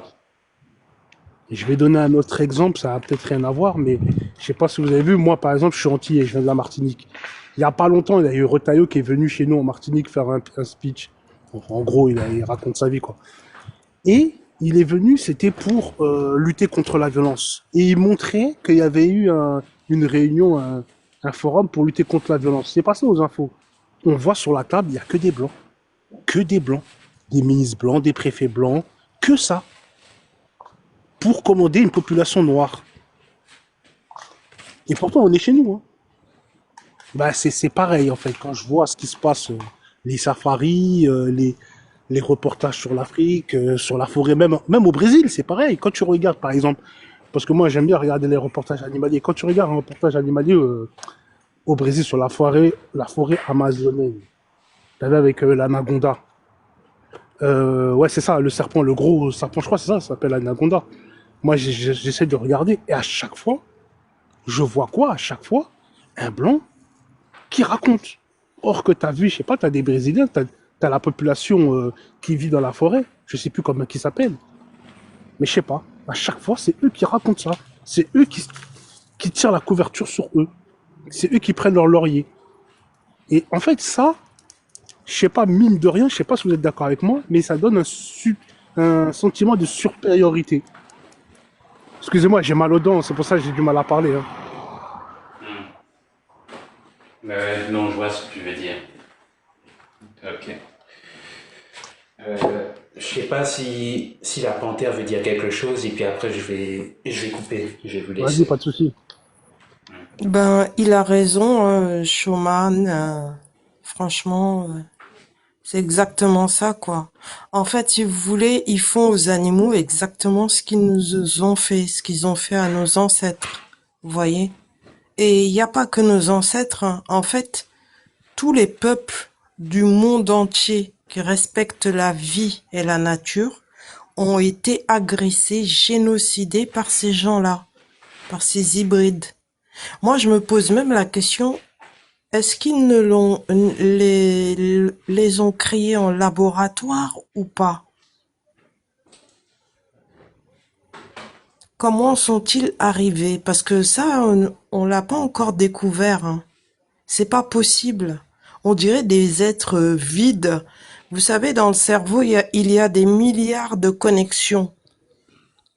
je vais donner un autre exemple, ça a peut-être rien à voir, mais je sais pas si vous avez vu, moi par exemple, je suis antillais, je viens de la Martinique. Il y a pas longtemps, il y a eu Retailleau qui est venu chez nous en Martinique faire un speech. En gros, il raconte sa vie, quoi. Et il est venu, c'était pour lutter contre la violence. Et il montrait qu'il y avait eu une réunion, un forum pour lutter contre la violence. C'est passé aux infos. On voit sur la table, il n'y a que des blancs. Que des blancs. Des ministres blancs, des préfets blancs. Que ça. Pour commander une population noire. Et pourtant, on est chez nous, hein. Bah, c'est pareil, en fait. Quand je vois ce qui se passe, les safaris, les reportages sur l'Afrique, sur la forêt, même au Brésil, c'est pareil. Quand tu regardes, par exemple, parce que moi, j'aime bien regarder les reportages animaliers. Quand tu regardes un reportage animalier au Brésil sur la forêt amazonienne, T'as vu avec l'anaconda. Ouais, c'est ça, le serpent, le gros serpent, je crois, c'est ça s'appelle l'anaconda. Moi, j'essaie de regarder et à chaque fois, je vois quoi à chaque fois? Un blanc qui raconte. Or que t'as vu, je sais pas, t'as des Brésiliens, t'as la population qui vit dans la forêt, je sais plus comment qui s'appelle, mais je sais pas. À chaque fois, c'est eux qui racontent ça. C'est eux qui tirent la couverture sur eux. C'est eux qui prennent leur laurier. Et en fait, ça, je sais pas, mine de rien, je sais pas si vous êtes d'accord avec moi, mais ça donne un sentiment de supériorité. Excusez-moi, j'ai mal aux dents, c'est pour ça que j'ai du mal à parler. Hein. Non, je vois ce que tu veux dire. Ok. Je sais pas si la panthère veut dire quelque chose, et puis après je vais couper, je vais vous Vas-y, laisser. pas de souci. Ben, il a raison, Schumann. Franchement, c'est exactement ça, quoi. En fait, si vous voulez, ils font aux animaux exactement ce qu'ils nous ont fait, ce qu'ils ont fait à nos ancêtres. Vous voyez? Et il n'y a pas que nos ancêtres, hein. En fait, tous les peuples du monde entier qui respectent la vie et la nature ont été agressés, génocidés par ces gens-là, par ces hybrides. Moi, je me pose même la question, est-ce qu'ils ne les ont créés en laboratoire ou pas? Comment sont-ils arrivés? Parce que ça, on l'a pas encore découvert, hein. C'est pas possible. On dirait des êtres vides. Vous savez, dans le cerveau, il y a des milliards de connexions.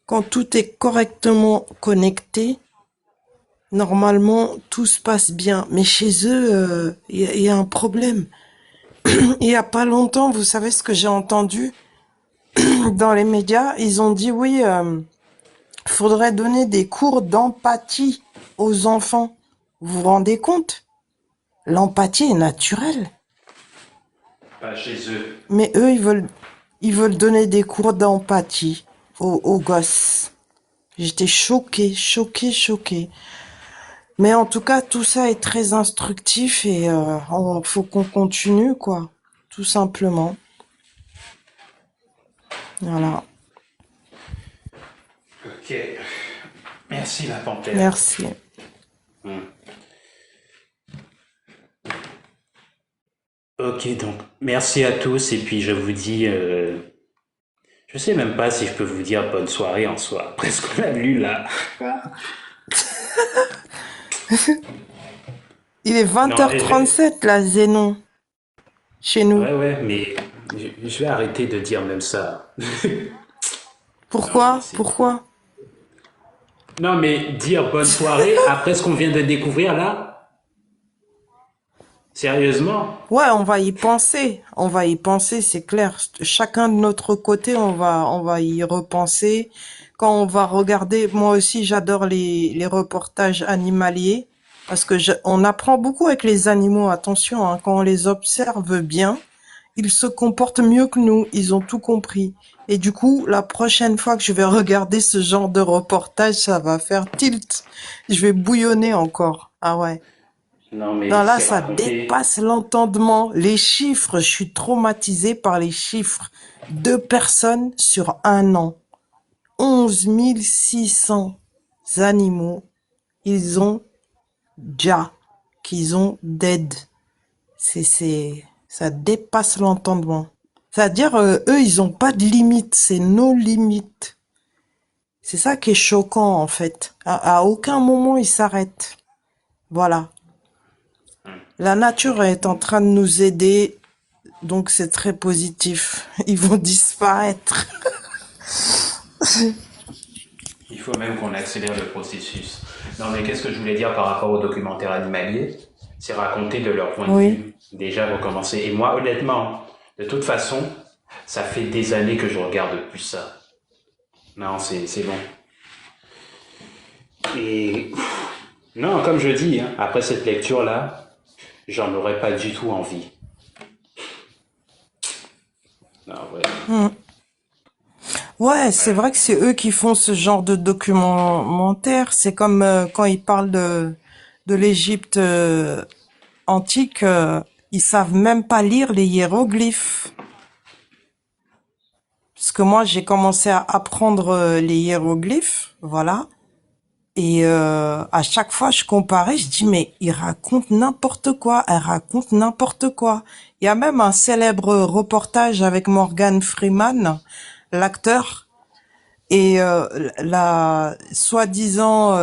Quand tout est correctement connecté, normalement, tout se passe bien. Mais chez eux, il y a un problème. Il y a pas longtemps, vous savez ce que j'ai entendu dans les médias? Ils ont dit oui, faudrait donner des cours d'empathie aux enfants. Vous vous rendez compte? L'empathie est naturelle. Pas chez eux. Mais eux, ils veulent donner des cours d'empathie aux gosses. J'étais choquée, choquée, choquée. Mais en tout cas, tout ça est très instructif et faut qu'on continue, quoi. Tout simplement. Voilà. Ok. Merci la panthère. Merci. Ok, donc merci à tous, et puis je vous dis, je sais même pas si je peux vous dire bonne soirée en soi, après ce qu'on a lu là. Il est Non, 20h37, là, Zénon. Chez nous. ouais, mais je vais arrêter de dire même ça. Pourquoi? Non, Pourquoi? Non, mais dire bonne soirée après ce qu'on vient de découvrir là? Sérieusement? Ouais, on va y penser. On va y penser, c'est clair. Chacun de notre côté, on va y repenser. Quand on va regarder, moi aussi, j'adore les reportages animaliers parce que on apprend beaucoup avec les animaux. Attention, hein, quand on les observe bien, ils se comportent mieux que nous. Ils ont tout compris. Et du coup, la prochaine fois que je vais regarder ce genre de reportage, ça va faire tilt. Je vais bouillonner encore. Ah ouais. Non, mais Non, là, c'est ça raconté. dépasse l'entendement. Les chiffres, je suis traumatisée par les chiffres. 2 personnes sur 1 an. 11 600 animaux. Ils ont qu'ils ont dead. Ça dépasse l'entendement. C'est-à-dire, eux, ils ont pas de limite. C'est nos limites. C'est ça qui est choquant, en fait. À aucun moment, ils s'arrêtent. Voilà. La nature est en train de nous aider, donc c'est très positif. Ils vont disparaître. Il faut même qu'on accélère le processus. Non, mais qu'est-ce que je voulais dire par rapport au documentaire animalier? C'est raconter de leur point de Oui. vue. Déjà, recommencer. Et moi, honnêtement, de toute façon, ça fait des années que je regarde plus ça. Non, c'est bon. Et non, comme je dis, hein, après cette lecture-là, j'en aurais pas du tout envie. Non, ouais. Ouais, c'est vrai que c'est eux qui font ce genre de documentaire. C'est comme quand ils parlent de l'Égypte antique. ils savent même pas lire les hiéroglyphes. Parce que moi, j'ai commencé à apprendre les hiéroglyphes, voilà. Et à chaque fois, je comparais, je dis, mais il raconte n'importe quoi, elle raconte n'importe quoi. Il y a même un célèbre reportage avec Morgan Freeman, l'acteur, et la soi-disant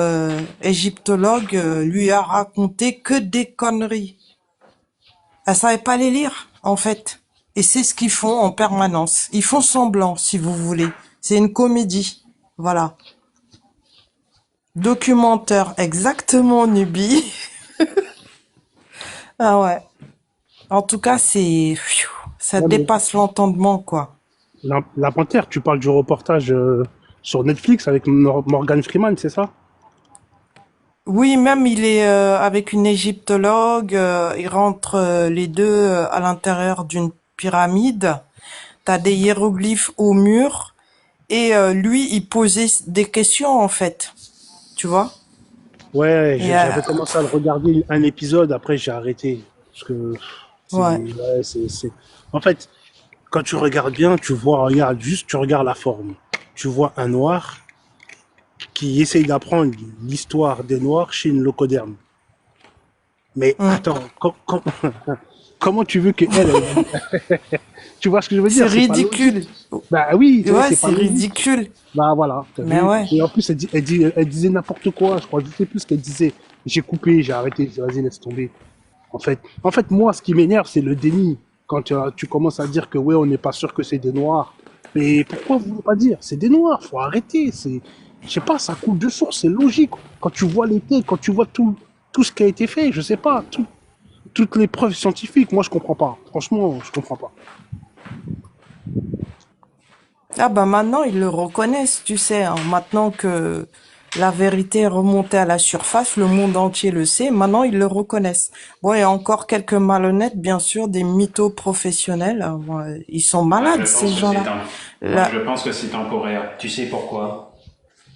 égyptologue lui a raconté que des conneries. Elle savait pas les lire, en fait. Et c'est ce qu'ils font en permanence. Ils font semblant, si vous voulez. C'est une comédie. Voilà. Documentaire, exactement, Nubi. Ah ouais. En tout cas, ça Ouais, mais dépasse l'entendement, quoi. la Panthère, tu parles du reportage sur Netflix avec Morgan Freeman, c'est ça? Oui, même il est avec une égyptologue. Ils rentrent les deux à l'intérieur d'une pyramide. T'as des hiéroglyphes au mur. Et lui, il posait des questions, en fait. Tu vois? Ouais, Et j'avais commencé à le regarder un épisode, après j'ai arrêté. Parce que ouais. En fait, quand tu regardes bien, tu vois, regarde, juste tu regardes la forme. Tu vois un noir qui essaye d'apprendre l'histoire des noirs chez une locoderme. Mais Mm. attends, comment tu veux que tu vois ce que je veux C'est dire? C'est pas logique. ridicule. Bah oui, tu vois, Ouais, c'est pas c'est logique. ridicule. Bah voilà, t'as Mais vu. ouais. Et en plus, elle disait n'importe quoi. Je crois, je sais plus ce qu'elle disait. J'ai coupé, j'ai arrêté. J'ai dit, vas-y, laisse tomber. Moi, ce qui m'énerve, c'est le déni. Quand tu commences à dire que ouais, on n'est pas sûr que c'est des noirs. Mais pourquoi vous ne pas dire? C'est des noirs, faut arrêter. Je sais pas, ça coule de source, c'est logique. Quand tu vois les faits, quand tu vois tout ce qui a été fait, je sais pas, toutes les preuves scientifiques, moi je comprends pas. Franchement, je comprends pas. Ah bah maintenant ils le reconnaissent, tu sais, hein. Maintenant que la vérité est remontée à la surface, le monde entier le sait, maintenant ils le reconnaissent. Bon, il y a encore quelques malhonnêtes, bien sûr, des mythos professionnels. Bon, ils sont Moi, je malades, ces pense que c'est gens-là. tem- Moi, Là, je pense que c'est temporaire. Tu sais pourquoi?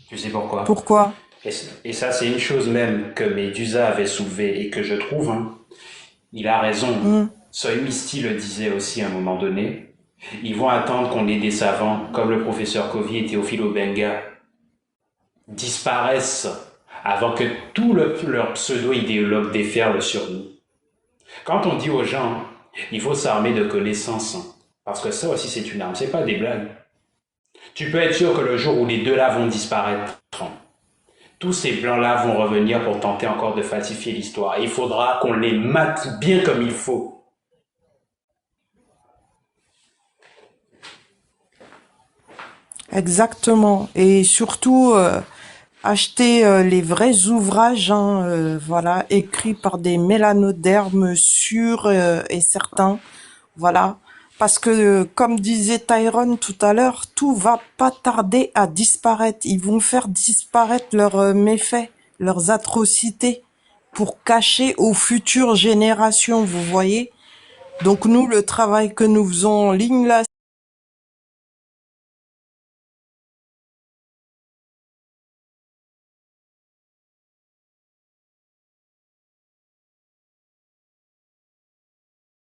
Tu sais pourquoi? pourquoi? Et ça, c'est une chose même que Médusa avait soulevée et que je trouve, hein, il a raison. Hmm. Soy Misty le disait aussi à un moment donné. Ils vont attendre qu'on ait des savants, comme le professeur Covey et Théophile Obenga, disparaissent avant que tout leur pseudo-idéologue déferle sur nous. Quand on dit aux gens, il faut s'armer de connaissances, parce que ça aussi c'est une arme, c'est pas des blagues. Tu peux être sûr que le jour où les deux là vont disparaître, tous ces blancs-là vont revenir pour tenter encore de falsifier l'histoire. Il faudra qu'on les mate bien comme il faut. Exactement. Et surtout, acheter les vrais ouvrages, hein, voilà, écrits par des mélanodermes sûrs et certains. Voilà. Parce que, comme disait Tyrone tout à l'heure, tout va pas tarder à disparaître. Ils vont faire disparaître leurs méfaits, leurs atrocités, pour cacher aux futures générations, vous voyez. Donc nous, le travail que nous faisons en ligne là,